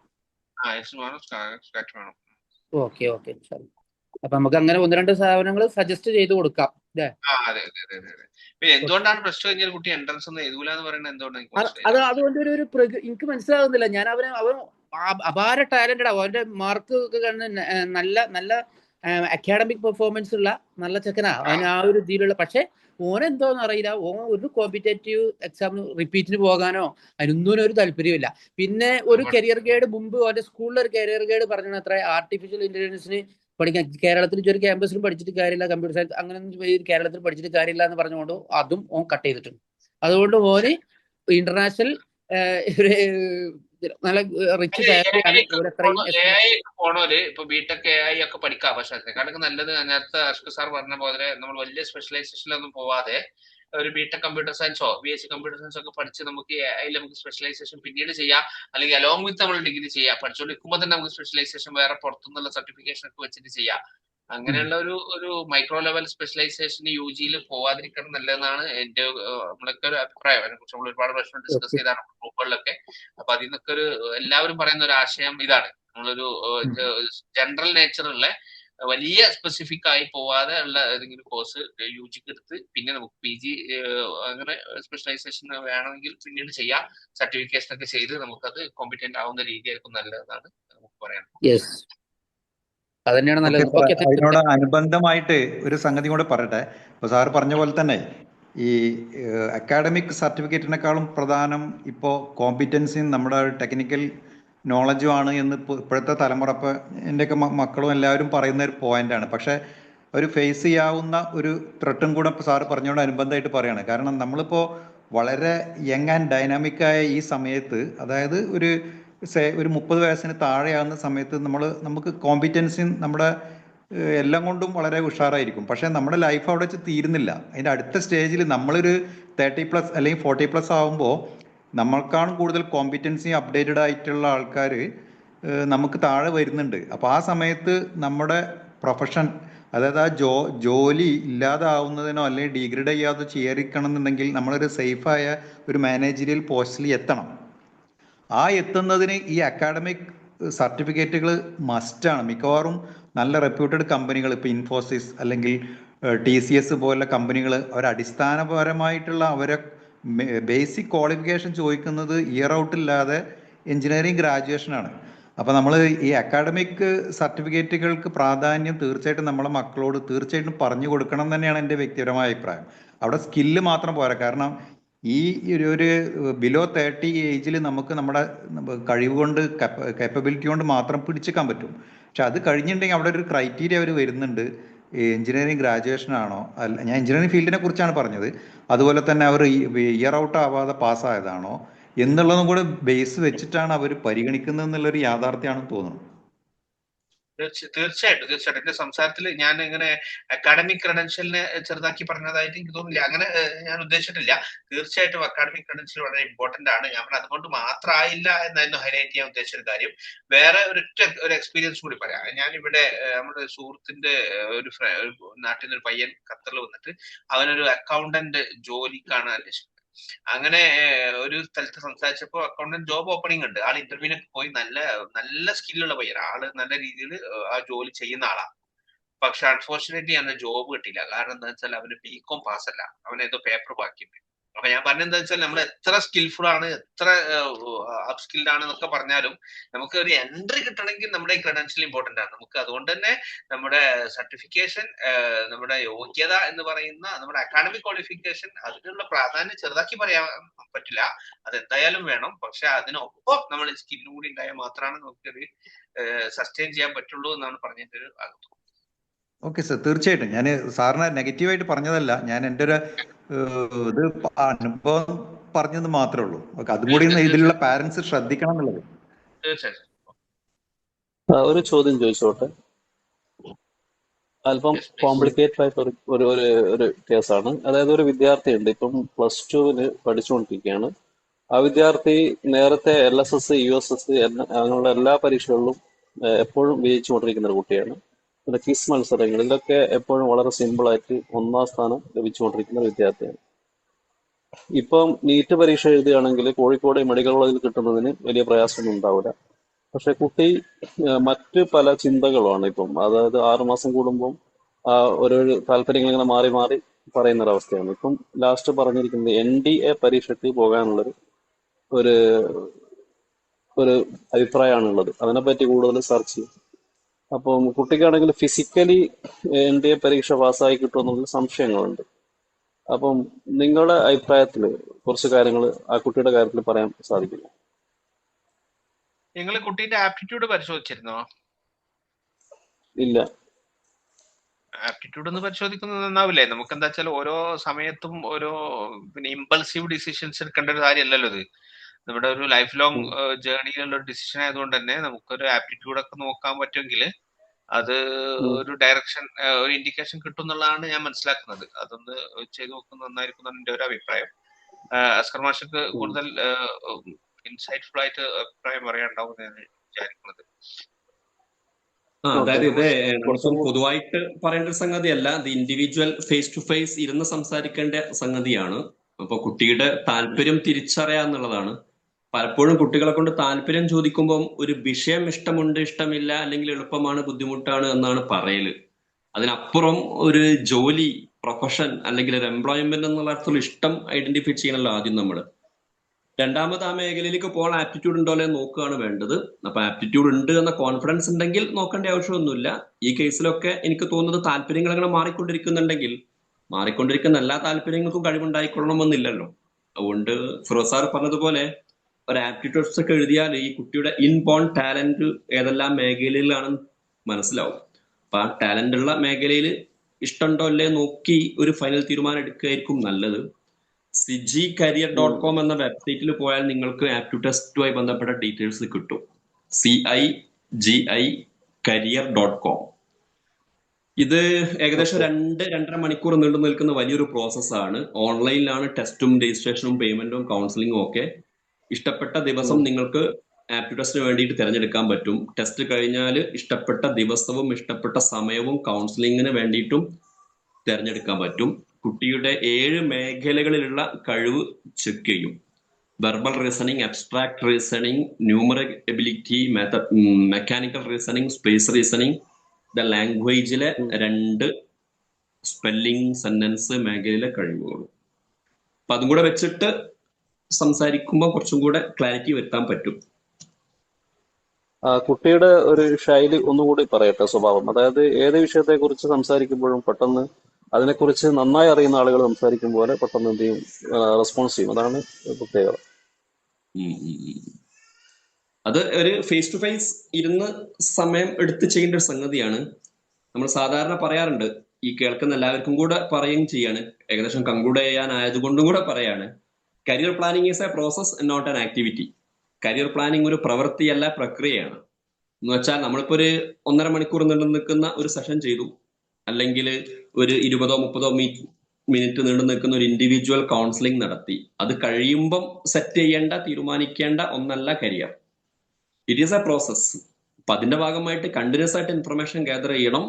വേണം. ഓക്കെ. അപ്പൊ നമുക്ക് അങ്ങനെ 1-2 സ്ഥാപനങ്ങൾ സജസ്റ്റ് ചെയ്ത് കൊടുക്കാം അല്ലേ? പിന്നെ എന്തുകൊണ്ടാണ് പ്ലസ് ടു കഴിഞ്ഞ കുട്ടി എൻട്രൻസ് ഒന്നും എഴുതൂല എന്ന് പറയുന്നത് എന്തുകൊണ്ടാണ്? അതുകൊണ്ട് ഒരു എനിക്ക് മനസ്സിലാകുന്നില്ല. ഞാൻ അവൻ അപാര ടാലന്റഡ് ആവും. അവന്റെ മാർക്ക് ഒക്കെ നല്ല നല്ല അക്കാഡമിക് പെർഫോമൻസ് ഉള്ള നല്ല ചെക്കനാ, അവൻ ആ ഒരു ഇതിലുള്ള. പക്ഷെ ഓനെന്തോന്ന് അറിയില്ല, ഓൻ ഒരു കോമ്പറ്റേറ്റീവ് എക്സാമിന് റിപ്പീറ്റിന് പോകാനോ അതിനൊന്നും ഒരു താല്പര്യമില്ല. പിന്നെ ഒരു കരിയർ ഗൈഡ് മുമ്പ് ഓന്റെ സ്കൂളിൽ ഒരു കരിയർ ഗൈഡ് പറഞ്ഞു അത്ര ആർട്ടിഫിഷ്യൽ ഇന്റലിജൻസിന് പഠിക്കാൻ കേരളത്തിൽ ഒരു ക്യാമ്പസിലും പഠിച്ചിട്ട് കാര്യമില്ല, കമ്പ്യൂട്ടർ സയൻസ് അങ്ങനെ കേരളത്തിൽ പഠിച്ചിട്ട് കാര്യമില്ല എന്ന് പറഞ്ഞുകൊണ്ട് അതും ഓൻ കട്ട് ചെയ്തിട്ടുണ്ട്. അതുകൊണ്ട് ഓന് ഇന്റർനാഷണൽ നല്ല റിച്ച് ഫാമിലിയാണ്. പോണോല് ഇപ്പൊ ബിടെക് AI ഒക്കെ പഠിക്കാം. പക്ഷെ അതിനെക്കാളൊക്കെ നല്ലത് നേരത്തെ അഷ്കർ സാർ പറഞ്ഞ പോലെ നമ്മൾ വലിയ സ്പെഷ്യലൈസേഷനിലൊന്നും പോവാതെ ഒരു ബിടെക് കമ്പ്യൂട്ടർ സയൻസോ BSc കമ്പ്യൂട്ടർ സയൻസോ ഒക്കെ പഠിച്ച് നമുക്ക് AI നമുക്ക് സ്പെഷ്യലൈസേഷൻ പിന്നീട് ചെയ്യാം, അല്ലെങ്കിൽ അലോങ് വിത്ത് നമ്മൾ ഡിഗ്രി ചെയ്യാം. പഠിച്ചുകൊണ്ടിരിക്കുമ്പോൾ തന്നെ നമുക്ക് സ്പെഷ്യലൈസേഷൻ വേറെ പുറത്തുനിന്നുള്ള സർട്ടിഫിക്കേഷൻ ഒക്കെ വെച്ചിട്ട് ചെയ്യാം. അങ്ങനെയുള്ള ഒരു മൈക്രോ ലെവൽ സ്പെഷ്യലൈസേഷൻ UG പോവാതിരിക്കണം നല്ലതെന്നാണ് എന്റെ നമ്മളൊക്കെ ഒരു അഭിപ്രായം. അതിനെ കുറിച്ച് നമ്മൾ ഒരുപാട് പ്രശ്നം ഡിസ്കസ് ചെയ്താണ് ഗ്രൂപ്പുകളിലൊക്കെ. അപ്പൊ അതിൽ നിന്നൊക്കെ എല്ലാവരും പറയുന്ന ഒരു ആശയം ഇതാണ്, നമ്മളൊരു ജനറൽ നേച്ചറുള്ള വലിയ സ്പെസിഫിക് ആയി പോവാതെ ഉള്ള ഏതെങ്കിലും കോഴ്സ് UG എടുത്ത് പിന്നെ നമുക്ക് PG അങ്ങനെ സ്പെഷ്യലൈസേഷൻ വേണമെങ്കിൽ പിന്നീട് ചെയ്യാം. സർട്ടിഫിക്കേഷൻ ഒക്കെ ചെയ്ത് നമുക്കത് കോമ്പിറ്റന്റ് ആവുന്ന രീതിയായിരിക്കും നല്ലതെന്നാണ് നമുക്ക് പറയാൻ. അതന്നെയാണ് നല്ലത്. അതിനോട് അനുബന്ധമായിട്ട് ഒരു സംഗതി കൂടെ പറയട്ടെ. ഇപ്പൊ സാർ പറഞ്ഞ പോലെ തന്നെ ഈ അക്കാഡമിക് സർട്ടിഫിക്കറ്റിനേക്കാളും പ്രധാനം ഇപ്പോൾ കോമ്പിറ്റൻസിയും നമ്മുടെ ടെക്നിക്കൽ നോളജും ആണ് എന്ന് ഇപ്പോഴത്തെ തലമുറ, ഇപ്പോൾ എൻ്റെയൊക്കെ മക്കളും എല്ലാവരും പറയുന്ന ഒരു പോയിന്റാണ്. പക്ഷേ ഒരു ഫേസ് ചെയ്യാവുന്ന ഒരു ത്രെട്ടും കൂടെ ഇപ്പോൾ സാറ് പറഞ്ഞുകൊണ്ട് അനുബന്ധമായിട്ട് പറയുകയാണ്. കാരണം നമ്മളിപ്പോൾ വളരെ യങ് ആൻഡ് ഡൈനാമിക്കായ ഈ സമയത്ത്, അതായത് ഒരു 30 വയസ്സിന് താഴെയാകുന്ന സമയത്ത് നമുക്ക് കോമ്പിറ്റൻസിയും നമ്മുടെ എല്ലാം കൊണ്ടും വളരെ ഉഷാറായിരിക്കും. പക്ഷേ നമ്മുടെ ലൈഫ് അവിടെ വെച്ച് തീരുന്നില്ല. അതിൻ്റെ അടുത്ത സ്റ്റേജിൽ നമ്മളൊരു 30+ അല്ലെങ്കിൽ 40+ ആകുമ്പോൾ നമ്മൾക്കാണ് കൂടുതൽ കോമ്പിറ്റൻസി അപ്ഡേറ്റഡ് ആയിട്ടുള്ള ആൾക്കാർ നമുക്ക് താഴെ വരുന്നുണ്ട്. അപ്പോൾ ആ സമയത്ത് നമ്മുടെ പ്രൊഫഷൻ, അതായത് ആ ജോലി ഇല്ലാതാവുന്നതിനോ അല്ലെങ്കിൽ ഡിഗ്രേഡ് ചെയ്യാതെ ചെയ്യാതിരിക്കണം എന്നുണ്ടെങ്കിൽ നമ്മളൊരു സേഫായ ഒരു മാനേജറിയൽ പോസ്റ്റിൽ എത്തണം. ആ എത്തുന്നതിന് ഈ അക്കാഡമിക് സർട്ടിഫിക്കറ്റുകൾ മസ്റ്റാണ്. മിക്കവാറും നല്ല റെപ്യൂട്ടഡ് കമ്പനികൾ, ഇപ്പോൾ ഇൻഫോസിസ് അല്ലെങ്കിൽ TCS പോലുള്ള കമ്പനികൾ, അടിസ്ഥാനപരമായിട്ടുള്ള അവരെ ബേസിക് ക്വാളിഫിക്കേഷൻ ചോദിക്കുന്നത് ഇയർ ഔട്ടില്ലാതെ എഞ്ചിനീയറിംഗ് ഗ്രാജുവേഷനാണ്. അപ്പോൾ നമ്മൾ ഈ അക്കാഡമിക് സർട്ടിഫിക്കറ്റുകൾക്ക് പ്രാധാന്യം തീർച്ചയായിട്ടും നമ്മളെ മക്കളോട് തീർച്ചയായിട്ടും പറഞ്ഞു കൊടുക്കണം തന്നെയാണ് എൻ്റെ വ്യക്തിപരമായ അഭിപ്രായം. അവിടെ സ്കില്ല് മാത്രം പോരാ. കാരണം ഈ ഒരു ബിലോ 30 ഏജിൽ നമുക്ക് നമ്മുടെ കഴിവ് കൊണ്ട് കേപ്പബിലിറ്റി കൊണ്ട് മാത്രം പിടിച്ചേക്കാൻ പറ്റും. പക്ഷെ അത് കഴിഞ്ഞിട്ടുണ്ടെങ്കിൽ അവിടെ ഒരു ക്രൈറ്റീരിയ അവർ വരുന്നുണ്ട്. എഞ്ചിനീയറിംഗ് ഗ്രാജുവേഷൻ ആണോ, അല്ല, ഞാൻ എഞ്ചിനീയറിംഗ് ഫീൽഡിനെ കുറിച്ചാണ് പറഞ്ഞത്. അതുപോലെ തന്നെ അവർ ഇയർ ഔട്ട് ആവാതെ പാസ്സായതാണോ എന്നുള്ളതും കൂടെ ബേസ് വെച്ചിട്ടാണ് അവർ പരിഗണിക്കുന്നത് എന്നുള്ളൊരു യാഥാർത്ഥ്യമാണെന്ന് തോന്നുന്നു. തീർച്ചയായിട്ടും എന്റെ സംസാരത്തിൽ ഞാൻ ഇങ്ങനെ അക്കാഡമിക് ക്രെഡൻഷ്യലിനെ ചെറുതാക്കി പറഞ്ഞതായിട്ട് എനിക്ക് തോന്നുന്നില്ല. അങ്ങനെ ഞാൻ ഉദ്ദേശിച്ചിട്ടില്ല. തീർച്ചയായിട്ടും അക്കാഡമിക് ക്രെഡൻഷ്യൽ വളരെ ഇമ്പോർട്ടന്റ് ആണ്. ഞാൻ അതുകൊണ്ട് മാത്രമായില്ല എന്നായിരുന്നു ഹൈലൈറ്റ് ചെയ്യാൻ ഉദ്ദേശിച്ച ഒരു കാര്യം. വേറെ ഒരു എക്സ്പീരിയൻസ് കൂടി പറയാം. ഞാൻ ഇവിടെ നമ്മുടെ സുഹൃത്തിന്റെ ഒരു നാട്ടിൽ നിന്ന് ഒരു പയ്യൻ ഖത്തറിൽ വന്നിട്ട് അവനൊരു അക്കൗണ്ടന്റ് ജോലിക്കാണ് അന്വേഷിക്കുന്നത്. അങ്ങനെ ഒരു സ്ഥലത്ത് സംസാരിച്ചപ്പോൾ അക്കൗണ്ടന്റ് ജോബ് ഓപ്പണിംഗ് ഉണ്ട്. ആൾ ഇന്റർവ്യൂവിനൊക്കെ പോയി നല്ല സ്കില്ലുള്ള പയ്യൻ, ആള് നല്ല രീതിയിൽ ആ ജോലി ചെയ്യുന്ന ആളാണ്. പക്ഷെ അൺഫോർച്ചുനേറ്റ്ലി അവന് ജോബ് കിട്ടില്ല. കാരണം എന്താ വെച്ചാൽ അവന് BCom പാസ്സല്ല, അവന് ഏതോ പേപ്പർ ബാക്കിയുണ്ട്. അപ്പൊ ഞാൻ പറഞ്ഞെന്താ വെച്ചാൽ നമ്മൾ എത്ര സ്കിൽഫുൾ ആണ്, എത്ര അപ് സ്കിൽഡ് ആണ് എന്നൊക്കെ പറഞ്ഞാലും നമുക്ക് ഒരു എൻട്രി കിട്ടണമെങ്കിൽ നമ്മുടെ ക്രെഡൻഷ്യൽ ഇമ്പോർട്ടന്റ് ആണ്. നമുക്ക് അതുകൊണ്ട് തന്നെ നമ്മുടെ സർട്ടിഫിക്കേഷൻ, നമ്മുടെ യോഗ്യത എന്ന് പറയുന്ന നമ്മുടെ അക്കാഡമിക് ക്വാളിഫിക്കേഷൻ, അതിനുള്ള പ്രാധാന്യം ചെറുതാക്കി പറയാൻ പറ്റില്ല. അതെന്തായാലും വേണം. പക്ഷെ അതിനൊപ്പം നമ്മൾ സ്കില്ലും കൂടി ഉണ്ടായാൽ മാത്രമാണ് നമുക്കത് സസ്റ്റെയിൻ ചെയ്യാൻ പറ്റുള്ളൂ എന്നാണ് പറഞ്ഞതിന്റെ ഒരു ആഗ്രഹം. ഓക്കെ സർ, തീർച്ചയായിട്ടും ഞാൻ സാറിനെ നെഗറ്റീവായിട്ട് പറഞ്ഞതല്ല. ഞാൻ എൻ്റെ ഒരു ഇത് അനുഭവം പറഞ്ഞത് മാത്രമേ ഉള്ളൂ. ഓക്കെ, അതും കൂടി ഇതിലുള്ള പാരന്റ്സ് ശ്രദ്ധിക്കണം എന്നുള്ളത്. ഒരു ചോദ്യം ചോദിച്ചോട്ടെ. അല്പം കോംപ്ലിക്കേറ്റഡ് ആയിട്ട് ഒരു കേസാണ്. അതായത് ഒരു വിദ്യാർത്ഥി ഉണ്ട്, ഇപ്പം +2 പഠിച്ചുകൊണ്ടിരിക്കുകയാണ്. ആ വിദ്യാർത്ഥി നേരത്തെ LSS, USS അങ്ങനെയുള്ള എല്ലാ പരീക്ഷകളിലും എപ്പോഴും വിജയിച്ചുകൊണ്ടിരിക്കുന്ന ഒരു കുട്ടിയാണ്. പിന്നെ ക്വിസ് മത്സരങ്ങളിലൊക്കെ എപ്പോഴും വളരെ സിമ്പിളായിട്ട് 1ാം സ്ഥാനം ലഭിച്ചുകൊണ്ടിരിക്കുന്ന ഒരു വിദ്യാർത്ഥിയാണ്. ഇപ്പം നീറ്റ് പരീക്ഷ എഴുതുകയാണെങ്കിൽ കോഴിക്കോട് മെഡിക്കൽ കോളേജിൽ കിട്ടുന്നതിന് വലിയ പ്രയാസമൊന്നും ഉണ്ടാവില്ല. പക്ഷെ കുട്ടി മറ്റ് പല ചിന്തകളുമാണ് ഇപ്പം. അതായത് 6 മാസം കൂടുമ്പം ഓരോ താല്പര്യങ്ങൾ ഇങ്ങനെ മാറി മാറി പറയുന്നൊരവസ്ഥയാണ്. ഇപ്പം ലാസ്റ്റ് പറഞ്ഞിരിക്കുന്നത് NDA പരീക്ഷയ്ക്ക് പോകാനുള്ളൊരു ഒരു അഭിപ്രായമാണുള്ളത്. അതിനെപ്പറ്റി കൂടുതൽ സെർച്ച് ചെയ്യും. അപ്പം കുട്ടിക്കാണെങ്കിൽ ഫിസിക്കലി NDA പരീക്ഷ പാസ്സായി കിട്ടുമെന്നുള്ള സംശയങ്ങളുണ്ട്. അപ്പം നിങ്ങളുടെ അഭിപ്രായത്തിൽ കുറച്ച് കാര്യങ്ങൾ ആ കുട്ടിയുടെ കാര്യത്തിൽ പറയാൻ സാധിക്കില്ല? നിങ്ങൾ കുട്ടീന്റെ ആപ്റ്റിറ്റ്യൂഡ് പരിശോധിച്ചിരുന്നോ? ഇല്ല. ആപ്റ്റിറ്റ്യൂഡ് ഒന്ന് പരിശോധിക്കുന്നത് നന്നാവില്ലേ? നമുക്ക് എന്താ വെച്ചാൽ ഓരോ സമയത്തും ഓരോ ഇമ്പൾസീവ് ഡിസിഷൻസ് എടുക്കേണ്ട ഒരു കാര്യമല്ലല്ലോ ഇത്. നമ്മുടെ ഒരു ലൈഫ് ലോങ് ജേർണിയിലുള്ള ഒരു ഡിസിഷൻ ആയതുകൊണ്ട് തന്നെ നമുക്കൊരു ആപ്റ്റിറ്റ്യൂഡ് ഒക്കെ നോക്കാൻ പറ്റുമെങ്കിൽ അത് ഒരു ഡയറക്ഷൻ, ഒരു ഇൻഡിക്കേഷൻ കിട്ടും എന്നുള്ളതാണ് ഞാൻ മനസ്സിലാക്കുന്നത്. അതൊന്ന് ചെയ്തു നോക്കുന്നത് നന്നായിരിക്കും എന്നാണ് എൻ്റെ ഒരു അഭിപ്രായം. അസ്കർ മാഷക്ക് കൂടുതൽ ഇൻസൈറ്റ്ഫുൾ ആയിട്ട് അഭിപ്രായം പറയാനുണ്ടാവും എന്ന് വിചാരിക്കുന്നത്. അതായത് ഇത് നമുക്കും പൊതുവായിട്ട് പറയേണ്ട ഒരു സംഗതിയല്ല, ഇത് ഇൻഡിവിജ്വൽ ഫേസ് ടു ഫേസ് ഇരുന്ന് സംസാരിക്കേണ്ട സംഗതിയാണ്. അപ്പൊ കുട്ടിയുടെ താല്പര്യം തിരിച്ചറിയാന്നുള്ളതാണ്. പലപ്പോഴും കുട്ടികളെ കൊണ്ട് താല്പര്യം ചോദിക്കുമ്പോൾ ഒരു വിഷയം ഇഷ്ടമുണ്ട്, ഇഷ്ടമില്ല, അല്ലെങ്കിൽ എളുപ്പമാണ്, ബുദ്ധിമുട്ടാണ് എന്നാണ് പറയല്. അതിനപ്പുറം ഒരു ജോലി, പ്രൊഫഷൻ അല്ലെങ്കിൽ ഒരു എംപ്ലോയ്മെന്റ് എന്നുള്ള അർത്ഥത്തിൽ ഇഷ്ടം ഐഡന്റിഫൈ ചെയ്യണമല്ലോ ആദ്യം നമ്മൾ. രണ്ടാമത് ആ മേഖലയിലേക്ക് പോകാൻ ആപ്റ്റിറ്റ്യൂഡ് ഉണ്ടോ അല്ലെ നോക്കുകയാണ് വേണ്ടത്. അപ്പൊ ആപ്റ്റിറ്റ്യൂഡ് ഉണ്ട് എന്ന കോൺഫിഡൻസ് ഉണ്ടെങ്കിൽ നോക്കേണ്ട ആവശ്യമൊന്നുമില്ല. ഈ കേസിലൊക്കെ എനിക്ക് തോന്നുന്നത് താല്പര്യങ്ങൾ അങ്ങനെ മാറിക്കൊണ്ടിരിക്കുന്നുണ്ടെങ്കിൽ, മാറിക്കൊണ്ടിരിക്കുന്ന എല്ലാ താല്പര്യങ്ങൾക്കും കഴിവുണ്ടായിക്കൊള്ളണമെന്നില്ലല്ലോ. അതുകൊണ്ട് ഫിറോസ് സാർ പറഞ്ഞതുപോലെ ഒരു ആപ്റ്റിറ്റ്യൂഡ് ഒക്കെ എഴുതിയാൽ ഈ കുട്ടിയുടെ ഇൻബോൺ ടാലന്റ് ഏതെല്ലാം മേഖലയിലാണ് മനസ്സിലാവും. അപ്പൊ ആ ടാലന്റ് ഉള്ള മേഖലയിൽ ഇഷ്ടമുണ്ടോ അല്ലേ നോക്കി ഒരു ഫൈനൽ തീരുമാനം എടുക്കുകയായിരിക്കും നല്ലത്. CIGcareer.com എന്ന വെബ്സൈറ്റിൽ പോയാൽ നിങ്ങൾക്ക് ആപ്റ്റിറ്റ്യൂഡ് ടെസ്റ്റുമായി ബന്ധപ്പെട്ട ഡീറ്റെയിൽസ് കിട്ടും. CIGcareer.com. ഇത് ഏകദേശം 2-2.5 മണിക്കൂർ നീണ്ടു നിൽക്കുന്ന വലിയൊരു പ്രോസസ്സാണ്. ഓൺലൈനിലാണ് ടെസ്റ്റും രജിസ്ട്രേഷനും പേയ്മെന്റും കൗൺസിലിംഗും ഒക്കെ. ഇഷ്ടപ്പെട്ട ദിവസം നിങ്ങൾക്ക് ആപ്റ്റിറ്റ്യൂഡ് ടെസ്റ്റിന് വേണ്ടിയിട്ട് തിരഞ്ഞെടുക്കാൻ പറ്റും. ടെസ്റ്റ് കഴിഞ്ഞാൽ ഇഷ്ടപ്പെട്ട ദിവസവും ഇഷ്ടപ്പെട്ട സമയവും കൗൺസിലിങ്ങിന് വേണ്ടിയിട്ടും തിരഞ്ഞെടുക്കാൻ പറ്റും. കുട്ടിയുടെ 7 മേഖലകളിലുള്ള കഴിവ് ചെക്ക് ചെയ്യും. Verbal reasoning, abstract reasoning, numeric ability, mechanical reasoning, space reasoning, ലാംഗ്വേജിലെ 2 സ്പെല്ലിംഗ്, സെന്റൻസ് മേഖലയിലെ കഴിവുകൾ. അപ്പൊ അതും കൂടെ വെച്ചിട്ട് സംസാരിക്കുമ്പോൾ കുറച്ചും കൂടെ ക്ലാരിറ്റി വരുത്താൻ പറ്റും. കുട്ടിയുടെ ഒരു ശൈലി ഒന്നുകൂടി പറയട്ടെ, സ്വഭാവം. അതായത് ഏത് വിഷയത്തെ കുറിച്ച് സംസാരിക്കുമ്പോഴും പെട്ടെന്ന് അതിനെക്കുറിച്ച് നന്നായി അറിയുന്ന ആളുകൾ സംസാരിക്കും പോലെ പെട്ടെന്ന് എന്ത് ചെയ്യും, റെസ്പോൺസ് ചെയ്യും. അതാണ് പ്രത്യേകത. അത് ഒരു ഫേസ് ടു ഫേസ് ഇരുന്ന് സമയം എടുത്ത് ചെയ്യേണ്ട ഒരു സംഗതിയാണ്. നമ്മൾ സാധാരണ പറയാറുണ്ട്, ഈ കേൾക്കുന്ന എല്ലാവർക്കും കൂടെ പറയുകയും ചെയ്യാണ്, ഏകദേശം കൺക്ലൂഡ് ചെയ്യാനായതുകൊണ്ടും കൂടെ പറയാണ്, career planning is a process, not an activity. Career planning ഒരു പ്രവൃത്തിയല്ല, പ്രക്രിയയാണ്. എന്ന് വെച്ചാൽ നമ്മളിപ്പോ ഒരു 1.5 മണിക്കൂർ നീണ്ടു നിൽക്കുന്ന ഒരു സെഷൻ ചെയ്തു, അല്ലെങ്കിൽ ഒരു 20-30 മിനിറ്റ് നീണ്ടു നിൽക്കുന്ന ഒരു ഇൻഡിവിജ്വൽ കൗൺസിലിംഗ് നടത്തി. അത് കഴിയുമ്പം സെറ്റ് ചെയ്യേണ്ട, തീരുമാനിക്കേണ്ട ഒന്നല്ല career. It is a process. അപ്പൊ അതിന്റെ ഭാഗമായിട്ട് കണ്ടിന്യൂസ് ആയിട്ട് ഇൻഫർമേഷൻ ഗ്യാദർ ചെയ്യണം,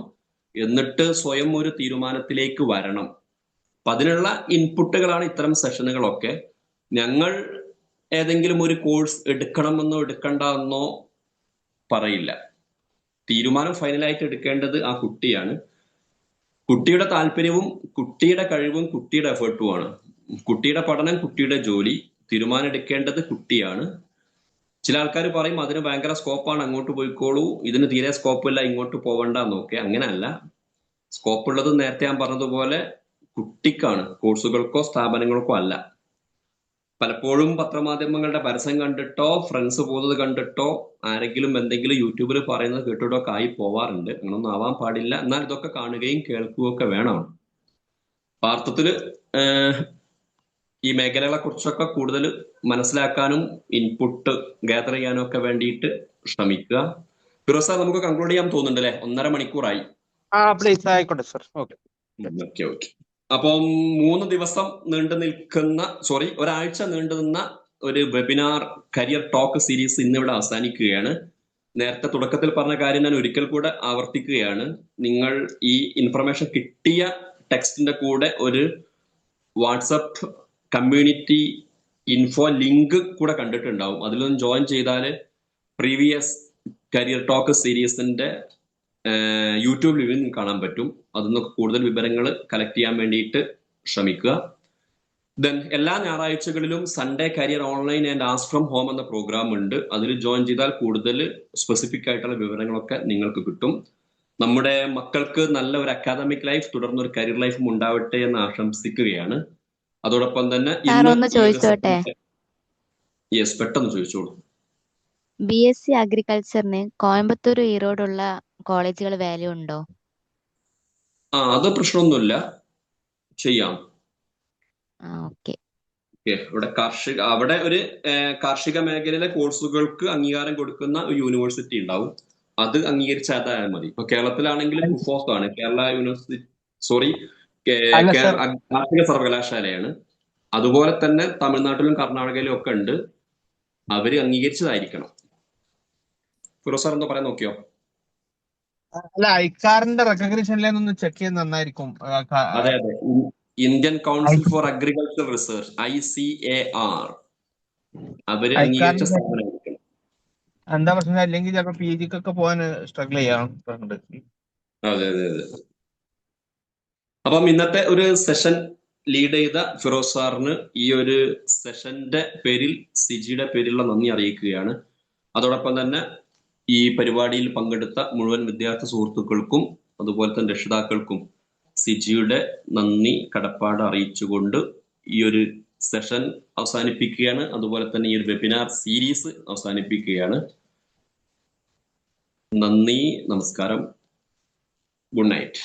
എന്നിട്ട് സ്വയം ഒരു തീരുമാനത്തിലേക്ക് വരണം. അപ്പൊ അതിനുള്ള ഇൻപുട്ടുകളാണ് ഇത്തരം സെഷനുകളൊക്കെ. ഞങ്ങൾ ഏതെങ്കിലും ഒരു കോഴ്സ് എടുക്കണമെന്നോ എടുക്കണ്ട എന്നോ പറയില്ല. തീരുമാനം ഫൈനലായിട്ട് എടുക്കേണ്ടത് ആ കുട്ടിയാണ്. കുട്ടിയുടെ താല്പര്യവും കുട്ടിയുടെ കഴിവും കുട്ടിയുടെ എഫേർട്ടുമാണ്. കുട്ടിയുടെ പഠനം, കുട്ടിയുടെ ജോലി, തീരുമാനം എടുക്കേണ്ടത് കുട്ടിയാണ്. ചില ആൾക്കാർ പറയും അതിന് ഭയങ്കര സ്കോപ്പാണ്, അങ്ങോട്ട് പോയിക്കോളൂ, ഇതിന് തീരെ സ്കോപ്പില്ല, ഇങ്ങോട്ട് പോവണ്ട എന്നൊക്കെ. അങ്ങനെയല്ല. സ്കോപ്പ് ഉള്ളത് നേരത്തെ ഞാൻ പറഞ്ഞതുപോലെ കുട്ടിക്കാണ്, കോഴ്സുകൾക്കോ സ്ഥാപനങ്ങൾക്കോ അല്ല. പലപ്പോഴും പത്രമാധ്യമങ്ങളുടെ പരസ്യം കണ്ടിട്ടോ ഫ്രണ്ട്സ് പോകുന്നത് കണ്ടിട്ടോ ആരെങ്കിലും എന്തെങ്കിലും യൂട്യൂബിൽ പറയുന്നത് കേട്ടിട്ടോ ഒക്കെ ആയി പോവാറുണ്ട്. അങ്ങനൊന്നും ആവാൻ പാടില്ല. എന്നാൽ ഇതൊക്കെ കാണുകയും കേൾക്കുകയും ഒക്കെ വേണം. വാർത്തത്തില് ഈ മേഖലകളെ കുറിച്ചൊക്കെ കൂടുതൽ മനസ്സിലാക്കാനും ഇൻപുട്ട് ഗ്യാദർ ചെയ്യാനും ഒക്കെ വേണ്ടിയിട്ട് ശ്രമിക്കുക. ഫിറോസ് സാർ, നമുക്ക് കൺക്ലൂഡ് ചെയ്യാൻ തോന്നുന്നുണ്ട് അല്ലെ? 1.5 മണിക്കൂറായി. പ്ലീസ്, ആയിക്കോട്ടെ സർ. ഓക്കെ. അപ്പം 3 ദിവസം നീണ്ടു നിൽക്കുന്ന, ഒരാഴ്ച നീണ്ടു നിന്ന ഒരു വെബിനാർ കരിയർ ടോക്ക് സീരീസ് ഇന്നിവിടെ അവസാനിക്കുകയാണ്. നേരത്തെ തുടക്കത്തിൽ പറഞ്ഞ കാര്യം ഞാൻ ഒരിക്കൽ കൂടെ ആവർത്തിക്കുകയാണ്. നിങ്ങൾ ഈ ഇൻഫർമേഷൻ കിട്ടിയ ടെക്സ്റ്റിന്റെ കൂടെ ഒരു വാട്സപ്പ് കമ്മ്യൂണിറ്റി ഇൻഫോ ലിങ്ക് കൂടെ കണ്ടിട്ടുണ്ടാവും. അതിലൊന്ന് ജോയിൻ ചെയ്താൽ പ്രീവിയസ് കരിയർ ടോക്ക് സീരീസിന്റെ യൂട്യൂബ് ലിങ്ക് കാണാൻ പറ്റും. അതിൽ നിന്നൊക്കെ കൂടുതൽ വിവരങ്ങൾ കളക്ട് ചെയ്യാൻ വേണ്ടിയിട്ട് ശ്രമിക്കുക. ദെൻ എല്ലാ ഞായറാഴ്ചകളിലും Sunday career online and ask from home എന്ന പ്രോഗ്രാം ഉണ്ട്. അതിൽ ജോയിൻ ചെയ്താൽ കൂടുതൽ സ്പെസിഫിക് ആയിട്ടുള്ള വിവരങ്ങളൊക്കെ നിങ്ങൾക്ക് കിട്ടും. നമ്മുടെ മക്കൾക്ക് നല്ല ഒരു അക്കാദമിക് ലൈഫ് തുടർന്ന് ഒരു കരിയർ ലൈഫും ഉണ്ടാവട്ടെ എന്ന് ആശംസിക്കുകയാണ്. അതോടൊപ്പം തന്നെ ഒന്ന് ചോദിച്ചോട്ടെ, യെസ്, പെട്ടെന്ന് ചോദിച്ചോളൂ. BSc അഗ്രികൾച്ചറിന് കോയമ്പത്തൂർ ഈറോഡുള്ള കോളേജുകൾ വാല്യൂ ഉണ്ടോ? അത് പ്രശ്നമൊന്നുമില്ല, ചെയ്യാം. ഓക്കെ. അവിടെ ഒരു കാർഷിക മേഖലയിലെ കോഴ്സുകൾക്ക് അംഗീകാരം കൊടുക്കുന്ന ഒരു യൂണിവേഴ്സിറ്റി ഉണ്ടാവും. അത് അംഗീകരിച്ചാൽ മതി. ഇപ്പൊ കേരളത്തിലാണെങ്കിൽ കുഫോസ് ആണ്, കേരള യൂണിവേഴ്സിറ്റി, സോറി, കാർഷിക സർവകലാശാലയാണ്. അതുപോലെ തന്നെ തമിഴ്നാട്ടിലും കർണാടകയിലും ഒക്കെ ഉണ്ട്. അവര് അംഗീകരിച്ചതായിരിക്കണം. ഫിറോസ് സാർ എന്തോ പറയാൻ നോക്കിയോ? അല്ല, ഐക്കാറിന്റെ റെക്കഗ്നിഷനിലേന്നൊന്ന് ചെക്ക് ചെയ്യുന്നത് നന്നായിരിക്കും. അതെ, Indian council four agriculture research, ICAR, അവര് അംഗീകരിച്ച സ്ഥാപനമായിരിക്കണം. എന്താ പ്രശ്നം, അല്ലെങ്കിൽ ചിലപ്പോ PGക്കൊക്കെ പോകാൻ സ്ട്രഗിൾ ചെയ്യാം. അതെ. അപ്പം ഇന്നത്തെ ഒരു സെഷൻ ലീഡ് ചെയ്ത ഫിറോസ് സാറിന് ഈ ഒരു സെഷന്റെ പേരിൽ, സിജിയുടെ പേരിലുള്ള നന്ദി അറിയിക്കുകയാണ്. അതോടൊപ്പം തന്നെ ഈ പരിപാടിയിൽ പങ്കെടുത്ത മുഴുവൻ വിദ്യാർത്ഥി സുഹൃത്തുക്കൾക്കും അതുപോലെ തന്നെ രക്ഷിതാക്കൾക്കും സിജിയുടെ നന്ദി കടപ്പാട് അറിയിച്ചുകൊണ്ട് ഈ ഒരു സെഷൻ അവസാനിപ്പിക്കുകയാണ്. അതുപോലെ തന്നെ ഈ ഒരു വെബിനാർ സീരീസ് അവസാനിപ്പിക്കുകയാണ്. നന്ദി, നമസ്കാരം, ഗുഡ് നൈറ്റ്.